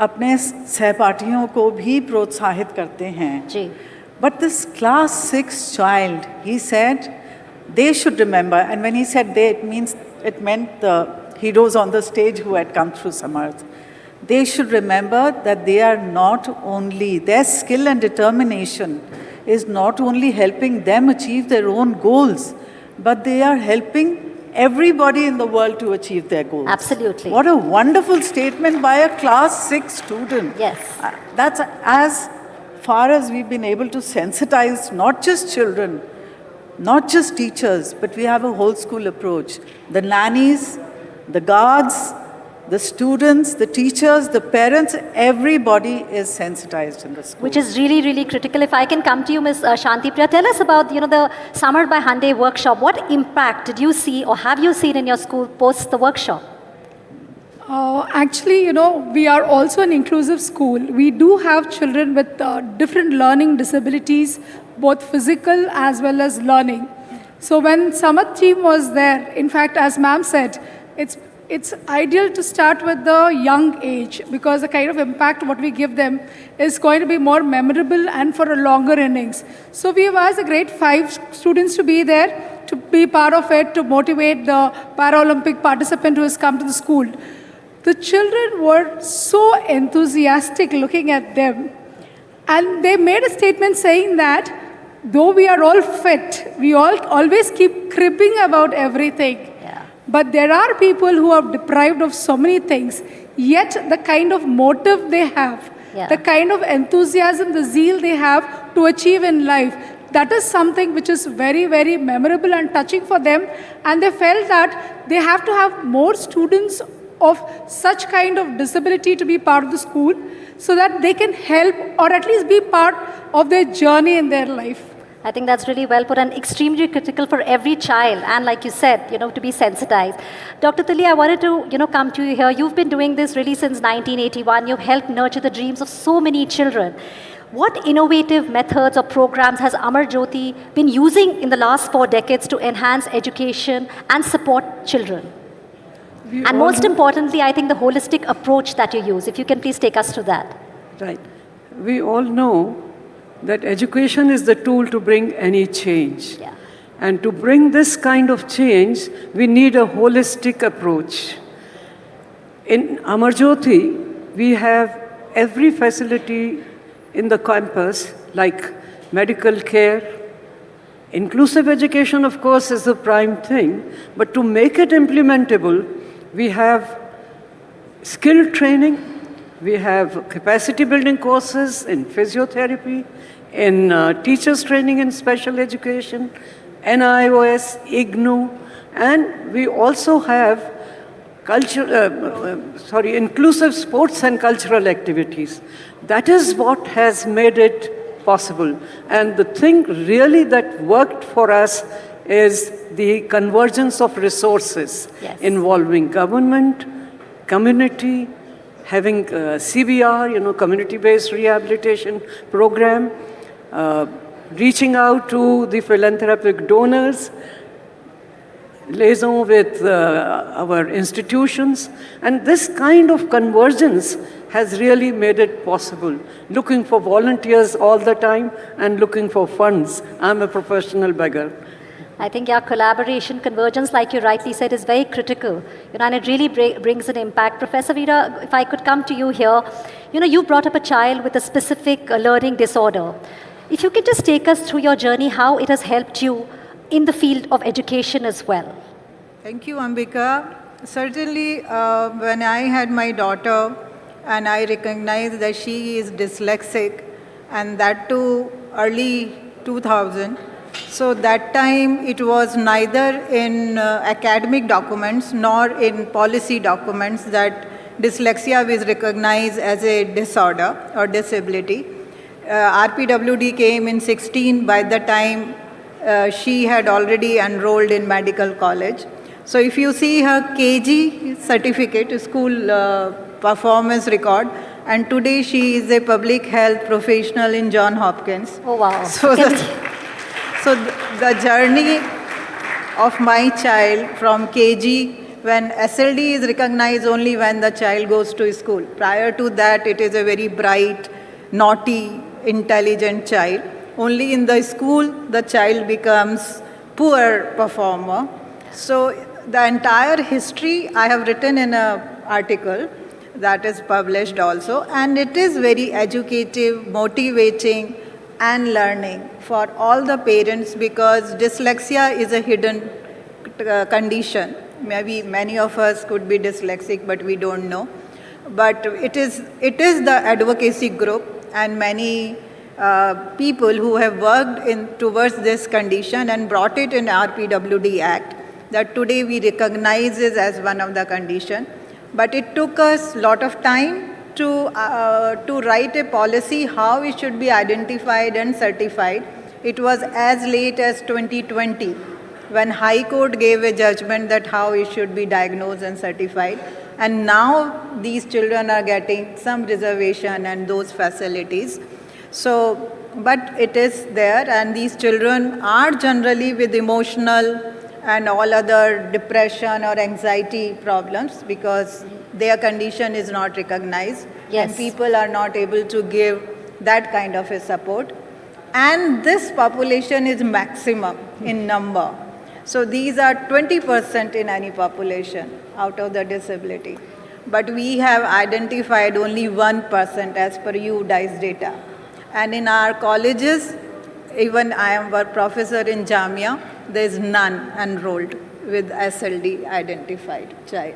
अपने सहपाठियों को भी प्रोत्साहित करते हैं. But this class 6 child, he said, they should remember, and when he said they, it meant the heroes on the stage who had come through Samarth. They should remember that they are not only, their skill and determination is not only helping them achieve their own goals, but they are helping everybody in the world to achieve their goals. Absolutely. What a wonderful statement by a class 6 student. Yes. That's as far as we've been able to sensitize not just children, not just teachers, but we have a whole school approach. The nannies, the guards, the students, the teachers, the parents, everybody is sensitized in the school. Which is really, really critical. If I can come to you, Ms. Shanti Priya, tell us about, the Samarth by Hyundai workshop. What impact did you see or have you seen in your school post the workshop? Actually, we are also an inclusive school. We do have children with different learning disabilities, both physical as well as learning. So when Samarth team was there, in fact, as ma'am said, it's ideal to start with the young age, because the kind of impact what we give them is going to be more memorable and for a longer innings. So we have asked the grade 5 students to be there, to be part of it, to motivate the Paralympic participant who has come to the school. The children were so enthusiastic looking at them, and they made a statement saying that though we are all fit, we all always keep cribbing about everything. But there are people who are deprived of so many things, yet the kind of motive they have, Yeah. the kind of enthusiasm, the zeal they have to achieve in life, that is something which is very, very memorable and touching for them. And they felt that they have to have more students of such kind of disability to be part of the school so that they can help or at least be part of their journey in their life. I think that's really well put and extremely critical for every child. And like you said, to be sensitized. Dr. Tilly, I wanted to, come to you here. You've been doing this really since 1981. You've helped nurture the dreams of so many children. What innovative methods or programs has Amar Jyoti been using in the last 4 decades to enhance education and support children? And most importantly, I think the holistic approach that you use. If you can please take us to that. Right. We all know that education is the tool to bring any change. Yeah. And to bring this kind of change, we need a holistic approach. In Amar Jyoti, we have every facility in the campus, like medical care. Inclusive education, of course, is the prime thing, but to make it implementable, we have skill training, we have capacity building courses in physiotherapy, in teachers training in special education, NIOS, IGNU, and we also have inclusive sports and cultural activities. That is what has made it possible. And the thing really that worked for us is the convergence of resources involving government, community, having CBR, community-based rehabilitation program, reaching out to the philanthropic donors, liaison with our institutions, and this kind of convergence has really made it possible. Looking for volunteers all the time and looking for funds. I'm a professional beggar. I think collaboration, convergence, like you rightly said, is very critical. And it really brings an impact. Professor Veera, if I could come to you here, you brought up a child with a specific learning disorder. If you could just take us through your journey, how it has helped you in the field of education as well. Thank you, Ambika. Certainly, when I had my daughter and I recognized that she is dyslexic, and that too early 2000, so that time it was neither in academic documents nor in policy documents that dyslexia is recognized as a disorder or disability. RPWD came in 16. By the time she had already enrolled in medical college. So if you see her KG certificate, school performance record, and today she is a public health professional in Johns Hopkins. Oh wow. So the journey of my child from KG, when SLD is recognized only when the child goes to school. Prior to that, it is a very bright, naughty, intelligent child. Only in the school, the child becomes poor performer. So the entire history I have written in an article that is published also, and it is very educative, motivating, and learning for all the parents, because dyslexia is a hidden condition. Maybe many of us could be dyslexic, but we don't know. But it is the advocacy group and many people who have worked towards this condition and brought it in RPWD Act that today we recognize it as one of the condition. But it took us a lot of time to write a policy how it should be identified and certified. It was as late as 2020 when High Court gave a judgment that how it should be diagnosed and certified. And now these children are getting some reservation and those facilities. So, but it is there, and these children are generally with emotional and all other depression or anxiety problems because their condition is not recognized. Yes. And people are not able to give that kind of a support. And this population is maximum in number. So these are 20% in any population out of the disability. But we have identified only 1% as per UDICE data. And in our colleges, even I am a professor in Jamia, there is none enrolled with SLD identified child.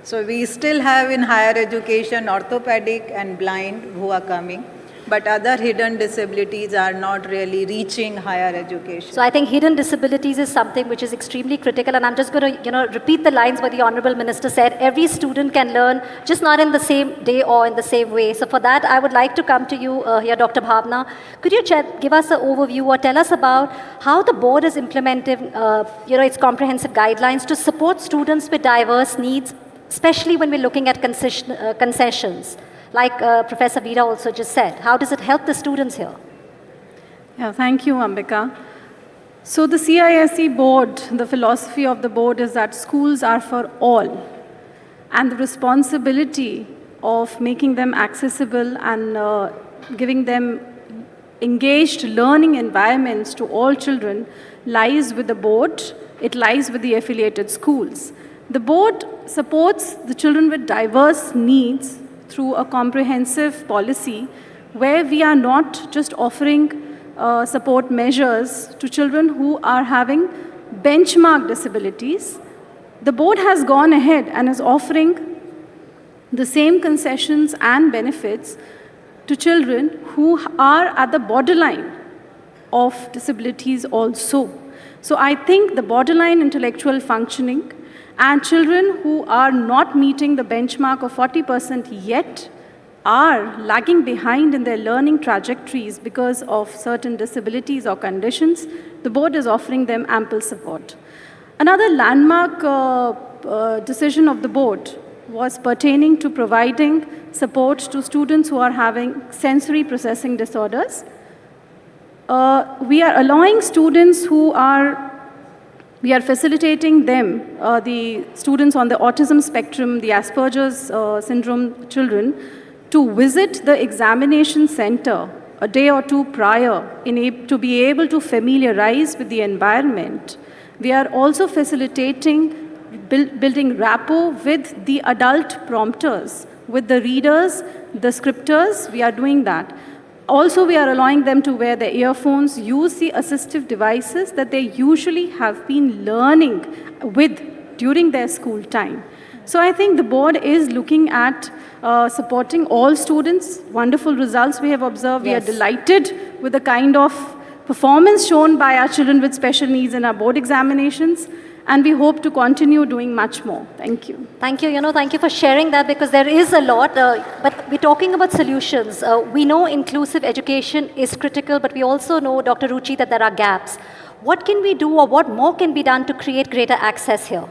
So we still have in higher education orthopedic and blind who are coming, but other hidden disabilities are not really reaching higher education. So I think hidden disabilities is something which is extremely critical, and I'm just going to, repeat the lines what the Honorable Minister said. Every student can learn, just not in the same day or in the same way. So for that, I would like to come to you here, Dr. Bhavna. Could you give us an overview or tell us about how the board is implementing, its comprehensive guidelines to support students with diverse needs, especially when we're looking at concessions? Like Professor Veera also just said, how does it help the students here? Yeah, thank you, Ambika. So the CISE board, the philosophy of the board is that schools are for all. And the responsibility of making them accessible and giving them engaged learning environments to all children lies with the board. It lies with the affiliated schools. The board supports the children with diverse needs through a comprehensive policy where we are not just offering support measures to children who are having benchmark disabilities. The board has gone ahead and is offering the same concessions and benefits to children who are at the borderline of disabilities also. So I think the borderline intellectual functioning and children who are not meeting the benchmark of 40% yet are lagging behind in their learning trajectories because of certain disabilities or conditions, the board is offering them ample support. Another landmark decision of the board was pertaining to providing support to students who are having sensory processing disorders. We are allowing students we are facilitating them, the students on the autism spectrum, the Asperger's syndrome children, to visit the examination center a day or two prior to be able to familiarize with the environment. We are also facilitating building rapport with the adult prompters, with the readers, the scripters. We are doing that. Also, we are allowing them to wear their earphones, use the assistive devices that they usually have been learning with during their school time. So I think the board is looking at supporting all students. Wonderful results we have observed. Yes. We are delighted with the kind of performance shown by our children with special needs in our board examinations. And we hope to continue doing much more. Thank you. Thank you. Thank you for sharing that, because there is a lot. But we're talking about solutions. We know inclusive education is critical, but we also know, Dr. Ruchi, that there are gaps. What can we do, or what more can be done to create greater access here?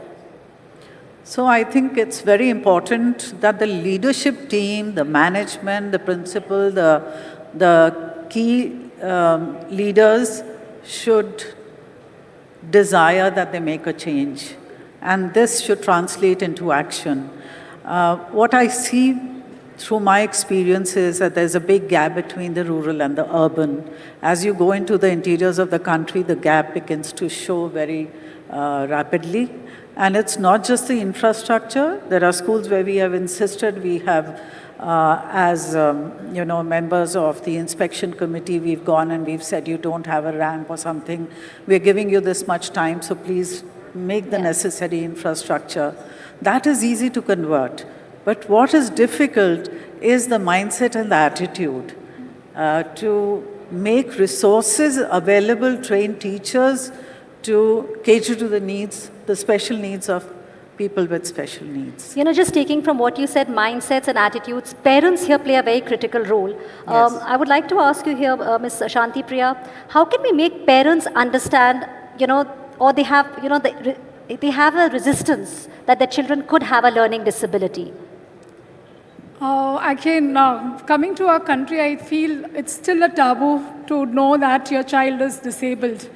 So I think it's very important that the leadership team, the management, the principal, the key leaders should desire that they make a change. And this should translate into action. What I see through my experience is that there's a big gap between the rural and the urban. As you go into the interiors of the country, the gap begins to show very rapidly. And it's not just the infrastructure. There are schools where we have insisted, we have, as members of the inspection committee, we've gone and we've said, you don't have a ramp or something. We're giving you this much time, so please make the necessary infrastructure. That is easy to convert. But what is difficult is the mindset and the attitude to make resources available, train teachers to cater to the needs, the special needs of people with special needs. Just taking from what you said, mindsets and attitudes, parents here play a very critical role. Yes. I would like to ask you here, Ms. Shanti Priya, how can we make parents understand, or they have, they have a resistance that their children could have a learning disability? Again, coming to our country, I feel it's still a taboo to know that your child is disabled.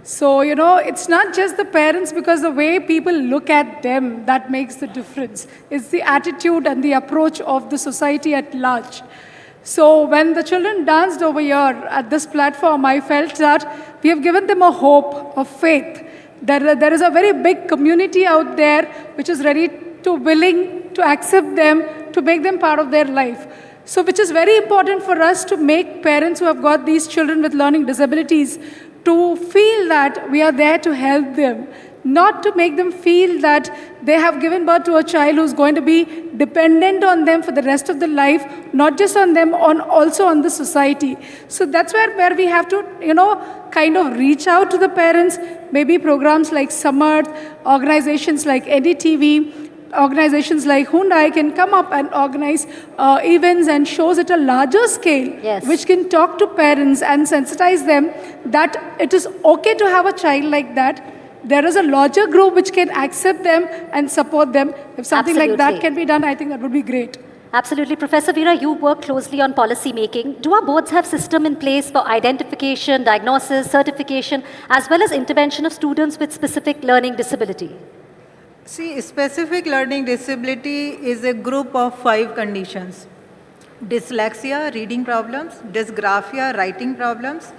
So, it's not just the parents, because the way people look at them, that makes the difference. It's the attitude and the approach of the society at large. So when the children danced over here at this platform, I felt that we have given them a hope, a faith. There is a very big community out there which is willing to accept them, to make them part of their life. So which is very important for us to make parents who have got these children with learning disabilities to feel that we are there to help them. not to make them feel that they have given birth to a child who's going to be dependent on them for the rest of their life, not just on them, also on the society. So that's where we have to, kind of reach out to the parents. Maybe programs like Samarth, organizations like NDTV, organizations like Hyundai can come up and organize events and shows at a larger scale, which can talk to parents and sensitize them that it is okay to have a child like that. There is a larger group which can accept them and support them. If something like that can be done, I think that would be great. Absolutely. Professor Veera, you work closely on policy making. Do our boards have system in place for identification, diagnosis, certification, as well as intervention of students with specific learning disability? See, specific learning disability is a group of 5 conditions. Dyslexia, reading problems; dysgraphia, writing problems;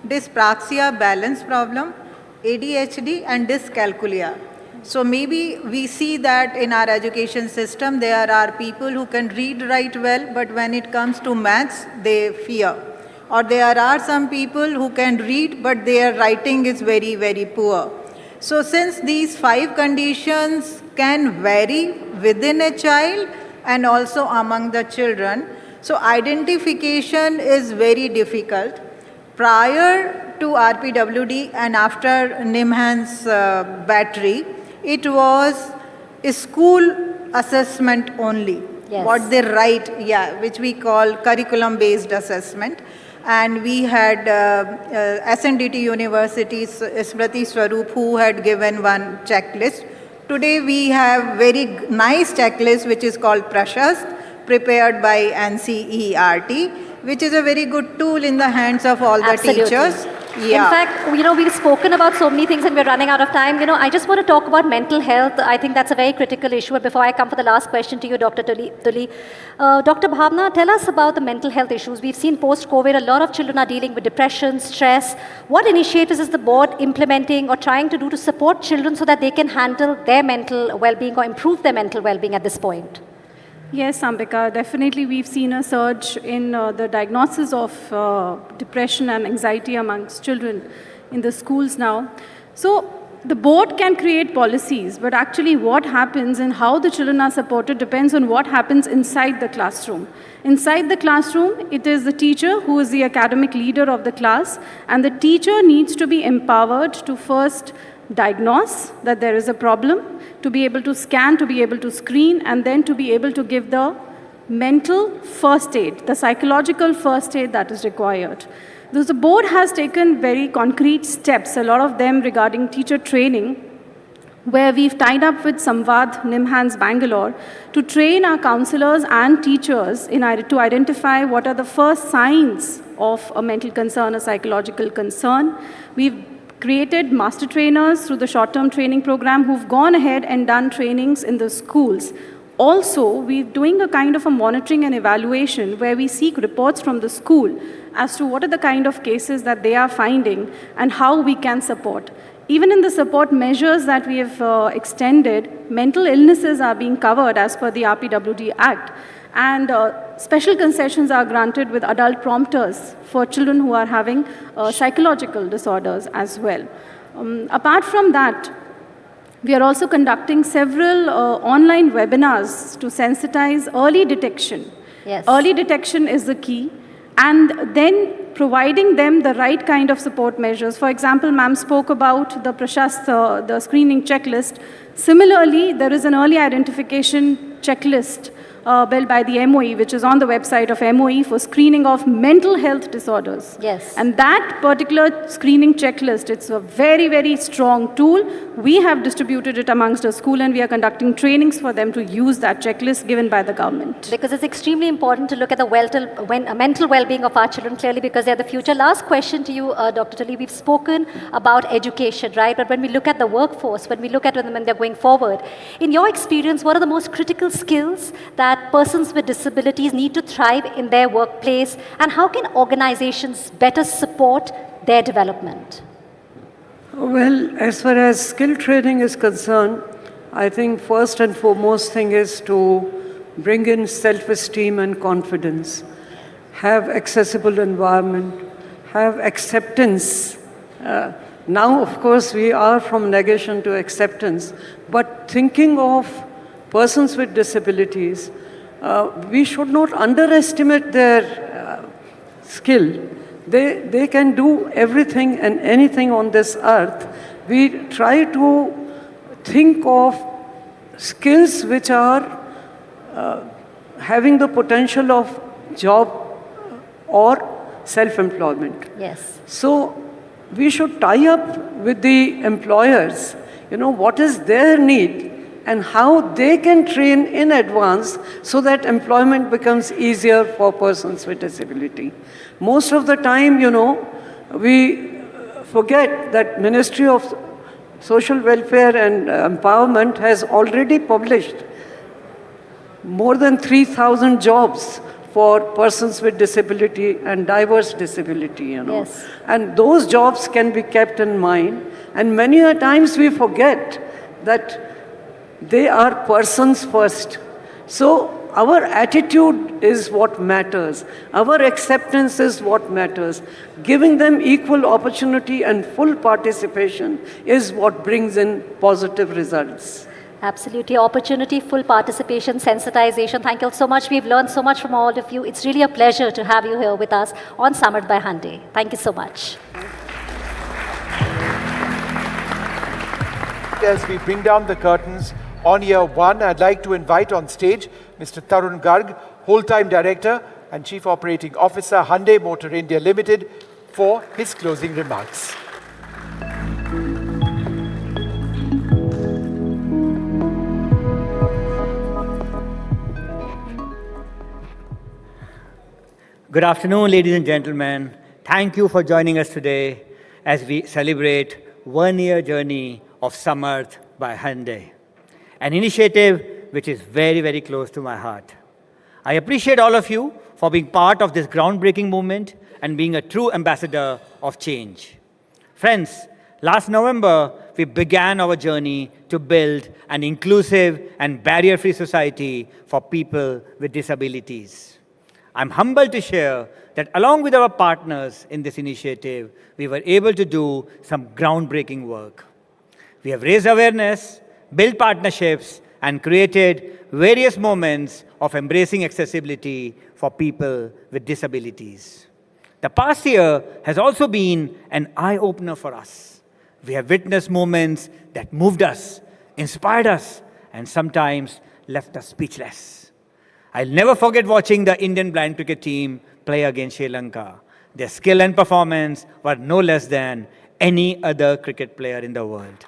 dyspraxia, balance problem; ADHD, and dyscalculia. So maybe we see that in our education system, there are people who can read, write well, but when it comes to maths, they fear. Or there are some people who can read, but their writing is very, very poor. So since these 5 conditions can vary within a child and also among the children, so identification is very difficult. Prior to RPWD and after Nimhan's battery, it was a school assessment only. Yes. What they write, which we call curriculum-based assessment. And we had SNDT University's Smriti Swaroop, who had given one checklist. Today we have very nice checklist which is called Prashast, prepared by NCERT, which is a very good tool in the hands of all the teachers. In fact, we've spoken about so many things and we're running out of time. I just want to talk about mental health. I think that's a very critical issue. And before I come for the last question to you, Dr. Tuli, Dr. Bhavna, tell us about the mental health issues. We've seen post-COVID, a lot of children are dealing with depression, stress. What initiatives is the board implementing or trying to do to support children so that they can handle their mental well-being or improve their mental well-being at this point? Yes, Ambika, definitely we've seen a surge in the diagnosis of depression and anxiety amongst children in the schools now. So the board can create policies, but actually what happens and how the children are supported depends on what happens inside the classroom. Inside the classroom, it is the teacher who is the academic leader of the class, and the teacher needs to be empowered to first diagnose that there is a problem, to be able to scan, to be able to screen, and then to be able to give the mental first aid, the psychological first aid that is required. Thus, the board has taken very concrete steps, a lot of them regarding teacher training, where we've tied up with Samvad, Nimhan's Bangalore, to train our counselors and teachers to identify what are the first signs of a mental concern, a psychological concern. We've created master trainers through the short-term training program who've gone ahead and done trainings in the schools. Also, we're doing a kind of a monitoring and evaluation where we seek reports from the school as to what are the kind of cases that they are finding and how we can support. Even in the support measures that we have extended, mental illnesses are being covered as per the RPWD Act. And special concessions are granted with adult prompters for children who are having psychological disorders as well. Apart from that, we are also conducting several online webinars to sensitize early detection. Yes. Early detection is the key. And then providing them the right kind of support measures. For example, ma'am spoke about the Prashast, the screening checklist. Similarly, there is an early identification checklist built by the MOE, which is on the website of MOE for screening of mental health disorders. Yes. And that particular screening checklist, it's a very, very strong tool. We have distributed it amongst the school and we are conducting trainings for them to use that checklist given by the government. Because it's extremely important to look at the mental well-being of our children, clearly, because they're the future. Last question to you, Dr. Tully. We've spoken about education, right? But when we look at the workforce, when we look at when they're going forward, in your experience, what are the most critical skills that persons with disabilities need to thrive in their workplace, and how can organizations better support their development? Well, as far as skill training is concerned, I think first and foremost thing is to bring in self-esteem and confidence, have accessible environment, have acceptance Now, of course, we are from negation to acceptance, but thinking of persons with disabilities, we should not underestimate their skill. They can do everything and anything on this earth. We try to think of skills which are having the potential of job or self-employment. Yes. So we should tie up with the employers, what is their need and how they can train in advance so that employment becomes easier for persons with disability. Most of the time, we forget that Ministry of Social Welfare and Empowerment has already published more than 3,000 jobs for persons with disability and diverse disability, Yes. And those jobs can be kept in mind. And many a times we forget that they are persons first. So our attitude is what matters. Our acceptance is what matters. Giving them equal opportunity and full participation is what brings in positive results. Absolutely. Opportunity, full participation, sensitization. Thank you so much. We've learned so much from all of you. It's really a pleasure to have you here with us on Samarth by Hyundai. Thank you so much. As we bring down the curtains on year one, I'd like to invite on stage Mr. Tarun Garg, Whole-Time Director and Chief Operating Officer, Hyundai Motor India Limited, for his closing remarks. Good afternoon, ladies and gentlemen. Thank you for joining us today as we celebrate 1 year journey of Samarth by Hyundai, an initiative which is very, very close to my heart. I appreciate all of you for being part of this groundbreaking movement and being a true ambassador of change. Friends, last November, we began our journey to build an inclusive and barrier-free society for people with disabilities. I'm humbled to share that along with our partners in this initiative, we were able to do some groundbreaking work. We have raised awareness, built partnerships, and created various moments of embracing accessibility for people with disabilities. The past year has also been an eye-opener for us. We have witnessed moments that moved us, inspired us, and sometimes left us speechless. I'll never forget watching the Indian blind cricket team play against Sri Lanka. Their skill and performance were no less than any other cricket player in the world.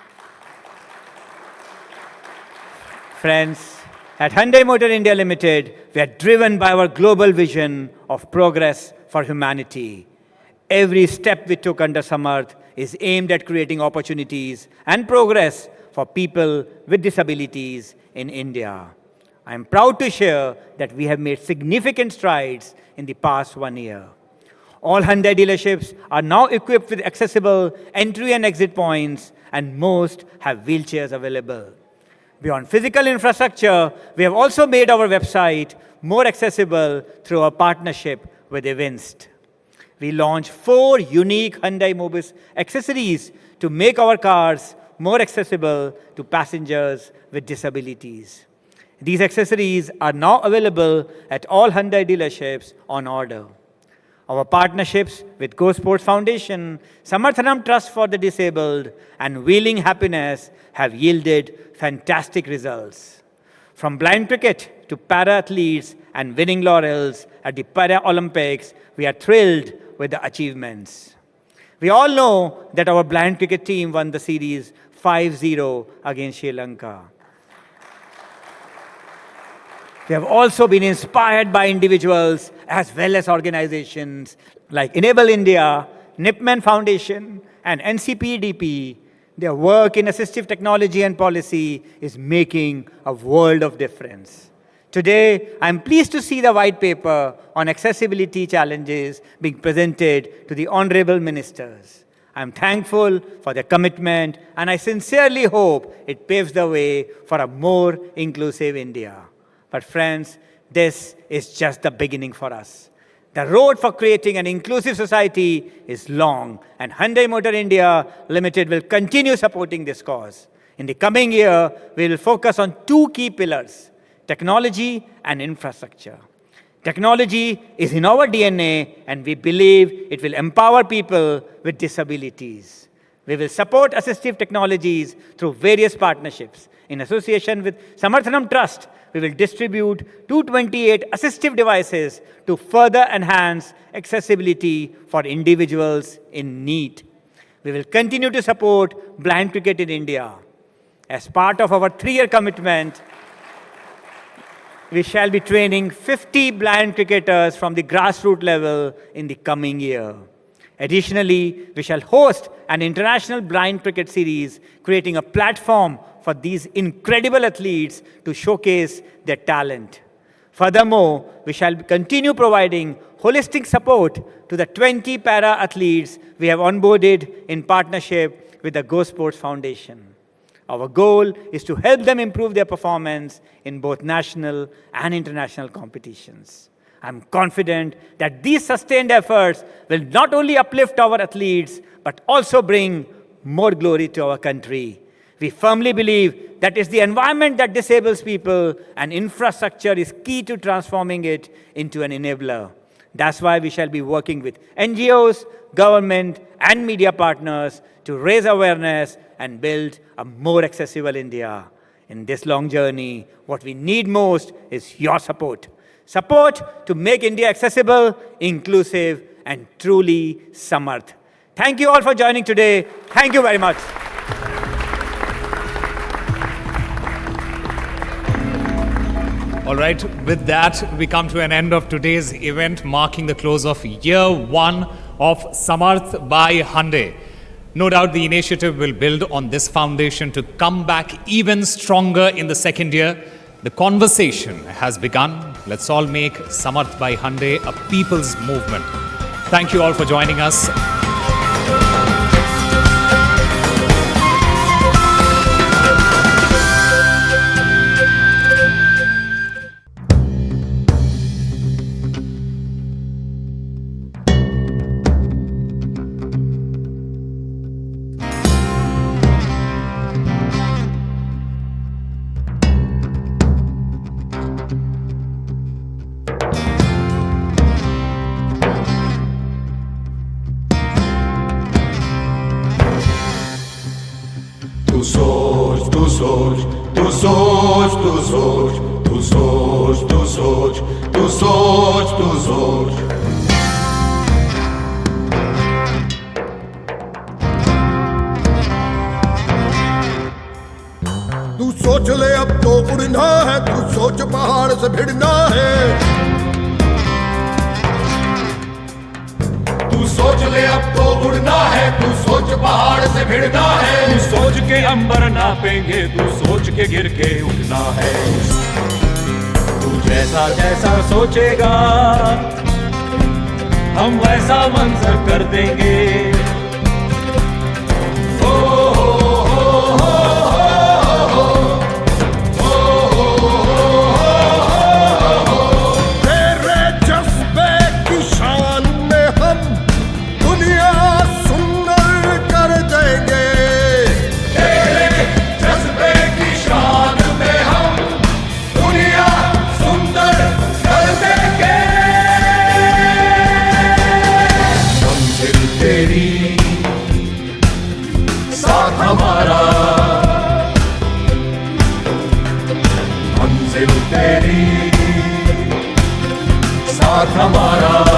Friends, at Hyundai Motor India Limited, we are driven by our global vision of progress for humanity. Every step we took under Samarth is aimed at creating opportunities and progress for people with disabilities in India. I am proud to share that we have made significant strides in the past 1 year. All Hyundai dealerships are now equipped with accessible entry and exit points, and most have wheelchairs available. Beyond physical infrastructure, we have also made our website more accessible through our partnership with Evinced. We launched 4 unique Hyundai Mobis accessories to make our cars more accessible to passengers with disabilities. These accessories are now available at all Hyundai dealerships on order. Our partnerships with Go Sports Foundation, Samarthanam Trust for the Disabled, and Wheeling Happiness have yielded fantastic results. From blind cricket to para-athletes and winning laurels at the Para-Olympics, we are thrilled with the achievements. We all know that our blind cricket team won the series 5-0 against Sri Lanka. We have also been inspired by individuals as well as organizations like Enable India, Nipman Foundation, and NCPDP. Their work in assistive technology and policy is making a world of difference. Today, I am pleased to see the white paper on accessibility challenges being presented to the honorable ministers. I am thankful for their commitment, and I sincerely hope it paves the way for a more inclusive India. But friends, this is just the beginning for us. The road for creating an inclusive society is long, and Hyundai Motor India Limited will continue supporting this cause. In the coming year, we will focus on two key pillars: technology and infrastructure. Technology is in our DNA, and we believe it will empower people with disabilities. We will support assistive technologies through various partnerships. In association with Samarth Trust, we will distribute 228 assistive devices to further enhance accessibility for individuals in need. We will continue to support blind cricket in India. As part of our 3-year commitment, we shall be training 50 blind cricketers from the grassroots level in the coming year. Additionally, we shall host an international blind cricket series, creating a platform for these incredible athletes to showcase their talent. Furthermore, we shall continue providing holistic support to the 20 para-athletes we have onboarded in partnership with the Go Sports Foundation. Our goal is to help them improve their performance in both national and international competitions. I'm confident that these sustained efforts will not only uplift our athletes, but also bring more glory to our country. We firmly believe that it's the environment that disables people, and infrastructure is key to transforming it into an enabler. That's why we shall be working with NGOs, government, and media partners to raise awareness and build a more accessible India. In this long journey, what we need most is your support. Support to make India accessible, inclusive, and truly Samarth. Thank you all for joining today. Thank you very much. All right, with that, we come to an end of today's event, marking the close of year 1 of Samarth by Hyundai. No doubt the initiative will build on this foundation to come back even stronger in the second year. The conversation has begun. Let's all make Samarth by Hyundai a people's movement. Thank you all for joining us. तू सोच ले अब तो उड़ना है, तू सोच पहाड़ से भिड़ना है। तू सोच ले अब तो उड़ना है, तू सोच पहाड़ से भिड़ना है। तू सोच के अंबर नापेंगे, तू सोच के गिर के उठना है। तू जैसा जैसा सोचेगा, हम वैसा मंजर कर देंगे। साथ हमारा